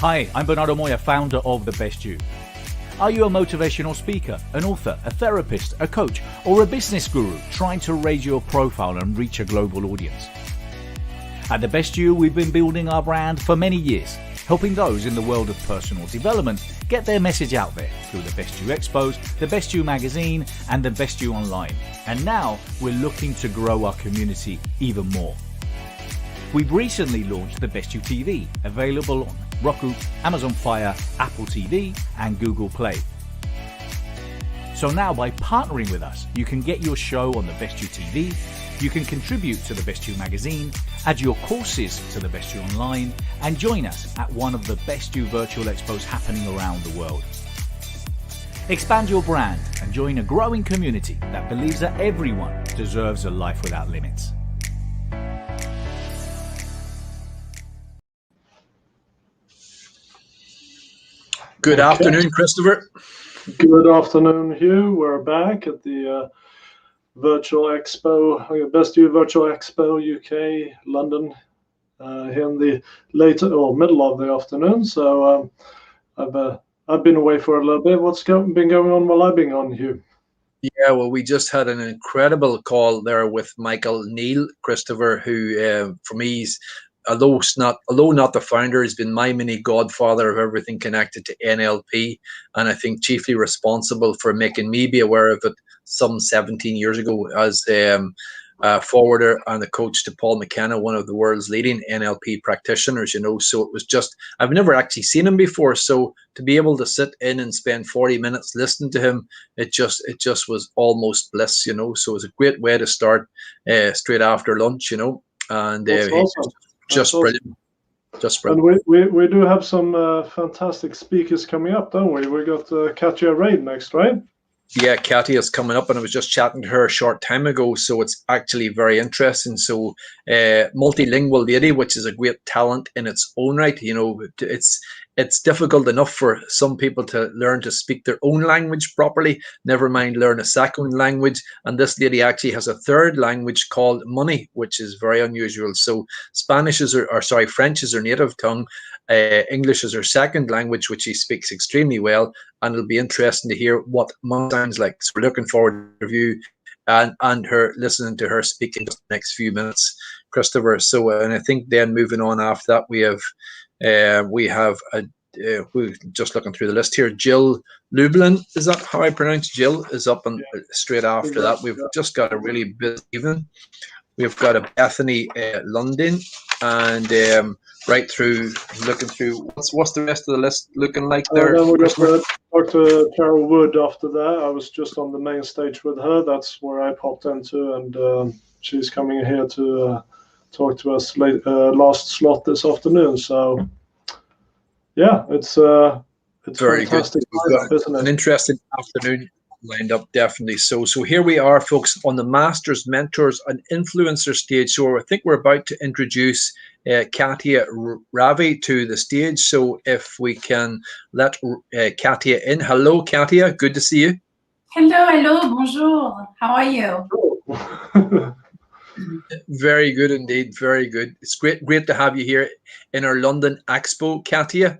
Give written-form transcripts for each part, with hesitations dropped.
Hi, I'm Bernardo Moya, founder of The Best You. Are you a motivational speaker, an author, a therapist, a coach, or a business guru trying to raise your profile and reach a global audience? At The Best You, we've been building our brand for many years, helping those in the world of personal development get their message out there through The Best You Expos, The Best You Magazine, and The Best You Online. And now we're looking to grow our community even more. We've recently launched The Best You TV, available on Roku, Amazon Fire, Apple TV, and Google Play. So now by partnering with us, you can get your show on The Best You TV, you can contribute to The Best You Magazine, add your courses to The Best You Online, and join us at one of the Best You virtual expos happening around the world. Expand your brand and join a growing community that believes that everyone deserves a life without limits. Good afternoon, Christopher. Good afternoon, Hugh. We're back at the virtual expo, Best You Virtual Expo UK, London, here in the later or middle of the afternoon. So I've been away for a little bit. What's been going on while I've been on, Hugh? Yeah, well, we just had an incredible call there with Michael Neal, Christopher, who for me is, although not the founder, has been my mini godfather of everything connected to NLP, and I think chiefly responsible for making me be aware of it some 17 years ago as a forwarder and a coach to Paul McKenna, one of the world's leading NLP practitioners, you know. So it was just, I've never actually seen him before, so to be able to sit in and spend 40 minutes listening to him, it just was almost bliss, you know. So it was a great way to start straight after lunch, you know, and awesome. Just brilliant. Just brilliant. And we do have some fantastic speakers coming up, don't we? We got Katja Raid next, right? Yeah, Katia is coming up, and I was just chatting to her a short time ago, so it's actually very interesting. So multilingual lady, which is a great talent in its own right. You know, it's difficult enough for some people to learn to speak their own language properly, never mind learn a second language. And this lady actually has a third language called money, which is very unusual. So French is her native tongue. English is her second language, which she speaks extremely well, and it'll be interesting to hear what money sounds like. So we're looking forward to review and her listening to her speaking just the next few minutes, Christopher. So and I think then moving on after that, we have we're just looking through the list here. Jill Lublin, is that how I pronounce Jill? Is up and straight after that. We've just got a really busy evening. We've got a Bethany London, and right through looking through what's the rest of the list looking like there? Then we got Dr. Carol Wood after that. I was just on the main stage with her. That's where I popped into, and she's coming here to talk to us last slot this afternoon. So yeah, it's very fantastic. Good. We've got an interesting afternoon lined up, definitely. So here we are, folks, on the Masters, Mentors, and Influencer stage. So I think we're about to introduce Katia Ravi to the stage. So if we can let Katia in. Hello, Katia. Good to see you. Hello. Bonjour. How are you? Very good indeed. Very good. It's great to have you here in our London Expo, Katia.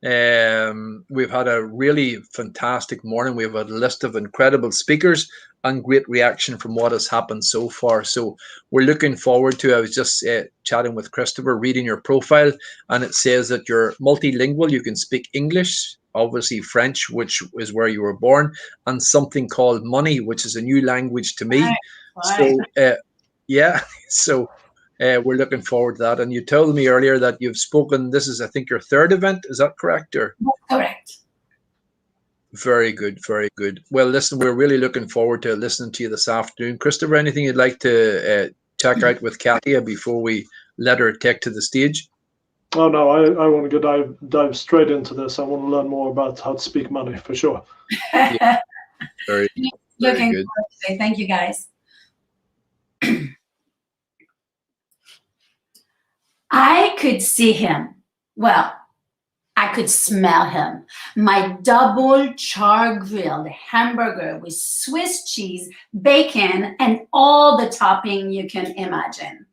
We've had a really fantastic morning. We've had a list of incredible speakers and great reaction from what has happened so far. So we're looking forward to, I was just chatting with Christopher, reading your profile, and it says that you're multilingual. You can speak English, obviously French, which is where you were born, and something called money, which is a new language to me. Right. So yeah, so we're looking forward to that. And you told me earlier that you've spoken, this is, I think, your third event. Is that correct? Or? Correct. Very good, very good. Well, listen, we're really looking forward to listening to you this afternoon. Christopher, anything you'd like to check out with Katia before we let her take to the stage? Oh, no, I want to dive straight into this. I want to learn more about how to speak money, for sure. Yeah. Very Looking good. forward to it. Thank you, guys. I could see him. Well, I could smell him. My double char-grilled hamburger with Swiss cheese, bacon, and all the topping you can imagine.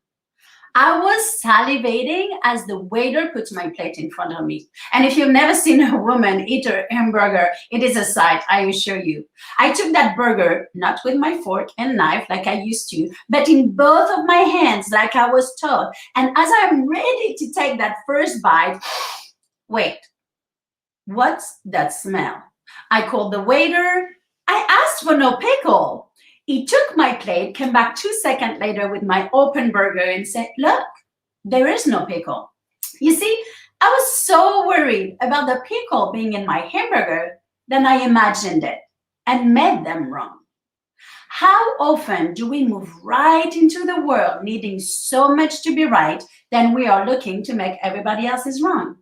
I was salivating as the waiter puts my plate in front of me. And if you've never seen a woman eat a hamburger, it is a sight, I assure you. I took that burger, not with my fork and knife like I used to, but in both of my hands like I was taught. And as I'm ready to take that first bite, wait, what's that smell? I called the waiter. I asked for no pickle. He took my plate, came back 2 seconds later with my open burger and said, look, there is no pickle. You see, I was so worried about the pickle being in my hamburger that I imagined it and made them wrong. How often do we move right into the world needing so much to be right that we are looking to make everybody else's wrong?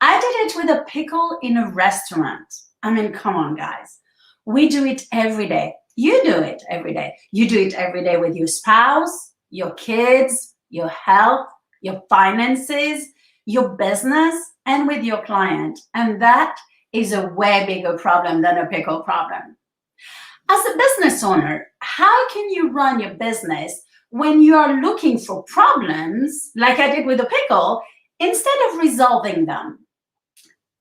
I did it with a pickle in a restaurant. I mean, come on, guys. We do it every day. You do it every day. You do it every day with your spouse, your kids, your health, your finances, your business, and with your client. And that is a way bigger problem than a pickle problem. As a business owner, how can you run your business when you are looking for problems, like I did with the pickle, instead of resolving them?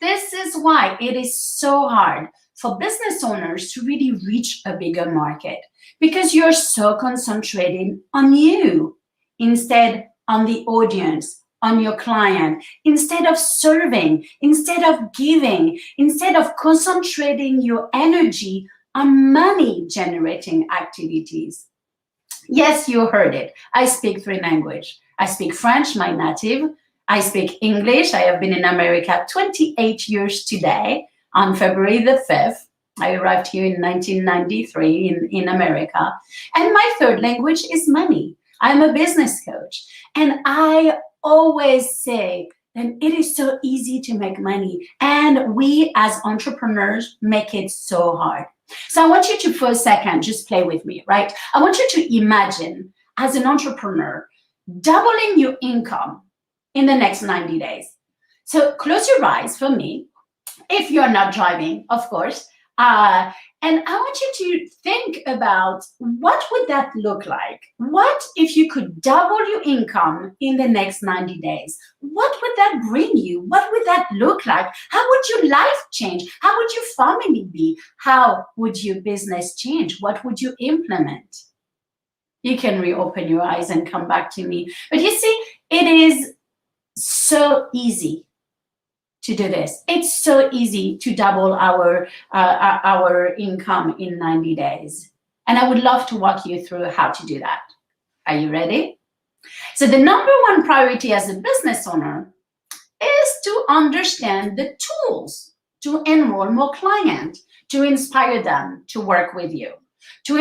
This is why it is so hard for business owners to really reach a bigger market, because you're so concentrated on you instead on the audience, on your client, instead of serving, instead of giving, instead of concentrating your energy on money generating activities. Yes, you heard it. I speak 3 languages. I speak French, my native. I speak English. I have been in America 28 years today. On February the 5th, I arrived here in 1993 in America. And my 3rd language is money. I'm a business coach. And I always say that it is so easy to make money. And we as entrepreneurs make it so hard. So I want you to, for a second, just play with me, right? I want you to imagine as an entrepreneur, doubling your income in the next 90 days. So close your eyes for me. If you're not driving, of course. And I want you to think about, what would that look like? What if you could double your income in the next 90 days? What would that bring you? What would that look like? How would your life change? How would your family be? How would your business change? What would you implement? You can reopen your eyes and come back to me. But you see, it is so easy to do this. It's so easy to double our income in 90 days. And I would love to walk you through how to do that. Are you ready? So the number 1 priority as a business owner is to understand the tools to enroll more clients, to inspire them to work with you, to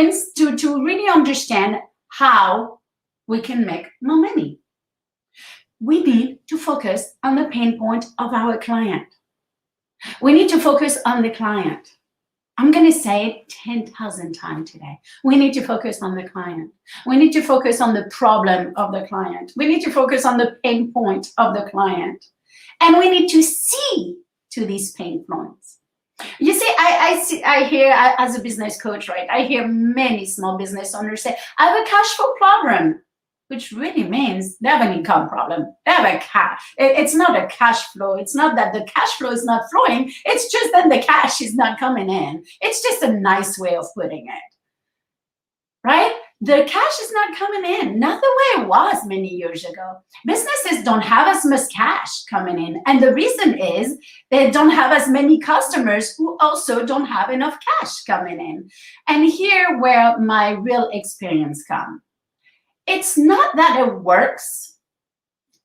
really understand how we can make more money. We need to focus on the pain point of our client. We need to focus on the client. I'm going to say it 10,000 times today. We need to focus on the client. We need to focus on the problem of the client. We need to focus on the pain point of the client. And we need to see to these pain points. You see, I hear, as a business coach, right, I hear many small business owners say, I have a cash flow problem, which really means they have an income problem. They have a cash. It's not a cash flow. It's not that the cash flow is not flowing. It's just that the cash is not coming in. It's just a nice way of putting it, right? The cash is not coming in, not the way it was many years ago. Businesses don't have as much cash coming in. And the reason is they don't have as many customers who also don't have enough cash coming in. And here where my real experience comes. It's not that it works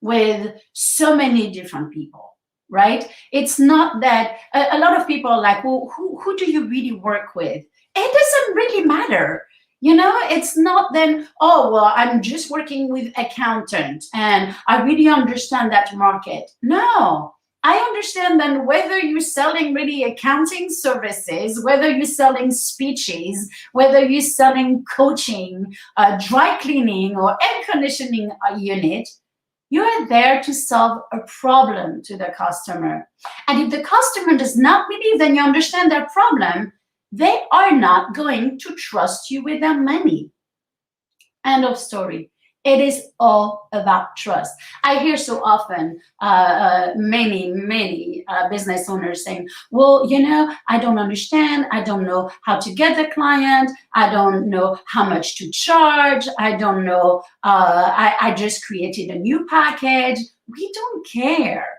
with so many different people, right? It's not that a lot of people are like, well, who do you really work with? It doesn't really matter. You know, it's not then, oh, well, I'm just working with accountants and I really understand that market. No, I understand then whether you're selling really accounting services, whether you're selling speeches, whether you're selling coaching, dry cleaning or air conditioning unit, you are there to solve a problem to the customer. And if the customer does not believe that you understand their problem, they are not going to trust you with their money. End of story. It is all about trust. I hear so often many business owners saying, well, I don't understand. I don't know how to get the client. I don't know how much to charge. I don't know. I just created a new package. We don't care.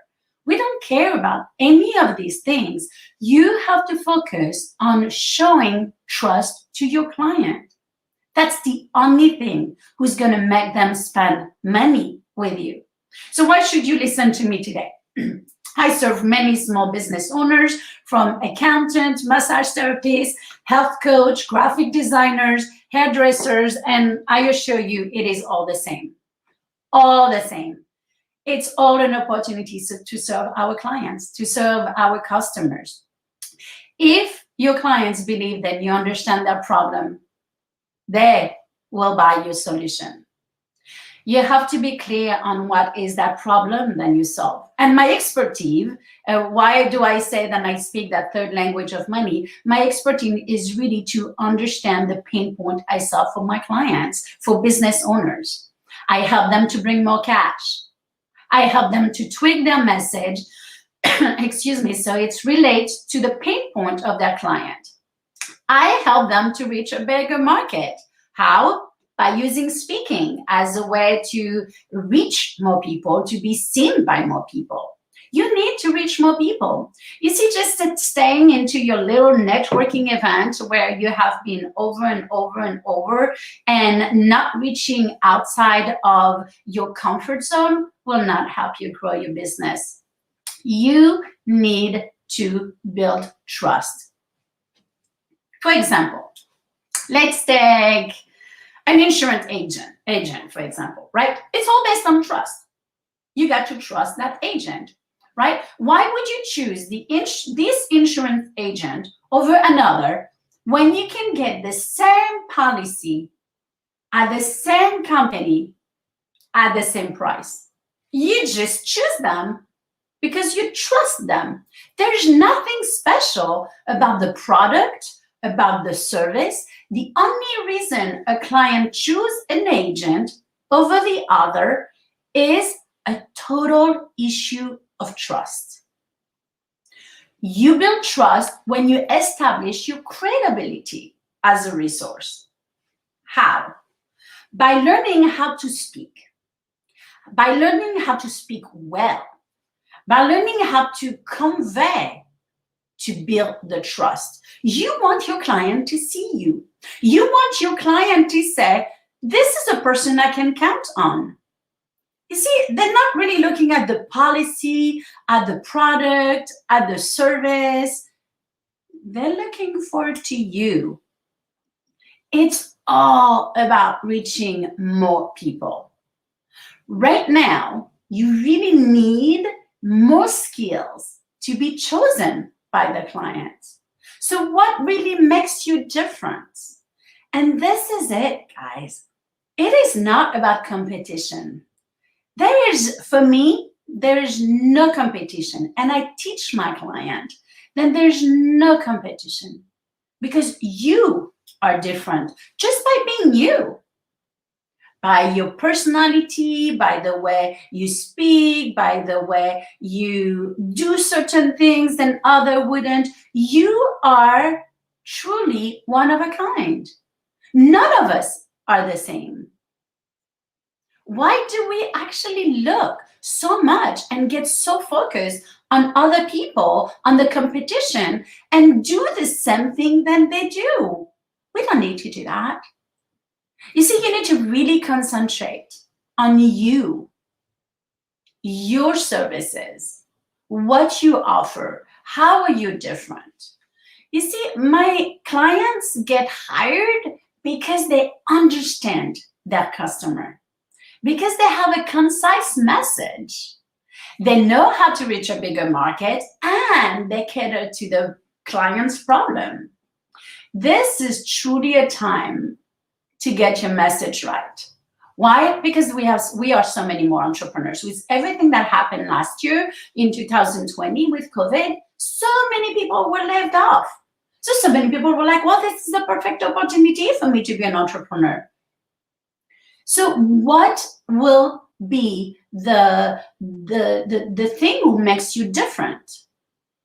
We don't care about any of these things. You have to focus on showing trust to your client. That's the only thing who's going to make them spend money with you. So why should you listen to me today? I serve many small business owners, from accountants, massage therapists, health coach, graphic designers, hairdressers, and I assure you it is all the same. All the same. It's all an opportunity to serve our clients, to serve our customers. If your clients believe that you understand their problem, they will buy your solution. You have to be clear on what is that problem that you solve. And my expertise, why do I say that I speak that third language of money? My expertise is really to understand the pain point I solve for my clients, for business owners. I help them to bring more cash. I help them to tweak their message, excuse me, so it relates to the pain point of their client. I help them to reach a bigger market. How? By using speaking as a way to reach more people, to be seen by more people. You need to reach more people. You see, just staying into your little networking event where you have been over and over and over and not reaching outside of your comfort zone will not help you grow your business. You need to build trust. For example, let's take an insurance agent, for example, right? It's all based on trust. You got to trust that agent, right? Why would you choose this insurance agent over another when you can get the same policy at the same company at the same price? You just choose them because you trust them. There's nothing special about the product, about the service. The only reason a client chooses an agent over the other is a total issue of trust. You build trust when you establish your credibility as a resource. How? By learning how to speak. By learning how to speak well. By learning how to convey, to build the trust. You want your client to see you. You want your client to say, this is a person I can count on. You see, they're not really looking at the policy, at the product, at the service. They're looking forward to you. It's all about reaching more people. Right now, you really need more skills to be chosen by the clients. So what really makes you different? And this is it, guys. It is not about competition. For me, there is no competition. And I teach my client that there's no competition because you are different just by being you. By your personality, by the way you speak, by the way you do certain things than others wouldn't. You are truly one of a kind. None of us are the same. Why do we actually look so much and get so focused on other people, on the competition, and do the same thing that they do? We don't need to do that. You see, you need to really concentrate on you, your services, what you offer, how are you different. You see, my clients get hired because they understand their customer, because they have a concise message. They know how to reach a bigger market and they cater to the client's problem. This is truly a time to get your message right. Why? Because we are so many more entrepreneurs. With everything that happened last year in 2020 with COVID, so many people were laid off. So many people were like, well, this is the perfect opportunity for me to be an entrepreneur. So what will be the thing who makes you different?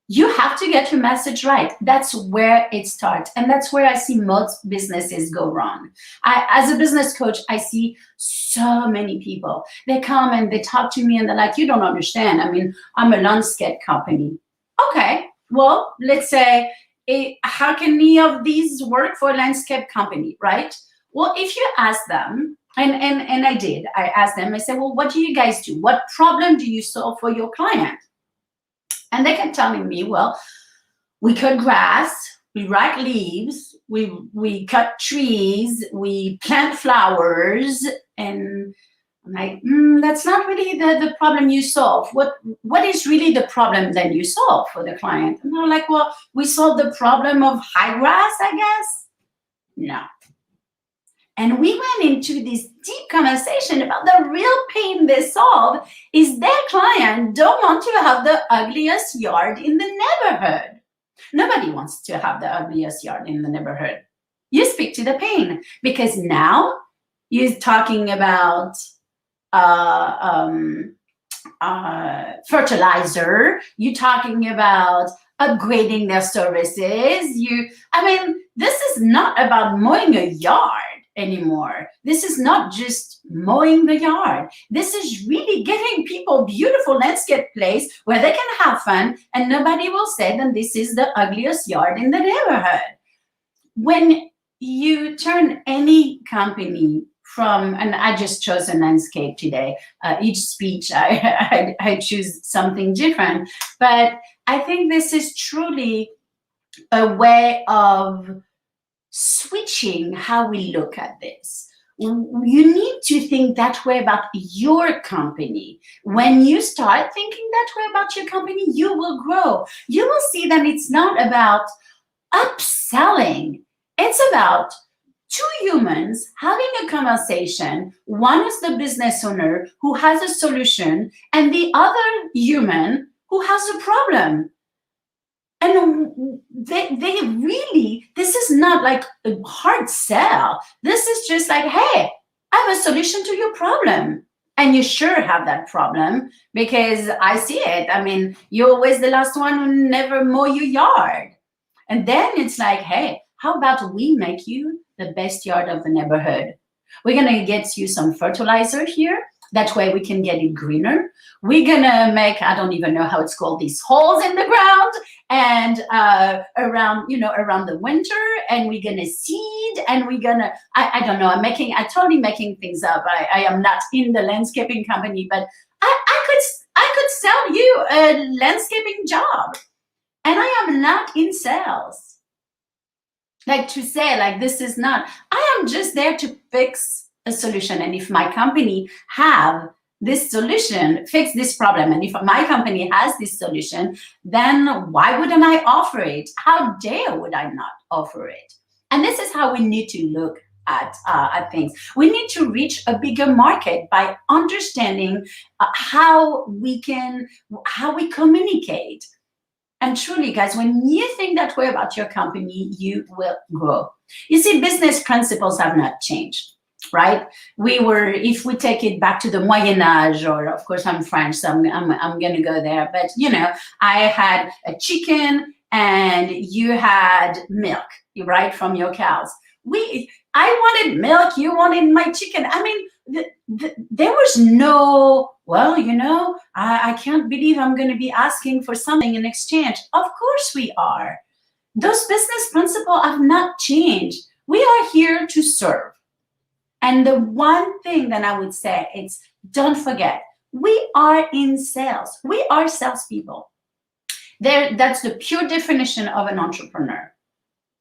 You have to get your message right. That's where it starts. And that's where I see most businesses go wrong. As a business coach, I see so many people. They come and they talk to me and they're like, you don't understand. I mean, I'm a landscape company. Okay, well, let's say, how can any of these work for a landscape company, right? Well, if you ask them, and I did, I asked them, I said, well, what do you guys do? What problem do you solve for your client? And they kept telling me, well, we cut grass, we rake leaves, we cut trees, we plant flowers, and I'm like, that's not really the problem you solve. What is really the problem then you solve for the client? And they're like, well, we solve the problem of high grass, I guess. No. And we went into this deep conversation about the real pain they solve is their client don't want to have the ugliest yard in the neighborhood. Nobody wants to have the ugliest yard in the neighborhood. You speak to the pain because now you're talking about fertilizer, you're talking about upgrading their services. This is not about mowing a yard anymore. This is not just mowing the yard. This is really giving people beautiful landscape place where they can have fun and nobody will say that this is the ugliest yard in the neighborhood. When you turn any company from, and I just chose a landscape today, each speech I choose something different, but I think this is truly a way of switching how we look at this. You need to think that way about your company. When you start thinking that way about your company, you will grow. You will see that it's not about upselling. It's about two humans having a conversation. One is the business owner who has a solution, and the other human who has a problem. And they really, this is not like a hard sell. This is just like, hey, I have a solution to your problem. And you sure have that problem because I see it. I mean, you're always the last one who never mow your yard. And then it's like, hey, how about we make you the best yard of the neighborhood? We're going to get you some fertilizer here. That way we can get it greener. We're going to make, I don't even know how it's called, these holes in the ground and around the winter, and we're going to seed, and we're going to, I don't know, I'm totally making things up. I am not in the landscaping company, but I could sell you a landscaping job, and I am not in sales. Like to say, like, this is not, I am just there to fix a solution. And if my company have this solution, fix this problem, and if my company has this solution, then why wouldn't I offer it? How dare would I not offer it? And this is how we need to look at things. We need to reach a bigger market by understanding how we communicate. And truly, guys, when you think that way about your company, you will grow. You see, business principles have not changed, right? If we take it back to the Moyen Age, or of course I'm French, so I'm going to go there. But, I had a chicken and you had milk, right, from your cows. I wanted milk, you wanted my chicken. I mean, there was no, well, I can't believe I'm going to be asking for something in exchange. Of course we are. Those business principles have not changed. We are here to serve. And the one thing that I would say is, don't forget, we are in sales. We are salespeople. That's the pure definition of an entrepreneur.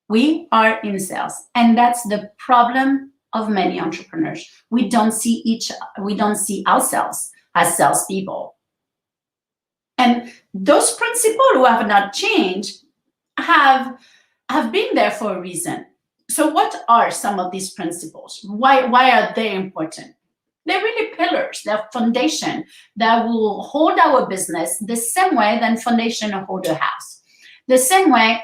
We are in sales, and that's the problem of many entrepreneurs. We don't see ourselves as salespeople. And those principles who have not changed have been there for a reason. So what are some of these principles? Why are they important? They're really pillars. They're foundation that will hold our business the same way that foundation will hold a house. The same way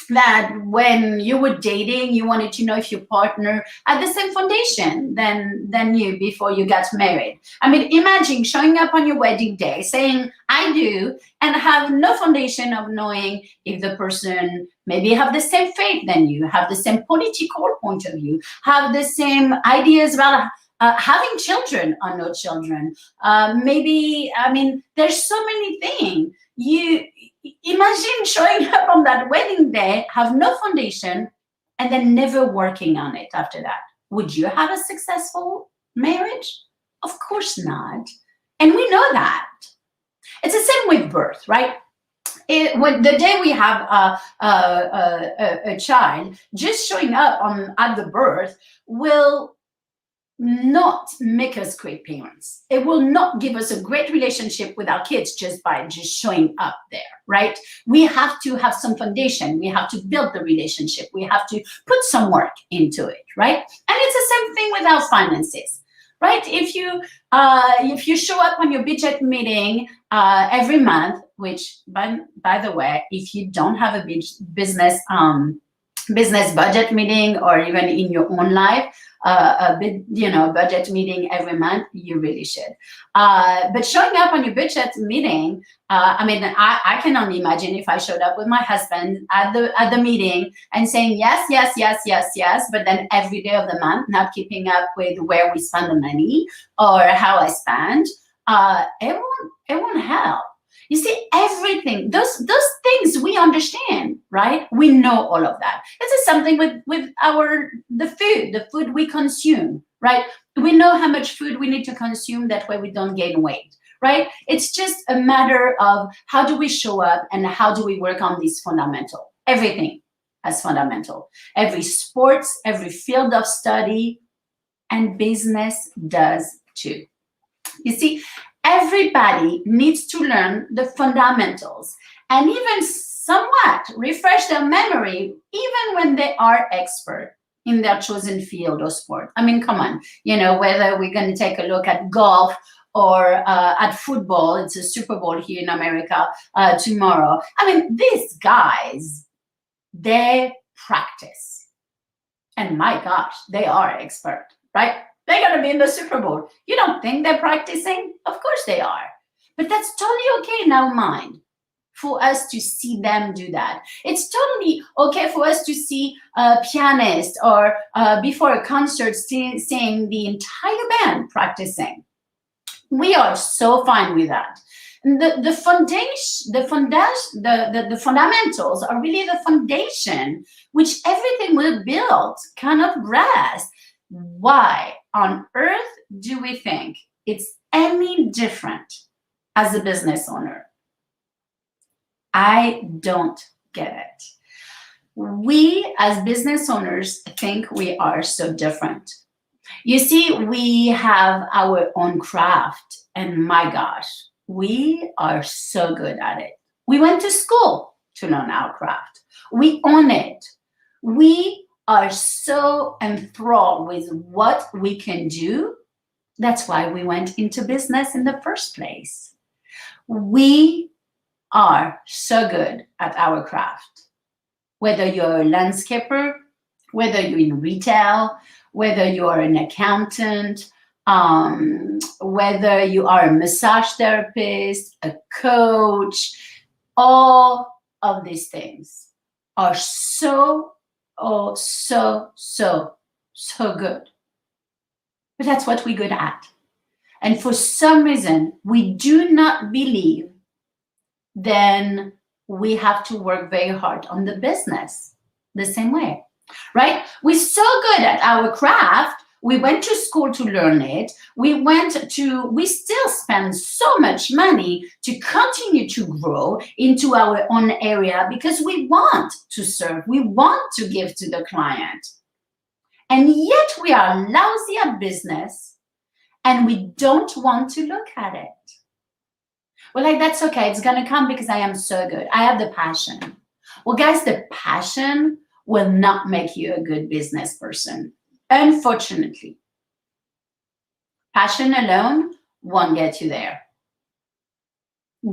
that when you were dating, you wanted to know if your partner had the same foundation than you before you got married. I mean, imagine showing up on your wedding day saying, I do, and have no foundation of knowing if the person maybe have the same faith than you, have the same political point of view, have the same ideas about having children or no children. Maybe, I mean, there's so many things. You imagine showing up on that wedding day, have no foundation, and then never working on it after that. Would you have a successful marriage? Of course not. And we know that. It's the same with birth, right? When the day we have a child, just showing up at the birth will not make us great parents. It will not give us a great relationship with our kids just by just showing up there, right? We have to have some foundation. We have to build the relationship. We have to put some work into it, right? And it's the same thing with our finances, right? If you show up on your budget meeting every month, which by the way, if you don't have a business budget meeting, or even in your own life, budget meeting every month, you really should. But showing up on your budget meeting, I can only imagine if I showed up with my husband at the meeting and saying yes, yes, yes, yes, yes, but then every day of the month not keeping up with where we spend the money or how I spend, it won't help. You see, everything, those things we understand, right? We know all of that. This is something with the food we consume, right? We know how much food we need to consume, that way we don't gain weight, right? It's just a matter of how do we show up and how do we work on these fundamental. Everything has fundamental. Every sports, every field of study, and business does too. You see, everybody needs to learn the fundamentals and even somewhat refresh their memory, even when they are expert in their chosen field or sport. I mean, come on, whether we're going to take a look at golf or at football, it's a Super Bowl here in America tomorrow. I mean, these guys, they practice. And my gosh, they are expert, right? They're going to be in the Super Bowl. You don't think they're practicing? Of course they are. But that's totally okay in our mind for us to see them do that. It's totally okay for us to see a pianist or before a concert seeing the entire band practicing. We are so fine with that. The fundamentals are really the foundation which everything will build kind of rests. Why on earth do we think it's any different as a business owner? I don't get it. We as business owners think we are so different. You see, we have our own craft, and my gosh, we are so good at it. We went to school to learn our craft. We own it. We are so enthralled with what we can do. That's why we went into business in the first place. We are so good at our craft. Whether you're a landscaper, whether you're in retail, whether you are an accountant, whether you are a massage therapist, a coach, all of these things are so good. But that's what we're good at. And for some reason, we do not believe then we have to work very hard on the business the same way, right? We're so good at our craft. We went to school to learn it. We still spend so much money to continue to grow into our own area because we want to serve. We want to give to the client. And yet we are lousy at business and we don't want to look at it. We're like, that's okay. It's going to come because I am so good. I have the passion. Well, guys, the passion will not make you a good business person. Unfortunately, passion alone won't get you there.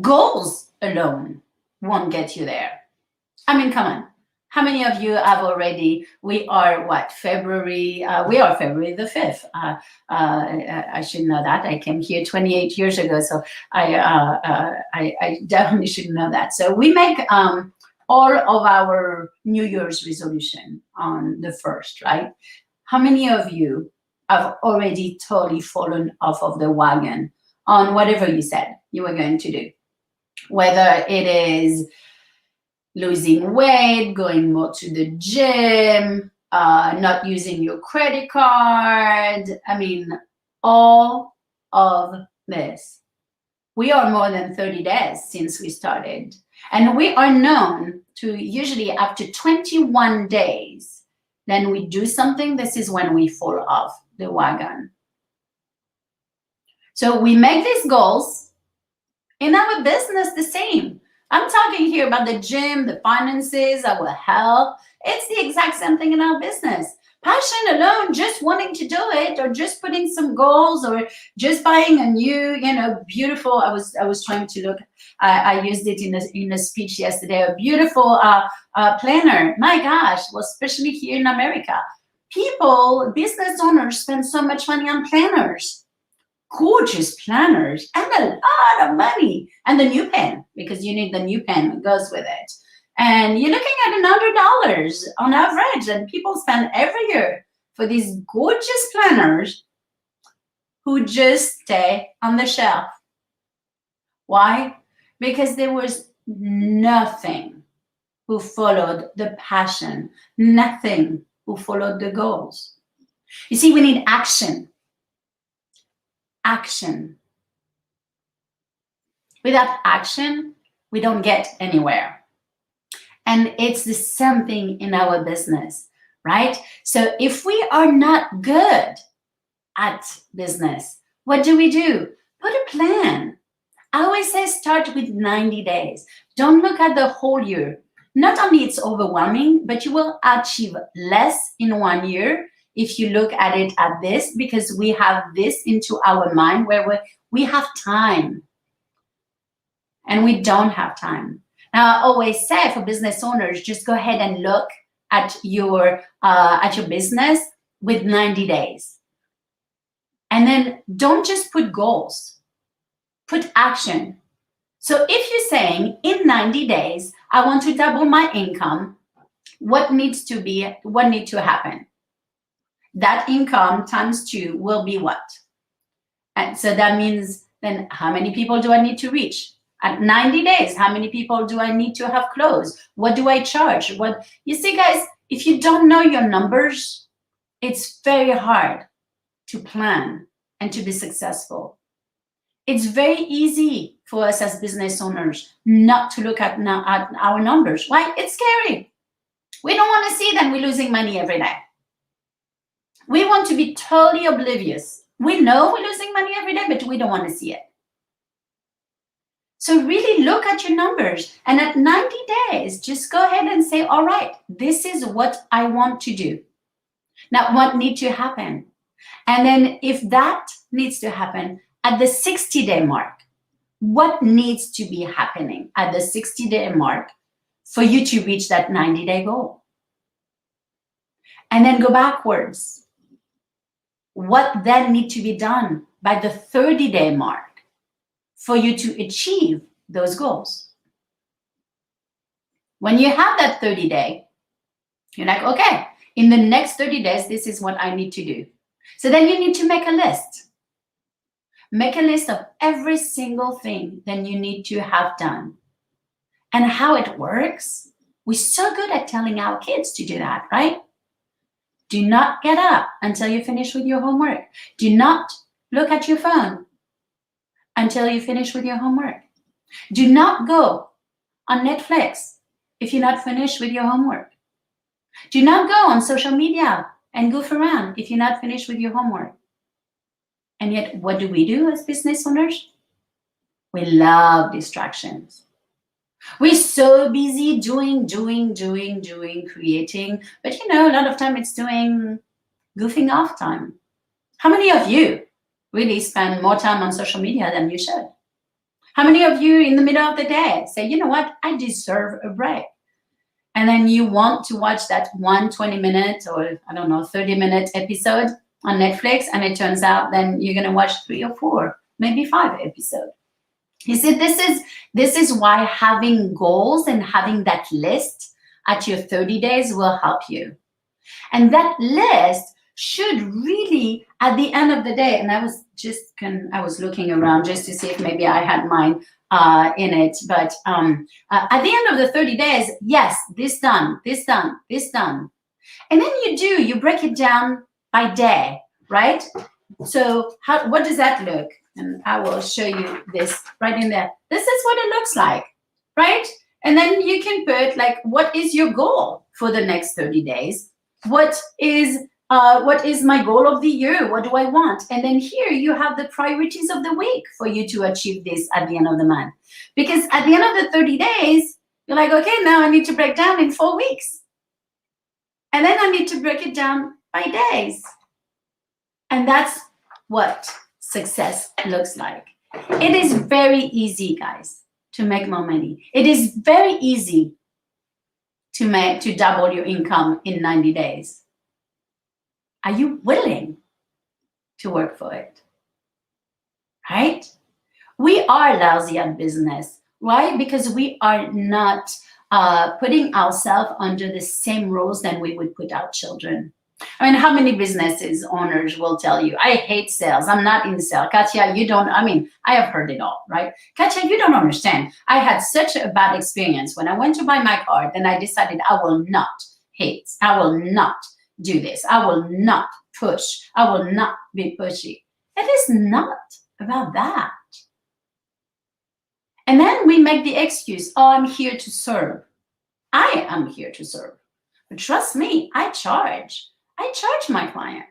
Goals alone won't get you there. I mean, come on. How many of you have already, we are what, February, we are February the 5th. I should know that. I came here 28 years ago, so I definitely should know that. So we make all of our New Year's resolution on the 1st, right? How many of you have already totally fallen off of the wagon on whatever you said you were going to do? Whether it is losing weight, going more to the gym, not using your credit card. I mean, all of this. We are more than 30 days since we started. And we are known to usually after 21 days, then we do something. This is when we fall off the wagon. So we make these goals. In our business, the same. I'm talking here about the gym, the finances, our health. It's the exact same thing in our business. Passion alone, just wanting to do it, or just putting some goals, or just buying a new, beautiful. I was trying to look. I used it in a speech yesterday. A beautiful planner. My gosh, well, especially here in America, business owners spend so much money on planners. Gorgeous planners and a lot of money, and the new pen, because you need the new pen that goes with it. And you're looking at $100 on average, and people spend every year for these gorgeous planners who just stay on the shelf. Why? Because there was nothing who followed the passion, nothing who followed the goals. You see, we need action. Action. Without action, we don't get anywhere. And it's the same thing in our business, right? So if we are not good at business, what do? Put a plan. I always say start with 90 days. Don't look at the whole year. Not only it's overwhelming, but you will achieve less in 1 year if you look at it at this, because we have this into our mind where we have time, and we don't have time. Now, I always say for business owners, just go ahead and look at your business with 90 days. And then don't just put goals, put action. So if you're saying in 90 days, I want to double my income, what needs to happen? That income times 2 will be what? And so that means then how many people do I need to reach? At 90 days, how many people do I need to have closed? What do I charge? You see, guys, if you don't know your numbers, it's very hard to plan and to be successful. It's very easy for us as business owners not to look at our numbers. Why? It's scary. We don't want to see that we're losing money every day. We want to be totally oblivious. We know we're losing money every day, but we don't want to see it. So really look at your numbers. And at 90 days, just go ahead and say, all right, this is what I want to do. Now, what needs to happen? And then if that needs to happen at the 60-day mark, what needs to be happening at the 60-day mark for you to reach that 90-day goal? And then go backwards. What then needs to be done by the 30-day mark for you to achieve those goals? When you have that 30-day, you're like, okay, in the next 30 days, this is what I need to do. So then you need to make a list. Make a list of every single thing that you need to have done. And how it works, we're so good at telling our kids to do that, right? Do not get up until you finish with your homework. Do not look at your phone until you finish with your homework. Do not go on Netflix if you're not finished with your homework. Do not go on social media and goof around if you're not finished with your homework. And yet, what do we do as business owners? We love distractions. We're so busy doing, creating. But a lot of time it's doing goofing off time. How many of you really spend more time on social media than you should? How many of you in the middle of the day say, you know what, I deserve a break? and then you want to watch that 20-minute or I don't know 30-minute episode on Netflix, and it turns out then you're going to watch 3 or 4, maybe 5 episodes. You see, this is why having goals and having that list at your 30 days will help you. And that list should really, at the end of the day, and I was looking around just to see if maybe I had mine in it, but at the end of the 30 days, yes, this done, this done, this done. And then you break it down by day, right? So what does that look? And I will show you this right in there. This is what it looks like, right? And then you can put like, what is your goal for the next 30 days? What is my goal of the year? What do I want? And then here you have the priorities of the week for you to achieve this at the end of the month. Because at the end of the 30 days, you're like, okay, now I need to break down in 4 weeks. And then I need to break it down by days. And that's what success looks like. It is very easy, guys, to make more money. It is very easy to double your income in 90 days. Are you willing to work for it? Right? We are lousy at business. Why? Because we are not putting ourselves under the same rules than we would put our children. I mean, how many businesses owners will tell you, I hate sales. I'm not in sales. Katya, you don't, I mean, I have heard it all, right? Katya, you don't understand. I had such a bad experience when I went to buy my car, then I decided I will not hate. I will not do this. I will not push. I will not be pushy. It is not about that. And then we make the excuse, oh, I'm here to serve. I am here to serve. But trust me, I charge my client.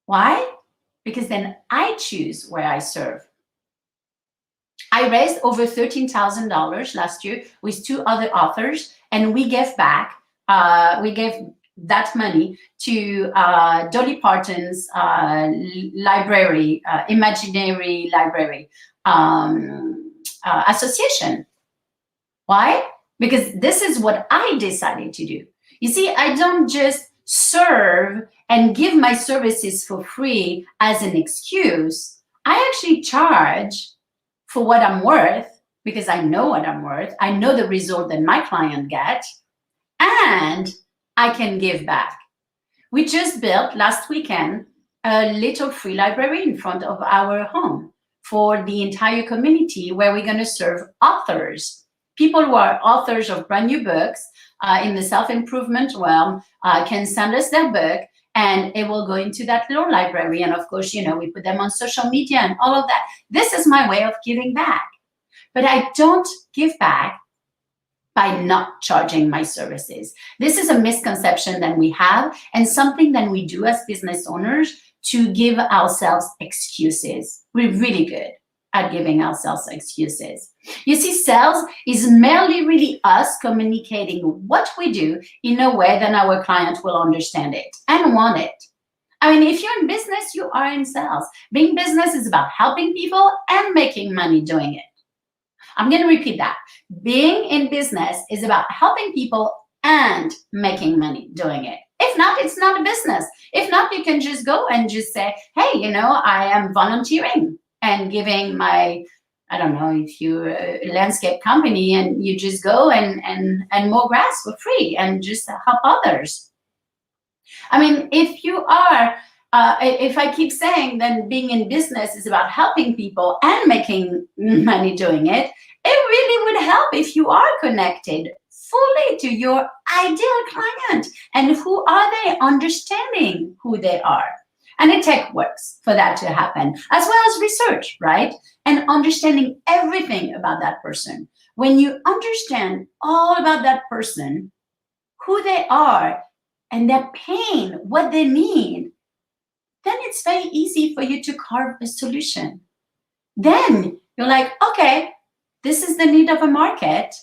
Why? Because then I choose where I serve. I raised over $13,000 last year with 2 other authors, and we gave back. We gave that money to Dolly Parton's library, imaginary library association. Why? Because this is what I decided to do. You see, I don't just serve and give my services for free as an excuse. I actually charge for what I'm worth because I know what I'm worth. I know the result that my client gets, and I can give back. We just built last weekend a little free library in front of our home for the entire community where we're going to serve authors. People who are authors of brand new books in the self-improvement realm can send us their book, and it will go into that little library. And of course, you know, we put them on social media and all of that. This is my way of giving back. But I don't give back by not charging my services. This is a misconception that we have, and something that we do as business owners to give ourselves excuses. We're really good at giving ourselves excuses. You see, sales is merely really us communicating what we do in a way that our client will understand it and want it. I mean, if you're in business, you are in sales. Being business is about helping people and making money doing it. I'm going to repeat that. Being in business is about helping people and making money doing it. If not, it's not a business. If not, you can just go and just say, hey, you know, I am volunteering and giving my, I don't know, if you're a landscape company and you just go and mow grass for free and just help others. I mean, if you are, if I keep saying then being in business is about helping people and making money doing it, it really would help if you are connected fully to your ideal client. And who are they? Understanding who they are. And it takes works for that to happen, as well as research, right? And understanding everything about that person. When you understand all about that person, who they are, and their pain, what they need, then it's very easy for you to carve a solution. Then you're like, okay, this is the need of a market.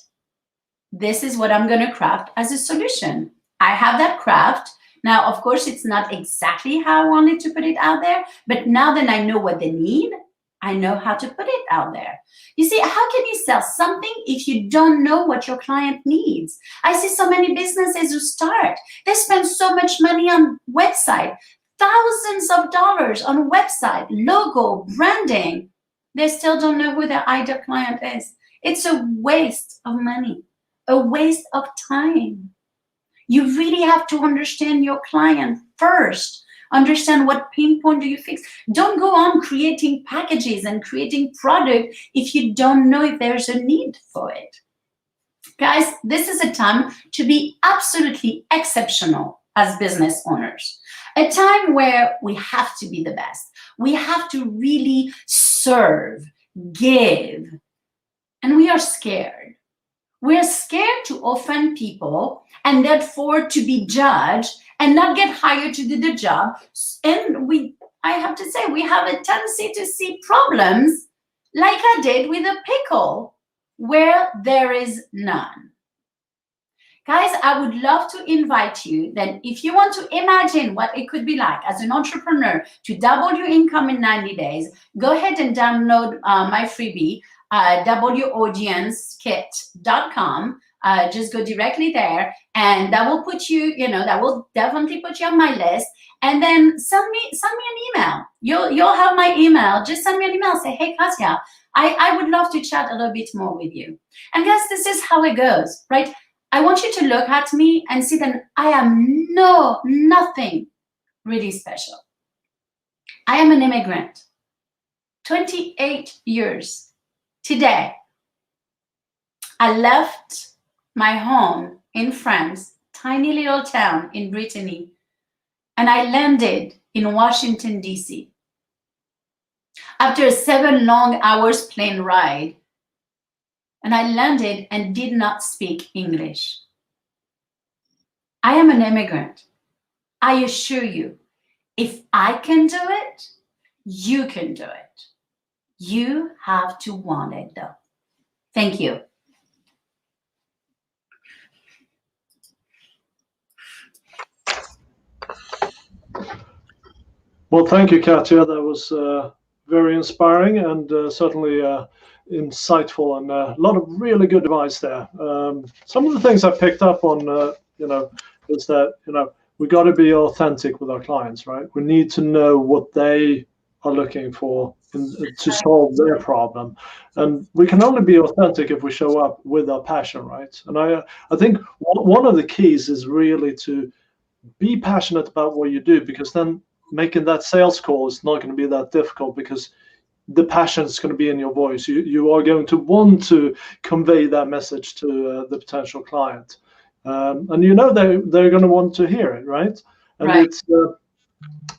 This is what I'm going to craft as a solution. I have that craft. Now, of course, it's not exactly how I wanted to put it out there, but now that I know what they need, I know how to put it out there. You see, how can you sell something if you don't know what your client needs? I see so many businesses who start, they spend so much money on website, thousands of dollars on website, logo, branding. They still don't know who their ideal client is. It's a waste of money, a waste of time. You really have to understand your client first. Understand what pain point do you fix. Don't go on creating packages and creating product if you don't know if there's a need for it. Guys, this is a time to be absolutely exceptional as business owners. A time where we have to be the best. We have to really serve, give, and we are scared. We're scared to offend people and therefore to be judged and not get hired to do the job. And I have to say, we have a tendency to see problems like I did with a pickle where there is none. Guys, I would love to invite you that if you want to imagine what it could be like as an entrepreneur to double your income in 90 days, go ahead and download my freebie, waudienckit.com. Just go directly there, and that will put you, that will definitely put you on my list. And then send me an email. You'll have my email. Just send me an email. Say, hey, Katja, I would love to chat a little bit more with you. And guys, this is how it goes, right? I want you to look at me and see that I am nothing really special. I am an immigrant. 28 years. Today, I left my home in France, tiny little town in Brittany, and I landed in Washington, D.C. After a 7 long hours plane ride, and I landed and did not speak English. I am an immigrant. I assure you, if I can do it, you can do it. You have to want it, though. Thank you. Well, thank you, Katja. That was very inspiring and certainly insightful, and a lot of really good advice there. Some of the things I picked up on, is that, we got to be authentic with our clients, right? We need to know what they are looking for to solve their problem. And we can only be authentic if we show up with our passion, right? And I think one of the keys is really to be passionate about what you do, because then making that sales call is not going to be that difficult, because the passion is going to be in your voice. You are going to want to convey that message to the potential client. And they're going to want to hear it, right? And right. It's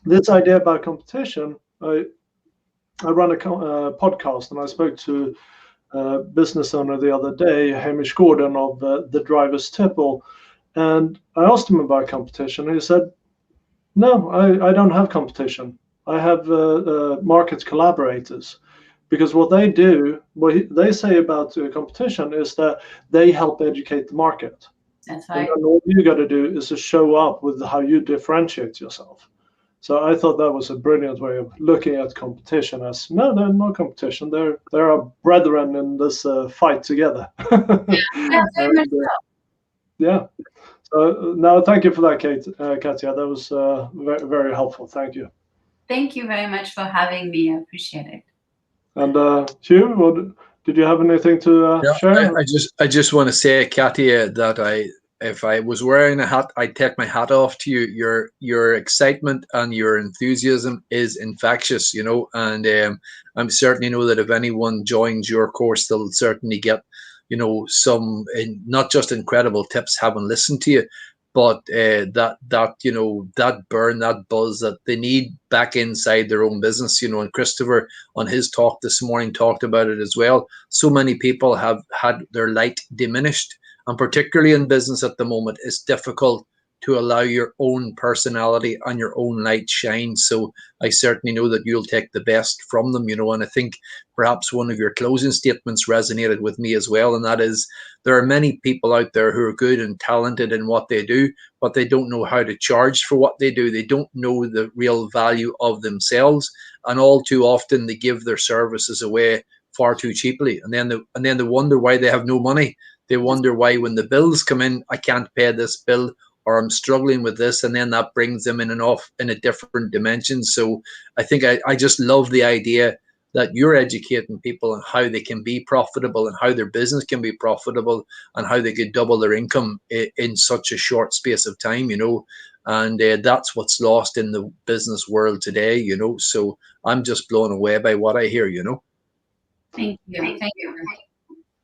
this idea about competition. I run a podcast, and I spoke to a business owner the other day, Hamish Gordon of the Driver's Tipple, and I asked him about competition. And he said, no, I don't have competition. I have market collaborators, because what they do, what they say about competition is that they help educate the market. That's right. And all you got to do is to show up with how you differentiate yourself. So I thought that was a brilliant way of looking at competition as, no, they're not competition. They're our brethren in this fight together. Yeah. So now, thank you for that, Katja. That was very, very helpful. Thank you. Thank you very much for having me. I appreciate it. And Hugh, did you have anything to share? I just want to say, Katja, that if I was wearing a hat, I'd take my hat off to you. Your excitement and your enthusiasm is infectious, and I'm certainly know that if anyone joins your course, they'll certainly get, some not just incredible tips having listened to you, but that burn, that buzz that they need back inside their own business, and Christopher on his talk this morning talked about it as well. So many people have had their light diminished, and particularly in business at the moment, it's difficult to allow your own personality and your own light shine. So I certainly know that you'll take the best from them, and I think perhaps one of your closing statements resonated with me as well, and that is there are many people out there who are good and talented in what they do, but they don't know how to charge for what they do. They don't know the real value of themselves, and all too often they give their services away far too cheaply, and then they wonder why they have no money. They wonder why when the bills come in, I can't pay this bill, or I'm struggling with this, and then that brings them in a different dimension. So I think I just love the idea that you're educating people on how they can be profitable and how their business can be profitable and how they could double their income in such a short space of time, and that's what's lost in the business world today, so I'm just blown away by what I hear. Thank you. Thank you.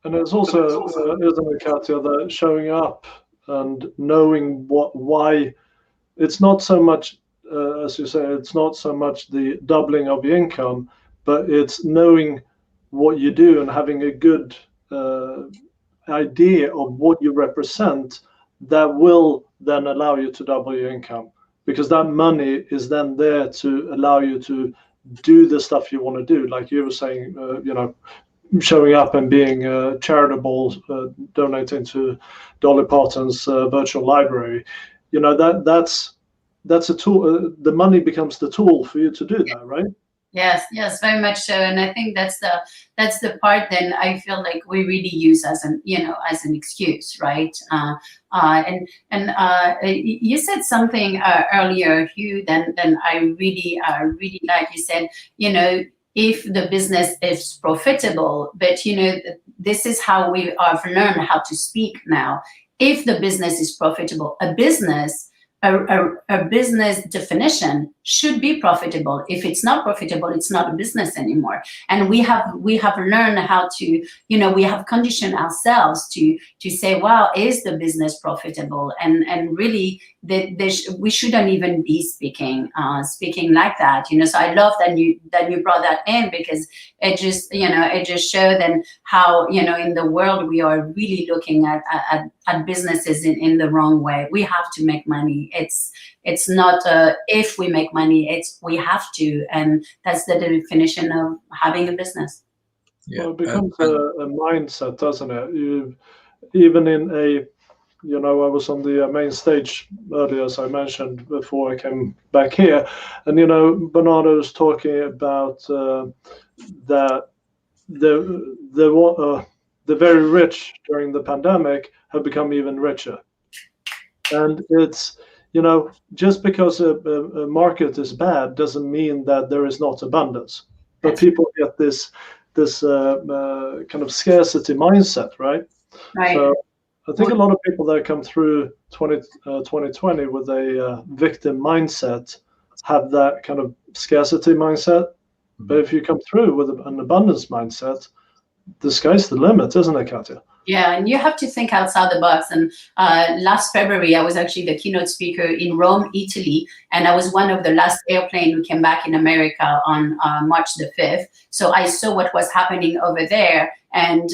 And it's also, isn't it, Katja, that showing up and knowing why it's not so much, as you say, it's not so much the doubling of your income, but it's knowing what you do and having a good idea of what you represent that will then allow you to double your income, because that money is then there to allow you to do the stuff you want to do. Like you were saying, showing up and being charitable, donating to Dolly Parton's virtual library, that's a tool. The money becomes the tool for you to do that, right? Yes, very much so. And I think that's the part then I feel like we really use as an excuse, right? And you said something earlier, Hugh, then I really like. You said, if the business is profitable, but this is how we have learned how to speak now. If the business is profitable, a business definition should be profitable. If it's not profitable, it's not a business anymore. And we have learned how to, we have conditioned ourselves to say, wow, is the business profitable? And really, we shouldn't even be speaking like that. So I love that you brought that in, because it just showed then how in the world we are really looking at businesses in the wrong way. We have to make money. It's not if we make money, it's we have to, and that's the definition of having a business. Yeah. Well, it becomes a mindset, doesn't it? Even in a, I was on the main stage earlier, as I mentioned before I came back here, and Bernardo was talking about that the very rich during the pandemic have become even richer, and it's just because a market is bad doesn't mean that there is not abundance, but people get this kind of scarcity mindset, right? Right. So I think a lot of people that come through 2020 with a victim mindset have that kind of scarcity mindset. But if you come through with an abundance mindset, the sky's the limit, isn't it, Katja? Yeah, and you have to think outside the box. And last February, I was actually the keynote speaker in Rome, Italy, and I was one of the last airplane who came back in America on March the 5th. So I saw what was happening over there, and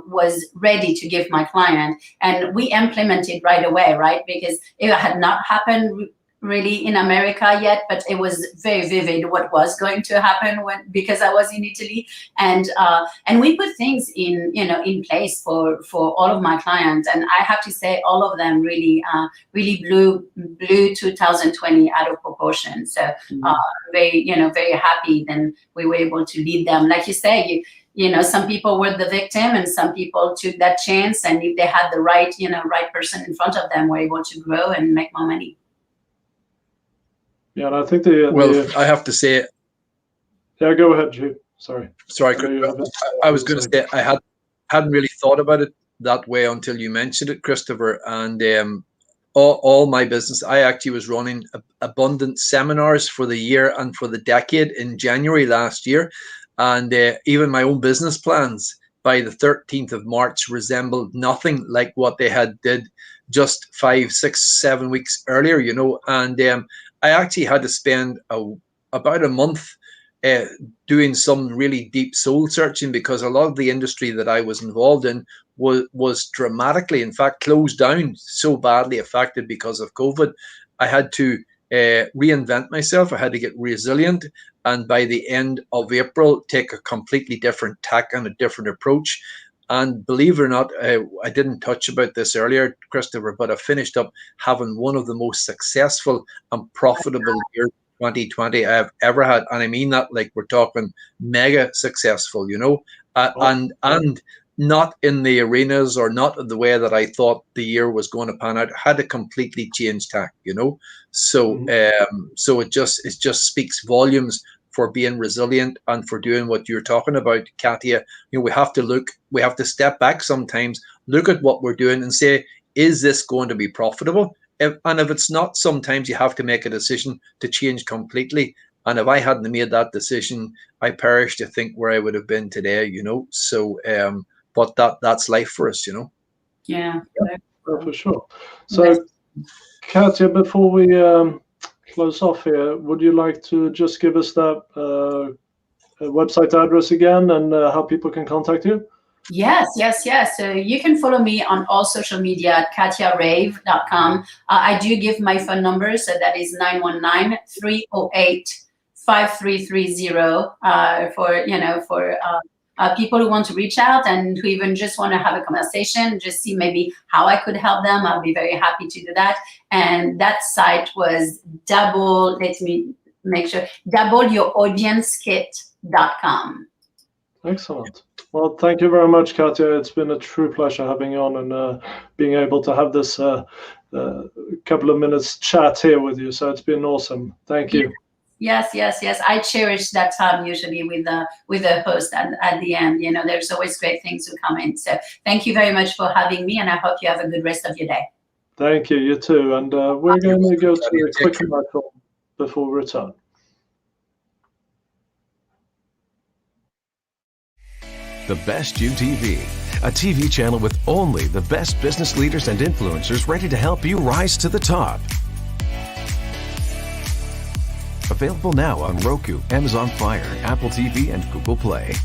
was ready to give my client. And we implemented right away, right? Because it had not happened really in America yet, but it was very vivid what was going to happen because I was in Italy, and we put things in place for all of my clients, and I have to say all of them really blew 2020 out of proportion. So very happy. Then we were able to lead them, like you say. Some people were the victim, and some people took that chance, and if they had the right person in front of them, were able to grow and make more money. Yeah, and I think I have to say. Yeah, go ahead, Jude. Sorry, I was going to say I hadn't really thought about it that way until you mentioned it, Christopher. And all my business, I actually was running abundant seminars for the year and for the decade in January last year, and even my own business plans by the 13th of March resembled nothing like what they had did just 5, 6, 7 weeks earlier. And I actually had to spend about a month doing some really deep soul searching, because a lot of the industry that I was involved in was dramatically, in fact, closed down, so badly affected because of COVID. I had to reinvent myself. I had to get resilient, and by the end of April, take a completely different tack and a different approach. And believe it or not, I didn't touch about this earlier, Christopher, but I finished up having one of the most successful and profitable years 2020 I've ever had, and I mean that like we're talking mega successful, and not in the arenas or not in the way that I thought the year was going to pan out. I had a completely changed tack, So, so it just speaks volumes for being resilient and for doing what you're talking about, Katia. We have to step back sometimes, look at what we're doing and say, is this going to be profitable? And if it's not, sometimes you have to make a decision to change completely. And if I hadn't made that decision, I perish to think where I would have been today, So, but that's life for us, Yeah. For sure. So, Katia, before we close off here, would you like to just give us that website address again and how people can contact you? Yes. So you can follow me on all social media at katiarave.com. I do give my phone number, so that is 919-308-5330 for people who want to reach out and who even just want to have a conversation, just see maybe how I could help them. I'll be very happy to do that. And that site was doubleyouraudienckit.com. Excellent. Well, thank you very much, Katia. It's been a true pleasure having you on and being able to have this couple of minutes chat here with you. So it's been awesome. Thank you. Yes. I cherish that time usually with the host at the end. There's always great things to come in. So thank you very much for having me, and I hope you have a good rest of your day. Thank you. You too. And we're going to go to a quick commercial before we return. The Best You TV, a TV channel with only the best business leaders and influencers ready to help you rise to the top. Available now on Roku, Amazon Fire, Apple TV, and Google Play.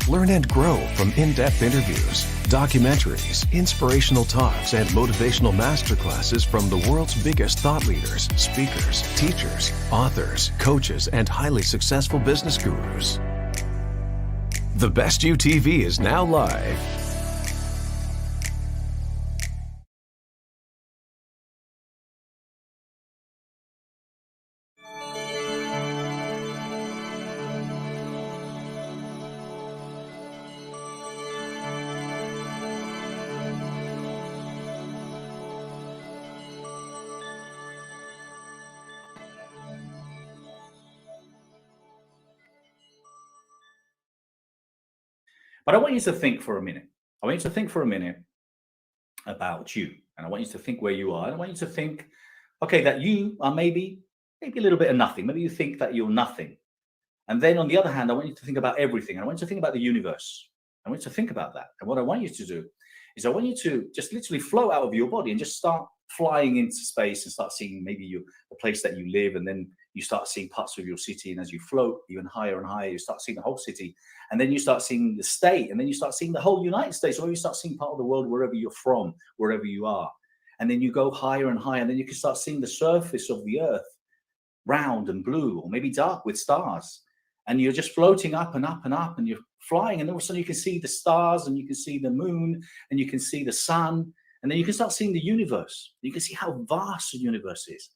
Learn and grow from in-depth interviews, documentaries, inspirational talks, and motivational masterclasses from the world's biggest thought leaders, speakers, teachers, authors, coaches, and highly successful business gurus. The Best You TV is now live. But I want you to think for a minute. I want you to think for a minute about you. And I want you to think where you are. And I want you to think, okay, that you are maybe a little bit of nothing. Maybe you think that you're nothing. And then on the other hand, I want you to think about everything. And I want you to think about the universe. I want you to think about that. And what I want you to do is I want you to just literally float out of your body and just start flying into space and start seeing maybe the place that you live, and then you start seeing parts of your city. And as you float even higher and higher, you start seeing the whole city. And then you start seeing the state, and then you start seeing the whole United States, or you start seeing part of the world wherever you're from, wherever you are. And then you go higher and higher, and then you can start seeing the surface of the earth, round and blue, or maybe dark with stars. And you're just floating up and up and up, and you're flying, and all of a sudden you can see the stars, and you can see the moon, and you can see the sun, and then you can start seeing the universe. You can see how vast the universe is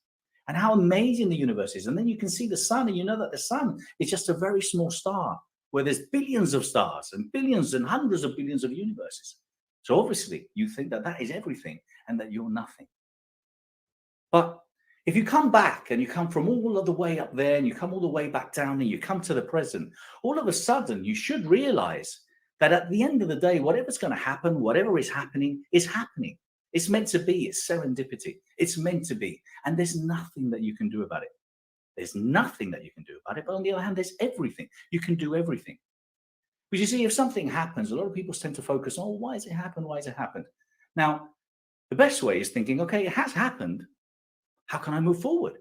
and how amazing the universe is. And then you can see the sun, and you know that the sun is just a very small star, where there's billions of stars and billions and hundreds of billions of universes. So obviously you think that that is everything and that you're nothing. But if you come back and you come from all of the way up there and you come all the way back down and you come to the present, all of a sudden you should realize that at the end of the day, whatever's going to happen, whatever is happening is happening. It's meant to be. It's serendipity. It's meant to be. And there's nothing that you can do about it. There's nothing that you can do about it. But on the other hand, there's everything. You can do everything. Because you see, if something happens, a lot of people tend to focus on, why has it happened? Why has it happened? Now, the best way is thinking, okay, it has happened. How can I move forward?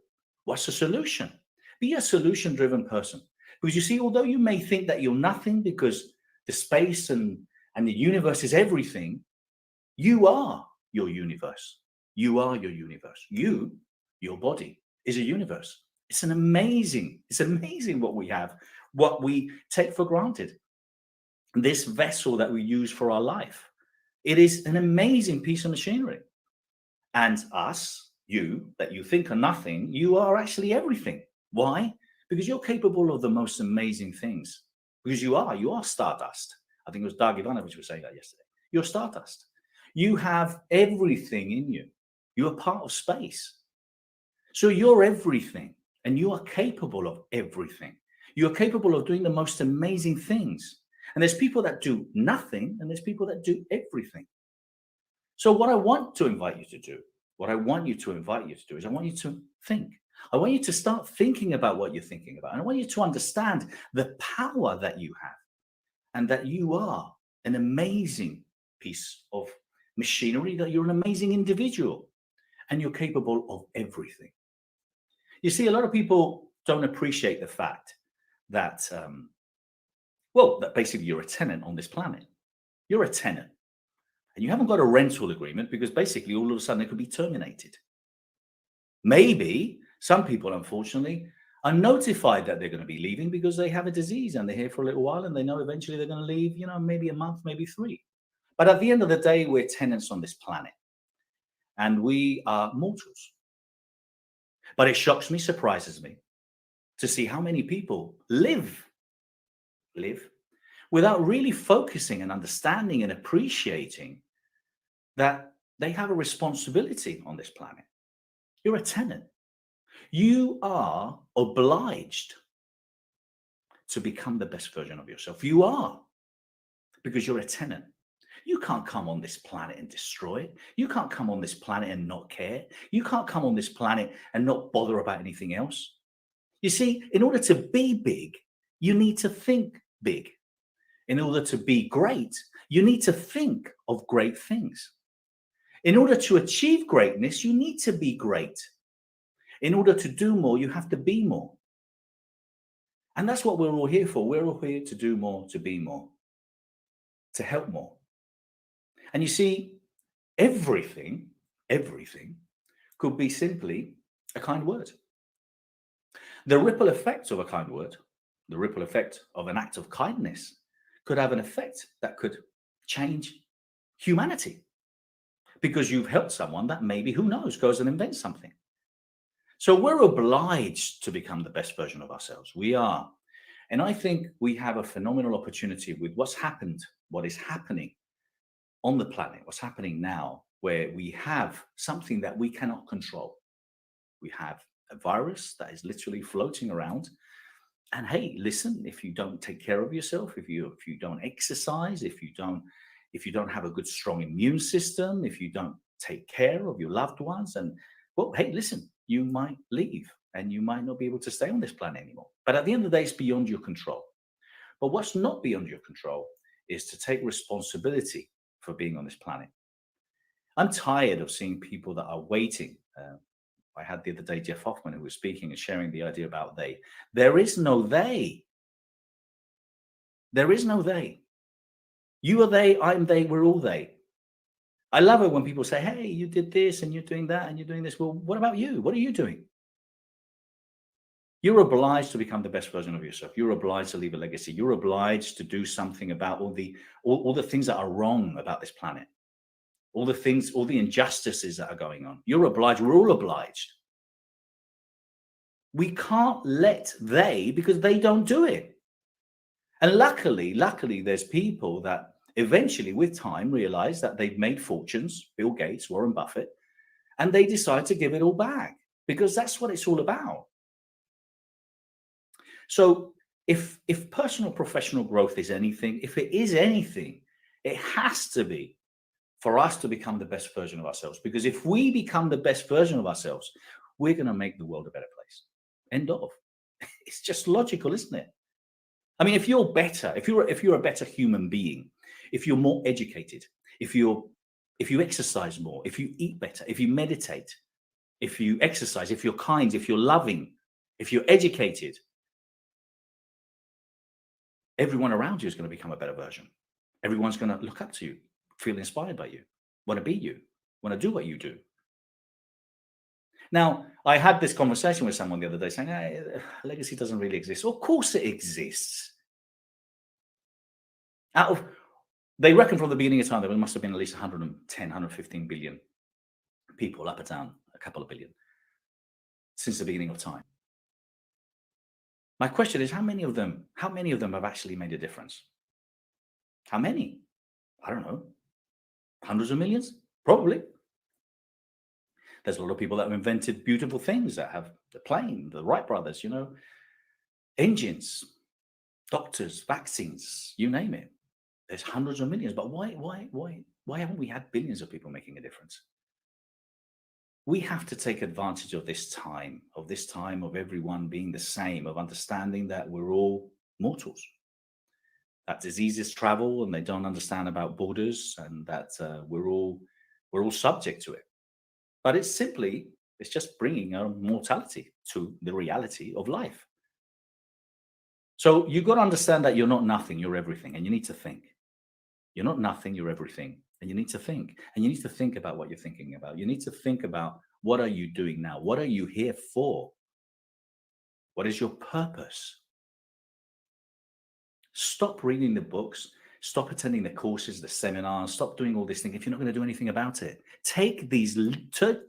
What's the solution? Be a solution-driven person. Because you see, although you may think that you're nothing because the space and the universe is everything, you are your universe. You are your universe. You, your body, is a universe. It's amazing what we have, what we take for granted. This vessel that we use for our life, it is an amazing piece of machinery. And us, you, that you think are nothing, you are actually everything. Why? Because you're capable of the most amazing things. Because you are stardust. I think it was Dag Ivanovich was saying that yesterday. You're stardust. You have everything in you. You are part of space. So you're everything, and you are capable of everything. You're capable of doing the most amazing things. And there's people that do nothing, and there's people that do everything. So what I want to invite you to do, what I want you to invite you to do is I want you to think. I want you to start thinking about what you're thinking about. And I want you to understand the power that you have and that you are an amazing piece of machinery, that you're an amazing individual and you're capable of everything. You see, a lot of people don't appreciate the fact that, that basically you're a tenant on this planet. You're a tenant. And you haven't got a rental agreement because basically all of a sudden it could be terminated. Maybe some people, unfortunately, are notified that they're going to be leaving because they have a disease and they're here for a little while and they know eventually they're going to leave, maybe a month, maybe 3. But at the end of the day, we're tenants on this planet and we are mortals. But it shocks me, surprises me to see how many people live without really focusing and understanding and appreciating that they have a responsibility on this planet. You're a tenant. You are obliged to become the best version of yourself. You are, because you're a tenant. You can't come on this planet and destroy it. You can't come on this planet and not care. You can't come on this planet and not bother about anything else. You see, in order to be big, you need to think big. In order to be great, you need to think of great things. In order to achieve greatness, you need to be great. In order to do more, you have to be more. And that's what we're all here for. We're all here to do more, to be more, to help more. And you see, everything could be simply a kind word. The ripple effect of a kind word, the ripple effect of an act of kindness could have an effect that could change humanity. Because you've helped someone that maybe, who knows, goes and invents something. So we're obliged to become the best version of ourselves. We are. And I think we have a phenomenal opportunity with what's happened, what is happening on the planet, what's happening now, where we have something that we cannot control. We have a virus that is literally floating around. And hey, listen, if you don't take care of yourself, if you don't exercise, if you don't have a good, strong immune system, if you don't take care of your loved ones, and well, hey, listen, you might leave and you might not be able to stay on this planet anymore. But at the end of the day, it's beyond your control. But what's not beyond your control is to take responsibility for being on this planet. I'm tired of seeing people that are waiting. I had the other day Jeff Hoffman, who was speaking and sharing the idea about they. There is no they. There is no they. You are they, I'm they, we're all they. I love it when people say, hey, you did this and you're doing that and you're doing this. Well, what about you? What are you doing? You're obliged to become the best version of yourself. You're obliged to leave a legacy. You're obliged to do something about all the things that are wrong about this planet. All the things, all the injustices that are going on. You're obliged. We're all obliged. We can't let they, because they don't do it. And luckily, there's people that eventually, with time, realize that they've made fortunes, Bill Gates, Warren Buffett, and they decide to give it all back because that's what it's all about. So if personal professional growth is anything, if it is anything, it has to be for us to become the best version of ourselves. Because if we become the best version of ourselves, we're going to make the world a better place. End of. It's just logical, isn't it? I mean, if you're better, if you're a better human being, if you're more educated, if you exercise more, if you eat better, if you meditate, if you exercise, if you're kind, if you're loving, if you're educated, everyone around you is going to become a better version. Everyone's going to look up to you, feel inspired by you, want to be you, want to do what you do. Now, I had this conversation with someone the other day saying, hey, legacy doesn't really exist. Well, of course it exists. They reckon from the beginning of time there must have been at least 110, 115 billion people, up or down, a couple of billion, since the beginning of time. My question is, how many of them have actually made a difference? How many? I don't know. Hundreds of millions? Probably. There's a lot of people that have invented beautiful things, that have the plane, the Wright brothers, engines, doctors, vaccines, you name it. There's hundreds of millions. But why haven't we had billions of people making a difference? We have to take advantage of this time of everyone being the same, of understanding that we're all mortals, that diseases travel and they don't understand about borders, and that we're all subject to it. But it's just bringing our mortality to the reality of life. So you've got to understand that you're not nothing, you're everything, and you need to think. You're not nothing, you're everything, and you need to think. And you need to think about what you're thinking about. You need to think about, what are you doing now? What are you here for? What is your purpose? Stop reading the books. Stop attending the courses, the seminars. Stop doing all this thing if you're not going to do anything about it. Take these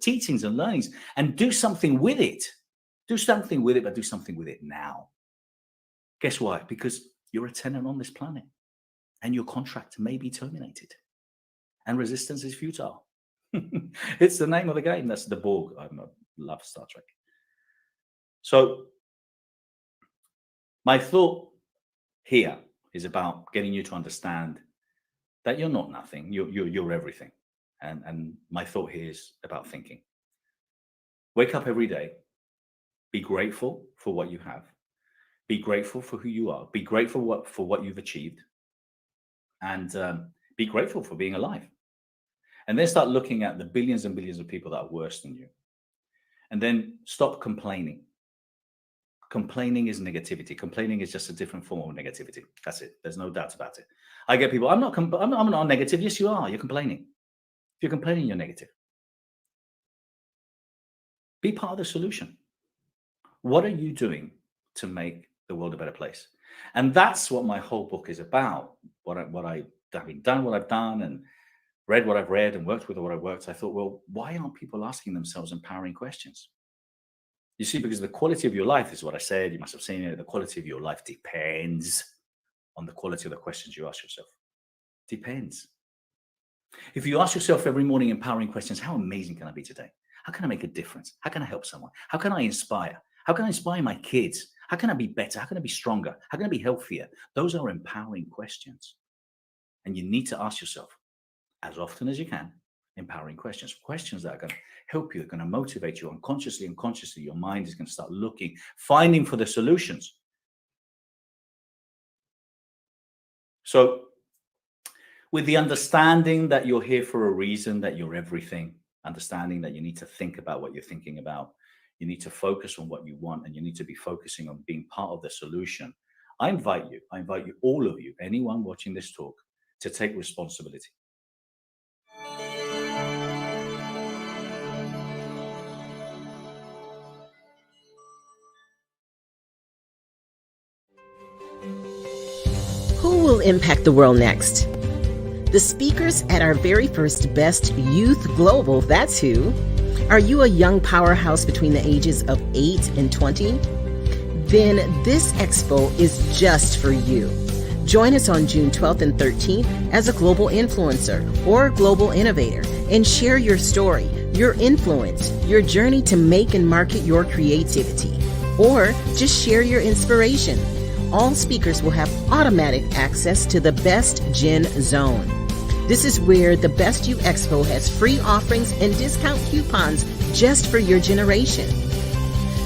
teachings and learnings and do something with it. Do something with it, but do something with it now. Guess why? Because you're a tenant on this planet and your contract may be terminated. And resistance is futile. It's the name of the game. That's the Borg. I love Star Trek. So my thought here is about getting you to understand that you're not nothing. You're everything. And my thought here is about thinking. Wake up every day. Be grateful for what you have. Be grateful for who you are. Be grateful for what you've achieved. And be grateful for being alive. And then start looking at the billions and billions of people that are worse than you. And then stop complaining. Complaining is negativity. Complaining is just a different form of negativity. That's it. There's no doubt about it. I get people, I'm not negative. Yes, you are. You're complaining. If you're complaining, you're negative. Be part of the solution. What are you doing to make the world a better place? And that's what my whole book is about. Having done what I've done and read what I've read and worked with what I've worked, I thought, well, why aren't people asking themselves empowering questions? You see, because the quality of your life is what I said, you must have seen it, the quality of your life depends on the quality of the questions you ask yourself. Depends. If you ask yourself every morning empowering questions, how amazing can I be today? How can I make a difference? How can I help someone? How can I inspire? How can I inspire my kids? How can I be better? How can I be stronger? How can I be healthier? Those are empowering questions. And you need to ask yourself, as often as you can, empowering questions that are going to help you, are going to motivate you unconsciously and consciously. Your mind is going to start looking, finding for the solutions. So with the understanding that you're here for a reason, that you're everything, understanding that you need to think about what you're thinking about, you need to focus on what you want, and you need to be focusing on being part of the solution. I invite you, all of you, anyone watching this talk, to take responsibility. Who will impact the world next? The speakers at our very first Best Youth Global, that's who. Are you a young powerhouse between the ages of 8 and 20? Then this expo is just for you. Join us on June 12th and 13th as a global influencer or global innovator and share your story, your influence, your journey to make and market your creativity, or just share your inspiration. All speakers will have automatic access to the Best Gen Zone. This is where the Best You Expo has free offerings and discount coupons just for your generation.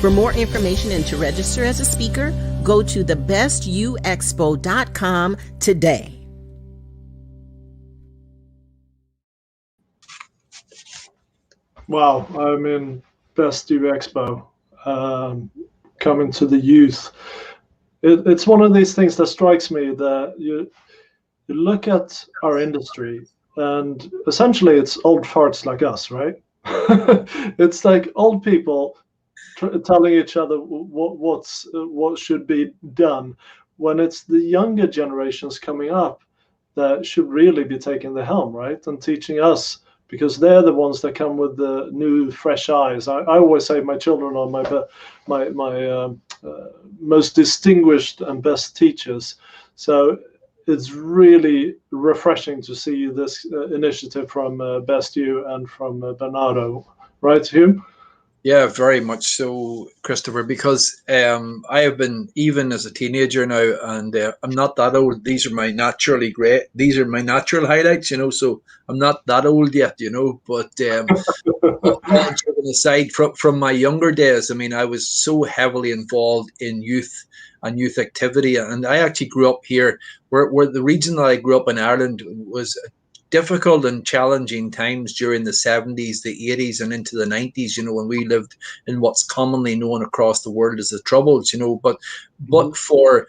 For more information and to register as a speaker, go to thebestyouexpo.com today. Wow, I mean, Best You Expo, coming to the youth. it's one of these things that strikes me that you look at our industry, and essentially it's old farts like us, right? It's like old people telling each other what should be done, when it's the younger generations coming up that should really be taking the helm, right, and teaching us, because they're the ones that come with the new fresh eyes. I always say my children are my most distinguished and best teachers. So it's really refreshing to see this initiative from Best You and from Bernardo, right, Hugh? Yeah, very much so, Christopher, because I have been, even as a teenager now, and I'm not that old. These are my naturally great, these are my natural highlights, so I'm not that old yet, but all joking aside, from my younger days, I mean, I was so heavily involved in youth and youth activity, and I actually grew up here, where the region that I grew up in, Ireland, was difficult and challenging times during the 70s, the 80s, and into the 90s, when we lived in what's commonly known across the world as the Troubles, but for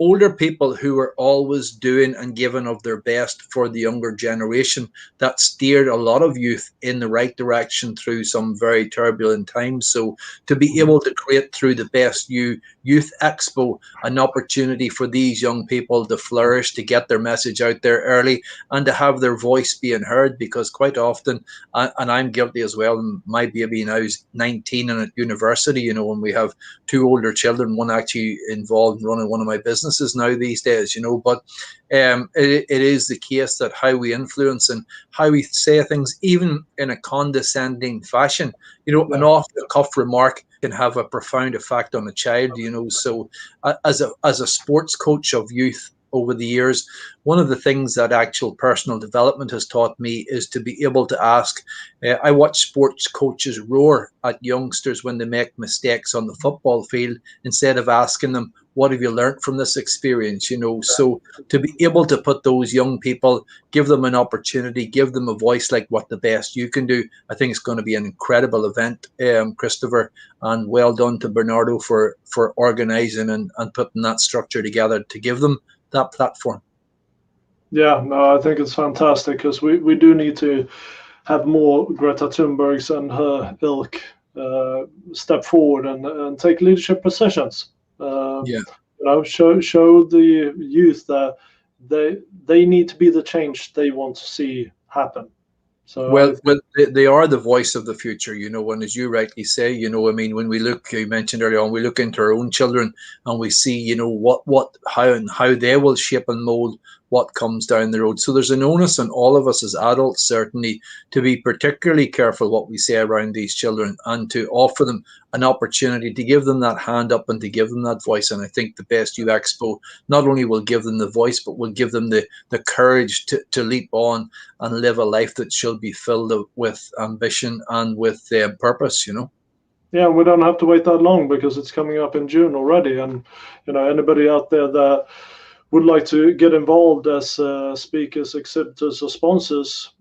older people who were always doing and giving of their best for the younger generation, that steered a lot of youth in the right direction through some very turbulent times. So to be able to create through the Best You Youth Expo an opportunity for these young people to flourish, to get their message out there early, and to have their voice being heard, because quite often, and I'm guilty as well, my baby now is 19 and at university, and we have two older children, one actually involved in running one of my businesses now these days, but it is the case that how we influence and how we say things, even in a condescending fashion, an off-the-cuff remark can have a profound effect on a child, so as a sports coach of youth over the years, one of the things that actual personal development has taught me is to be able to ask. I watch sports coaches roar at youngsters when they make mistakes on the football field, instead of asking them, what have you learned from this experience? So to be able to put those young people, give them an opportunity, give them a voice like what the Best You can do, I think it's going to be an incredible event, Christopher, and well done to Bernardo for organising and putting that structure together to give them that platform. Yeah, no, I think it's fantastic, because we do need to have more Greta Thunbergs and her ilk step forward and take leadership positions. Show the youth that they need to be the change they want to see happen. So well, they are the voice of the future, and as you rightly say, I mean, when we look, you mentioned earlier on, we look into our own children and we see, how they will shape and mold what comes down the road. So there's an onus on all of us as adults, certainly, to be particularly careful what we say around these children, and to offer them an opportunity, to give them that hand up and to give them that voice. And I think the Best You Expo not only will give them the voice, but will give them the courage to leap on and live a life that should be filled with ambition and with purpose, Yeah, we don't have to wait that long, because it's coming up in June already. And, anybody out there that would like to get involved as speakers, exhibitors, or sponsors,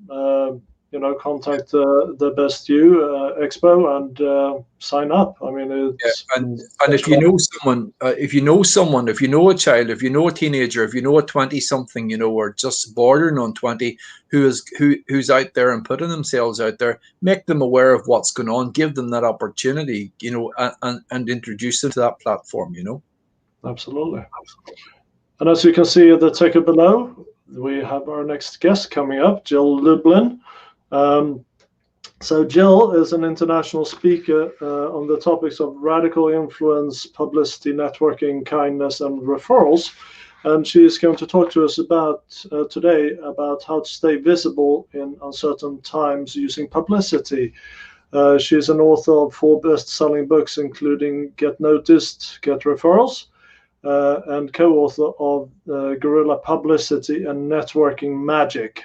contact the Best You Expo and sign up. I mean, it's, and if you know someone, if you know a child, if you know a teenager, if you know a 20-something, or just bordering on 20, who's out there and putting themselves out there, make them aware of what's going on, give them that opportunity, and introduce them to that platform, Absolutely. And as you can see at the ticker below, we have our next guest coming up, Jill Lublin. So Jill is an international speaker on the topics of radical influence, publicity, networking, kindness, and referrals. And she is going to talk to us about today about how to stay visible in uncertain times using publicity. She's an author of 4 best-selling books, including Get Noticed, Get Referrals, and co-author of Guerrilla Publicity and Networking Magic.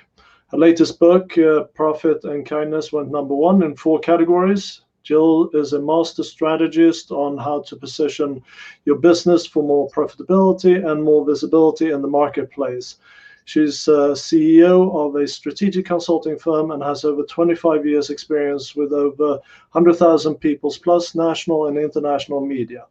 Her latest book, Profit and Kindness, went #1 in 4 categories. Jill is a master strategist on how to position your business for more profitability and more visibility in the marketplace. She's CEO of a strategic consulting firm and has over 25 years experience with over 100,000 people plus national and international media.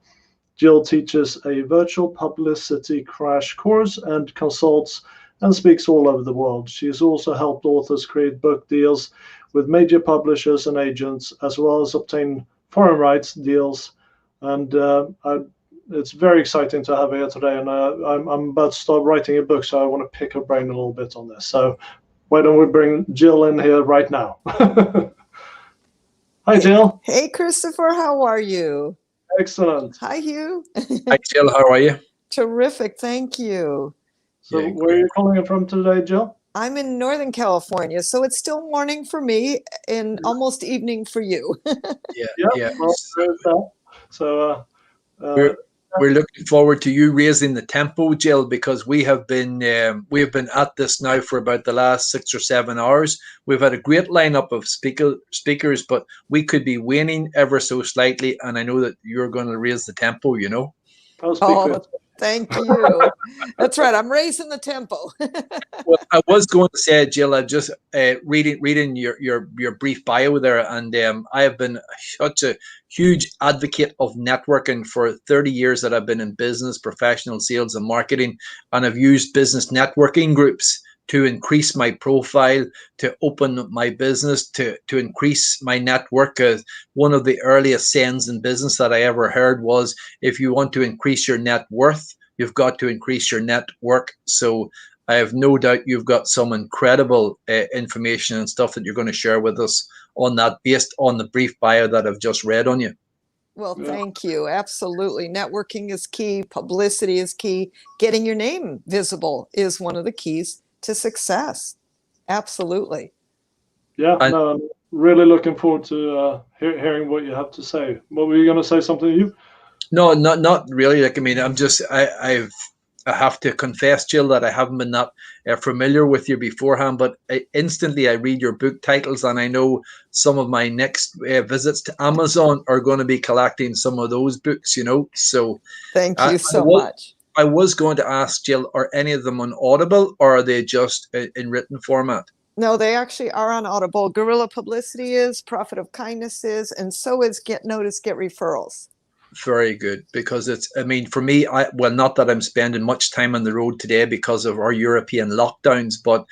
Jill teaches a virtual publicity crash course and consults and speaks all over the world. She's also helped authors create book deals with major publishers and agents, as well as obtain foreign rights deals. And it's very exciting to have her here today. And I'm about to start writing a book, so I want to pick her brain a little bit on this. So why don't we bring Jill in here right now? Hi, Jill. Hey, Christopher, how are you? Excellent. Hi, Hugh. Hi, Jill. How are you? Terrific, thank you. So Yeah, where are you calling in from today, Jill? I'm in Northern California, so it's still morning for me and almost evening for you. Yeah. Well, there's that. So We're looking forward to you raising the tempo, Jill, because we have been at this now for about the last 6 or 7 hours. We've had a great lineup of speakers, but we could be waning ever so slightly, and I know that you're going to raise the tempo. I'll speak for Oh, thank you. That's right, I'm raising the tempo. Well, I was going to say, Jill, I just reading your brief bio there, and I have been such a huge advocate of networking for 30 years that I've been in business, professional sales, and marketing, and I've used business networking groups to increase my profile, to open my business, to increase my network. One of the earliest sayings in business that I ever heard was, if you want to increase your net worth, you've got to increase your network. So I have no doubt you've got some incredible information and stuff that you're going to share with us on that, based on the brief bio that I've just read on you. Well, thank you. Absolutely. Networking is key. Publicity is key. Getting your name visible is one of the keys to success. Absolutely. Yeah, no, I'm really looking forward to hearing what you have to say. What were you going to say? Something to you? No, not really. Like, I mean, I have to confess, Jill, that I haven't been that familiar with you beforehand, but instantly I read your book titles, and I know some of my next visits to Amazon are going to be collecting some of those books, So thank you so much. I was going to ask, Jill, are any of them on Audible, or are they just in written format? No, they actually are on Audible. Guerrilla Publicity is, Profit of Kindness is, and so is Get Notice, Get Referrals. Very good, because for me, not that I'm spending much time on the road today because of our European lockdowns, but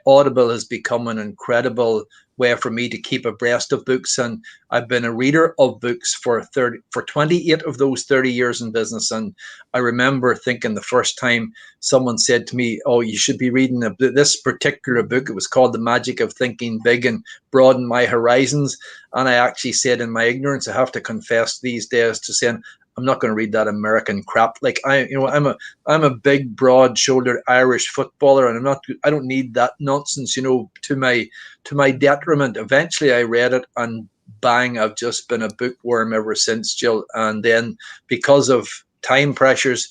Audible has become an incredible way for me to keep abreast of books, and I've been a reader of books for 28 of those 30 years in business. And I remember thinking the first time someone said to me, "Oh, you should be reading this particular book." It was called The Magic of Thinking Big and Broaden My Horizons. And I actually said, in my ignorance, I have to confess these days to saying, I'm not going to read that American crap. Like, I'm a big, broad-shouldered Irish footballer, and I don't need that nonsense, to my detriment. Eventually I read it, and bang, I've just been a bookworm ever since, Jill. And then, because of time pressures,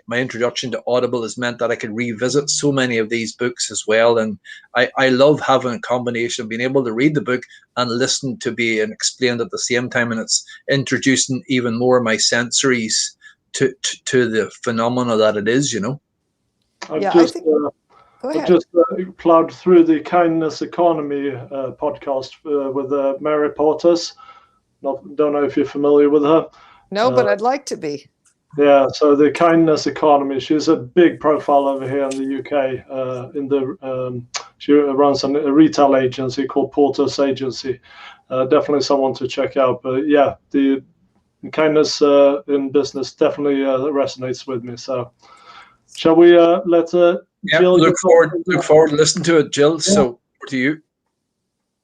my introduction to Audible has meant that I can revisit so many of these books as well. And I love having a combination of being able to read the book and listen to be explained at the same time. And it's introducing even more of my sensories to the phenomena that it is, I've just plowed through the Kindness Economy podcast with Mary Portas. Don't know if you're familiar with her. No, but I'd like to be. Yeah, so the Kindness Economy. She's a big profile over here in the UK. She runs a retail agency called Porter's Agency. Definitely someone to check out. But yeah, the kindness in business definitely resonates with me. So, shall we let Jill? Look forward to listening to it, Jill. Yeah. So, over to you.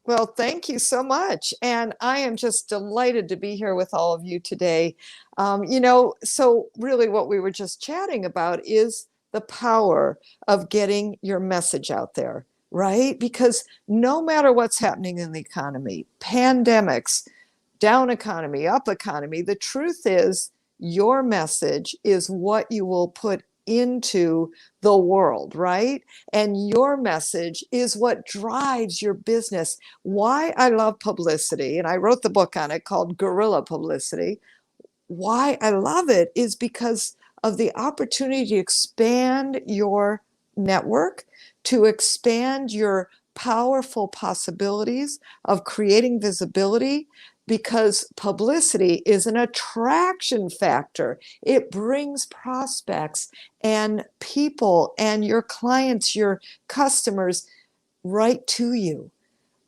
Well, thank you so much. And I am just delighted to be here with all of you today. So really what we were just chatting about is the power of getting your message out there, right? Because no matter what's happening in the economy, pandemics, down economy, up economy, the truth is your message is what you will put into the world, right? And your message is what drives your business. Why I love publicity, and I wrote the book on it called Guerrilla Publicity. Why I love it is because of the opportunity to expand your network, to expand your powerful possibilities of creating visibility, because publicity is an attraction factor. It brings prospects and people and your clients, your customers right to you.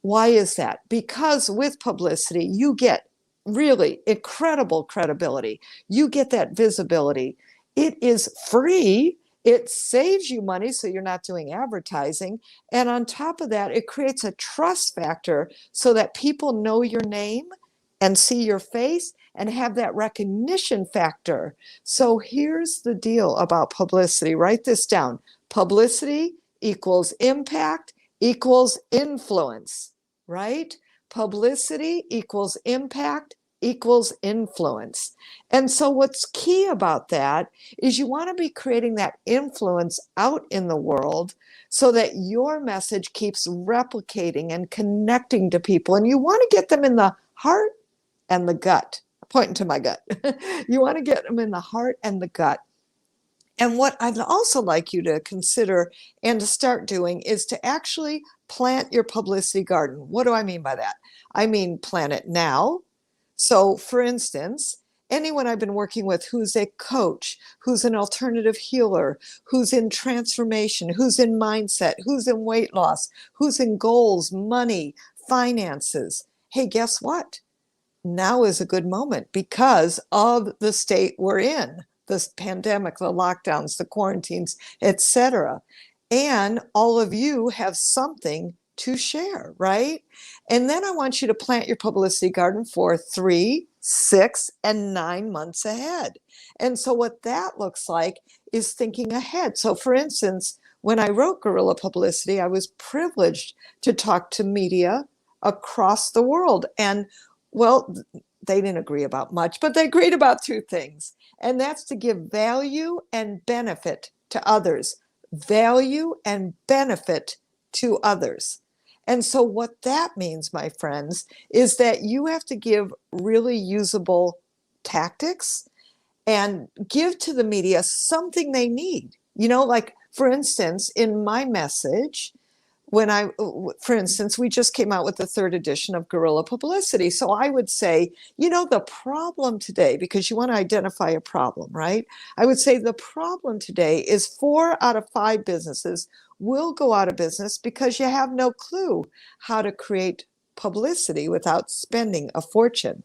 Why is that? Because with publicity, you get really incredible credibility. You get that visibility. It is free. It saves you money, so you're not doing advertising. And on top of that, it creates a trust factor so that people know your name and see your face and have that recognition factor. So here's the deal about publicity. Write this down. Publicity equals impact equals influence, right? Publicity equals impact equals influence. And so what's key about that is you want to be creating that influence out in the world so that your message keeps replicating and connecting to people. And you want to get them in the heart and the gut. Pointing to my gut. You want to get them in the heart and the gut. And what I'd also like you to consider and to start doing is to actually plant your publicity garden. What do I mean by that? I mean, plant it now. So for instance, anyone I've been working with who's a coach, who's an alternative healer, who's in transformation, who's in mindset, who's in weight loss, who's in goals, money, finances. Hey, guess what? Now is a good moment because of the state we're in, this pandemic, the lockdowns, the quarantines, etc. And all of you have something to share, right? And then I want you to plant your publicity garden for 3, 6, and 9 months ahead. And so what that looks like is thinking ahead. So for instance, when I wrote Guerrilla Publicity, I was privileged to talk to media across the world. And well, they didn't agree about much, but they agreed about 2 things. And that's to give value and benefit to others. Value and benefit to others. And so what that means, my friends, is that you have to give really usable tactics and give to the media something they need. You know, like, for instance, in my message, for instance, we just came out with the 3rd edition of Guerrilla Publicity. So I would say, you know, the problem today, because you want to identify a problem, right? I would say the problem today is 4 out of 5 businesses will go out of business because you have no clue how to create publicity without spending a fortune.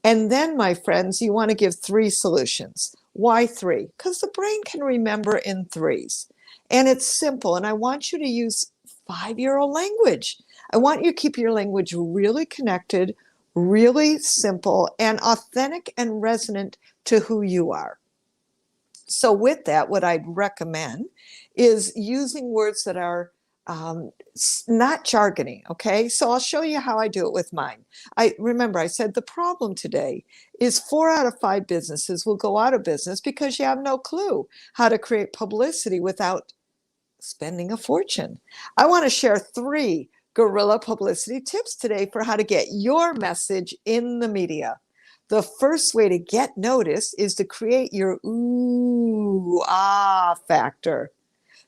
And then, my friends, you want to give 3 solutions. Why 3? Because the brain can remember in 3s. And it's simple. And I want you to use 5-year-old language. I want you to keep your language really connected, really simple, and authentic and resonant to who you are. So with that, what I'd recommend is using words that are not jargony, okay? So I'll show you how I do it with mine. Remember, I said the problem today is 4 out of 5 businesses will go out of business because you have no clue how to create publicity without spending a fortune. I want to share 3 guerrilla publicity tips today for how to get your message in the media. The first way to get noticed is to create your ooh, ah factor.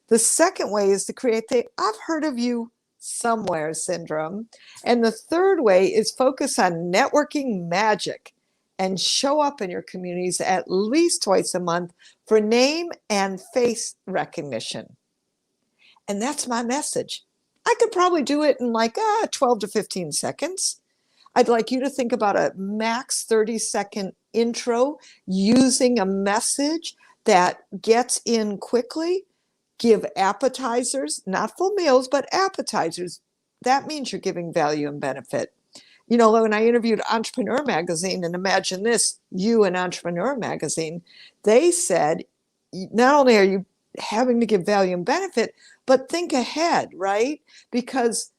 The second way is to create the I've heard of you somewhere syndrome. And the third way is focus on networking magic and show up in your communities at least twice a month for name and face recognition. And that's my message. I could probably do it in like 12 to 15 seconds. I'd like you to think about a max 30-second intro using a message that gets in quickly. Give appetizers, not full meals, but appetizers. That means you're giving value and benefit. You know, when I interviewed Entrepreneur Magazine, and imagine this, you and Entrepreneur Magazine, they said, not only are you having to give value and benefit, but think ahead, right? Because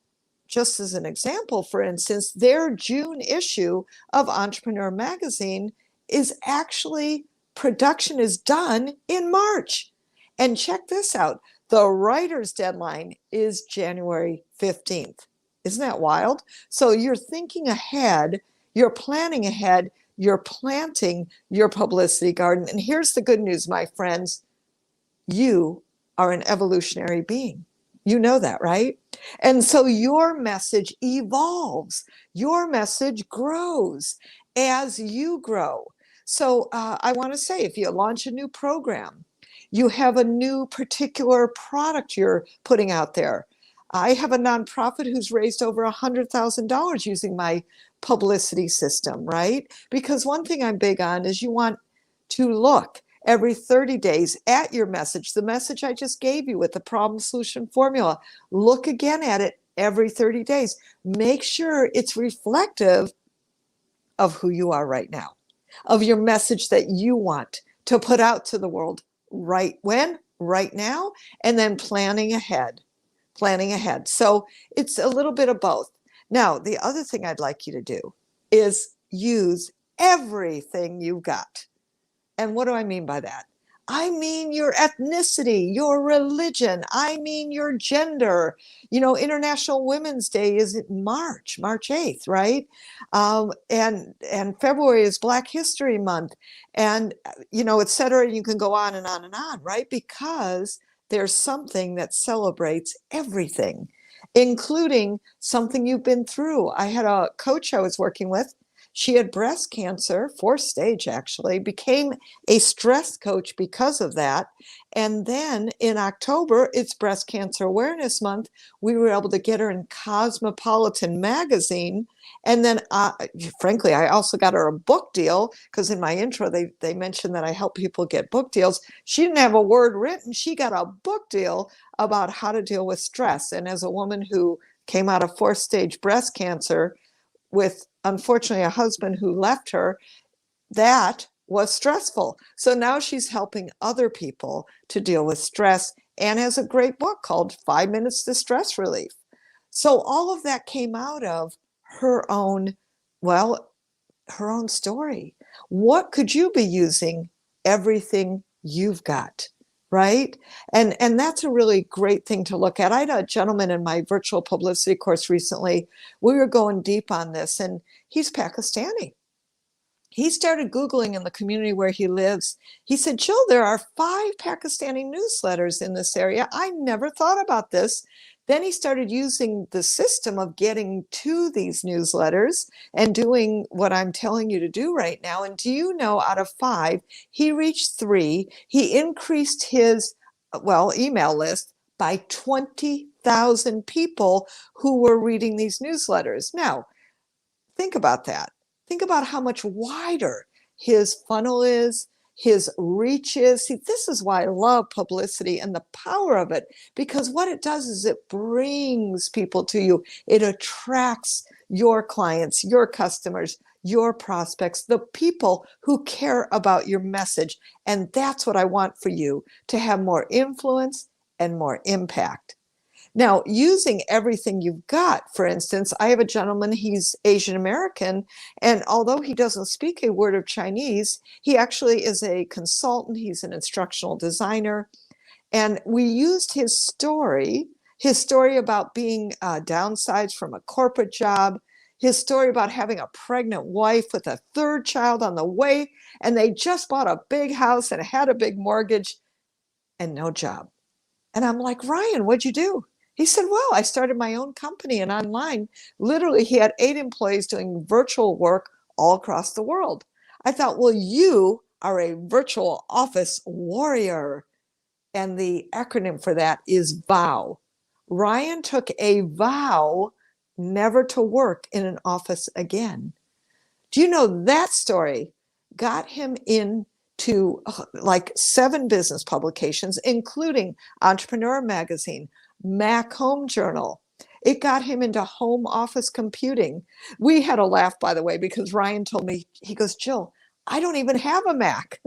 just as an example, for instance, their June issue of Entrepreneur Magazine is actually, production is done in March. And check this out. The writer's deadline is January 15th. Isn't that wild? So you're thinking ahead, you're planning ahead, you're planting your publicity garden. And here's the good news, my friends. You are an evolutionary being. You know that, right? And so your message evolves, your message grows as you grow. So I want to say, if you launch a new program, you have a new particular product you're putting out there. I have a nonprofit who's raised over $100,000 using my publicity system, right? Because one thing I'm big on is you want to look every 30 days at your message, the message I just gave you with the problem solution formula. Look again at it every 30 days. Make sure it's reflective of who you are right now, of your message that you want to put out to the world right when, right now, and then planning ahead. So it's a little bit of both. Now, the other thing I'd like you to do is use everything you've got. And what do I mean by that? I mean your ethnicity, your religion. I mean your gender. You know, International Women's Day is March 8th, right? And February is Black History Month, and et cetera. You can go on and on and on, right? Because there's something that celebrates everything, including something you've been through. I had a coach I was working with. She had breast cancer, 4th stage actually, became a stress coach because of that. And then in October, it's Breast Cancer Awareness Month. We were able to get her in Cosmopolitan magazine. And then, frankly, I also got her a book deal because in my intro, they mentioned that I help people get book deals. She didn't have a word written. She got a book deal about how to deal with stress. And as a woman who came out of 4th stage breast cancer with, unfortunately, a husband who left her, that was stressful. So now she's helping other people to deal with stress and has a great book called 5 Minutes to Stress Relief. So all of that came out of her own story. What could you be using everything you've got, right? And that's a really great thing to look at. I had a gentleman in my virtual publicity course recently. We were going deep on this, and he's Pakistani. He started Googling in the community where he lives. He said, Jill, there are 5 Pakistani newsletters in this area. I never thought about this. Then he started using the system of getting to these newsletters and doing what I'm telling you to do right now. And do you know, out of 5, he reached 3. He increased his, email list by 20,000 people who were reading these newsletters. Now, think about that. Think about how much wider his funnel is, his reach is. See, this is why I love publicity and the power of it, because what it does is it brings people to you. It attracts your clients, your customers, your prospects, the people who care about your message. And that's what I want for you, to have more influence and more impact. Now, using everything you've got, for instance, I have a gentleman, he's Asian American, and although he doesn't speak a word of Chinese, he actually is a consultant, he's an instructional designer, and we used his story about being downsized from a corporate job, his story about having a pregnant wife with a 3rd child on the way, and they just bought a big house and had a big mortgage and no job. And I'm like, Ryan, what'd you do? He said, well, I started my own company and online. Literally, he had 8 employees doing virtual work all across the world. I thought, well, you are a virtual office warrior. And the acronym for that is VOW. Ryan took a vow never to work in an office again. Do you know that story got him into like 7 business publications, including Entrepreneur Magazine, Mac Home Journal. It got him into home office computing. We had a laugh, by the way, because Ryan told me, he goes, Jill, I don't even have a Mac.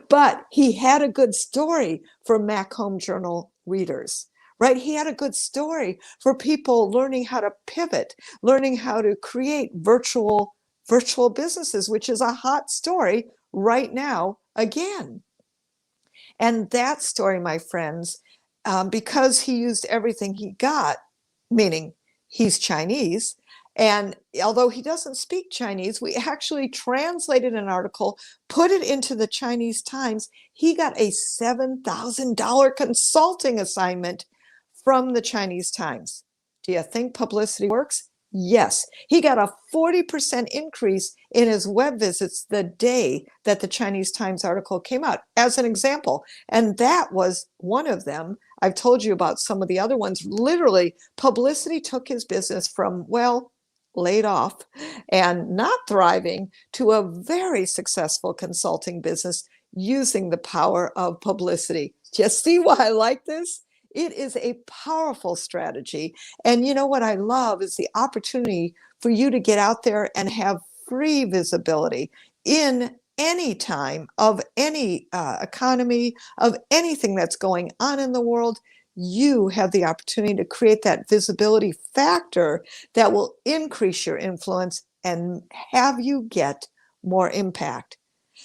But he had a good story for Mac Home Journal readers, right? He had a good story for people learning how to pivot, learning how to create virtual businesses, which is a hot story right now again. And that story, my friends, because he used everything he got, meaning he's Chinese, and although he doesn't speak Chinese, we actually translated an article, put it into the Chinese Times. He got a $7,000 consulting assignment from the Chinese Times. Do you think publicity works? Yes. He got a 40% increase in his web visits the day that the Chinese Times article came out, as an example. And that was one of them. I've told you about some of the other ones. Literally, publicity took his business from, well, laid off and not thriving to a very successful consulting business using the power of publicity. Just see why I like this? It is a powerful strategy. And you know what I love is the opportunity for you to get out there and have free visibility in any time of any economy, of anything that's going on in the world. You have the opportunity to create that visibility factor that will increase your influence and have you get more impact.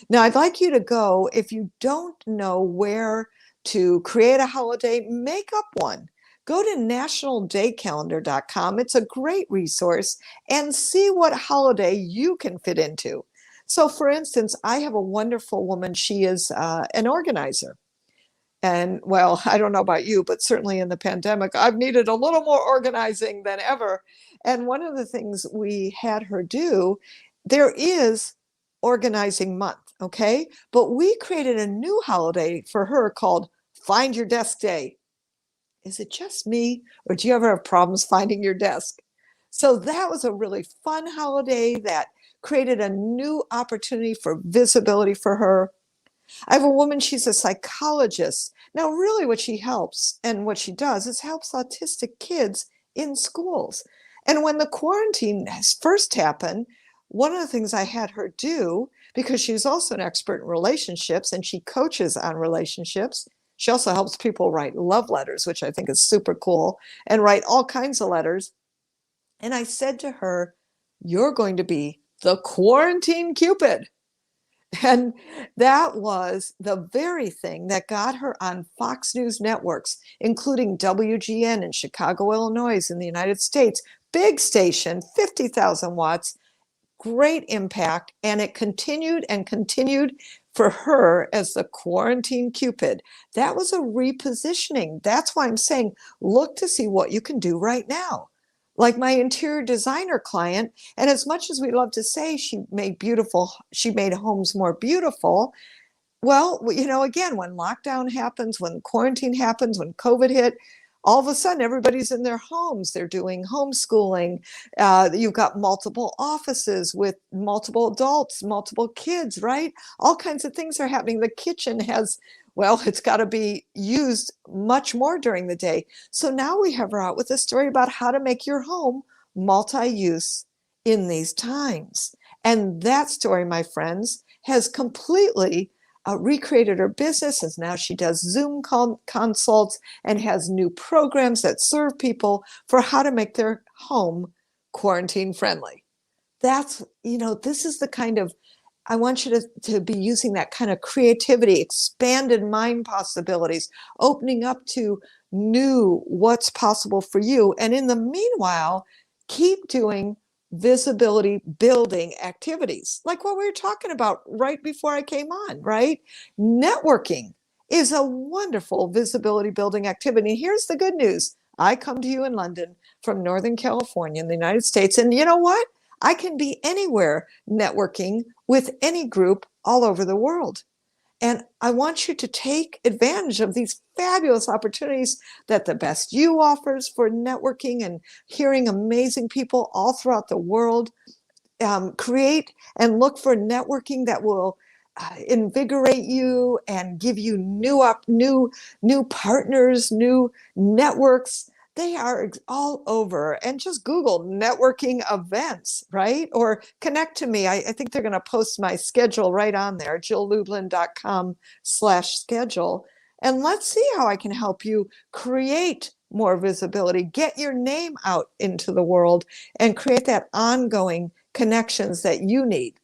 Now, I'd like you to go, if you don't know where to create a holiday, make up one. Go to nationaldaycalendar.com. It's a great resource, and see what holiday you can fit into. So, for instance, I have a wonderful woman. She is an organizer. And well, I don't know about you, but certainly in the pandemic, I've needed a little more organizing than ever. And one of the things we had her do, there is organizing month, okay? But we created a new holiday for her called Find Your Desk Day. Is it just me, or do you ever have problems finding your desk? So that was a really fun holiday that created a new opportunity for visibility for her. I have a woman, she's a psychologist. Now, really what she helps and what she does is helps autistic kids in schools. And when the quarantine first happened, one of the things I had her do, because she's also an expert in relationships and she coaches on relationships, she also helps people write love letters, which I think is super cool, and write all kinds of letters. And I said to her, you're going to be the quarantine Cupid. And that was the very thing that got her on Fox News networks, including WGN in Chicago, Illinois, in the United States. Big station, 50,000 watts, great impact. And it continued and continued for her as the quarantine Cupid. That was a repositioning. That's why I'm saying, look to see what you can do right now. Like my interior designer client, and as much as we love to say she made homes more beautiful, well, you know, again, when lockdown happens, when quarantine happens, when COVID hit, all of a sudden everybody's in their homes. They're doing homeschooling. You've got multiple offices with multiple adults, multiple kids, right? All kinds of things are happening. The kitchen has, well, it's got to be used much more during the day. So now we have her out with a story about how to make your home multi-use in these times. And that story, my friends, has completely recreated her business, as now she does Zoom consults and has new programs that serve people for how to make their home quarantine friendly. That's, you know, this is the kind of, I want you to be using that kind of creativity, expanded mind possibilities, opening up to new what's possible for you. And in the meanwhile, keep doing visibility building activities like what we were talking about right before I came on, right? Networking is a wonderful visibility building activity. And here's the good news. I come to you in London from Northern California in the United States. And you know what? I can be anywhere networking with any group all over the world. And I want you to take advantage of these fabulous opportunities that the Best You offers for networking and hearing amazing people all throughout the world. Create and look for networking that will invigorate you and give you new partners, new networks. They are all over. And just Google networking events, right? Or connect to me. I think they're going to post my schedule right on there, jilllublin.com/schedule. And let's see how I can help you create more visibility, get your name out into the world, and create that ongoing connections that you need.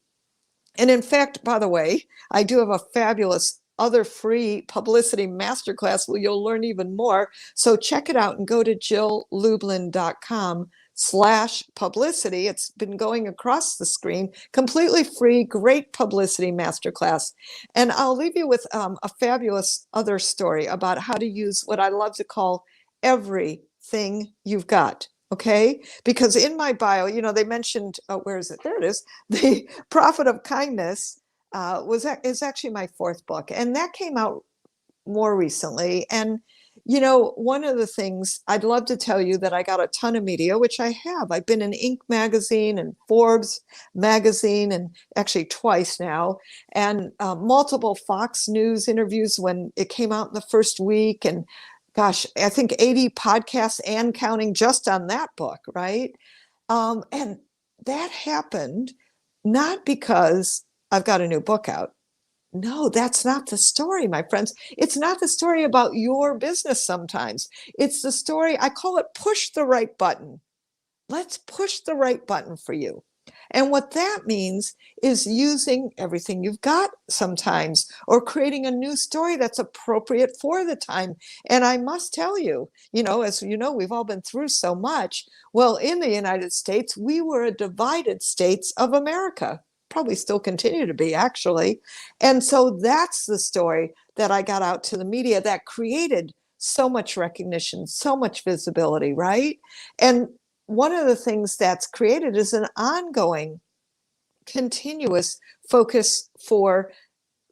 And in fact, by the way, I do have a fabulous other free publicity masterclass where you'll learn even more. So check it out and go to jilllublin.com/publicity. It's been going across the screen, completely free, great publicity masterclass. And I'll leave you with a fabulous other story about how to use what I love to call everything you've got. Okay, because in my bio, they mentioned, where is it? There it is. The Profit of Kindness is actually my fourth book, and that came out more recently. And one of the things I'd love to tell you, that I got a ton of media, which I have. I've been in Inc. magazine and Forbes magazine, and actually twice now, and multiple Fox News interviews when it came out in the first week, and gosh, I think 80 podcasts and counting just on that book, right? And that happened not because I've got a new book out. No, that's not the story, my friends. It's not the story about your business sometimes. It's the story, I call it push the right button. Let's push the right button for you. And what that means is using everything you've got sometimes, or creating a new story that's appropriate for the time. And I must tell you, as you know, we've all been through so much. Well, in the United States, we were a divided states of America. Probably still continue to be, actually. And so that's the story that I got out to the media that created so much recognition, so much visibility, right? And one of the things that's created is an ongoing, continuous focus for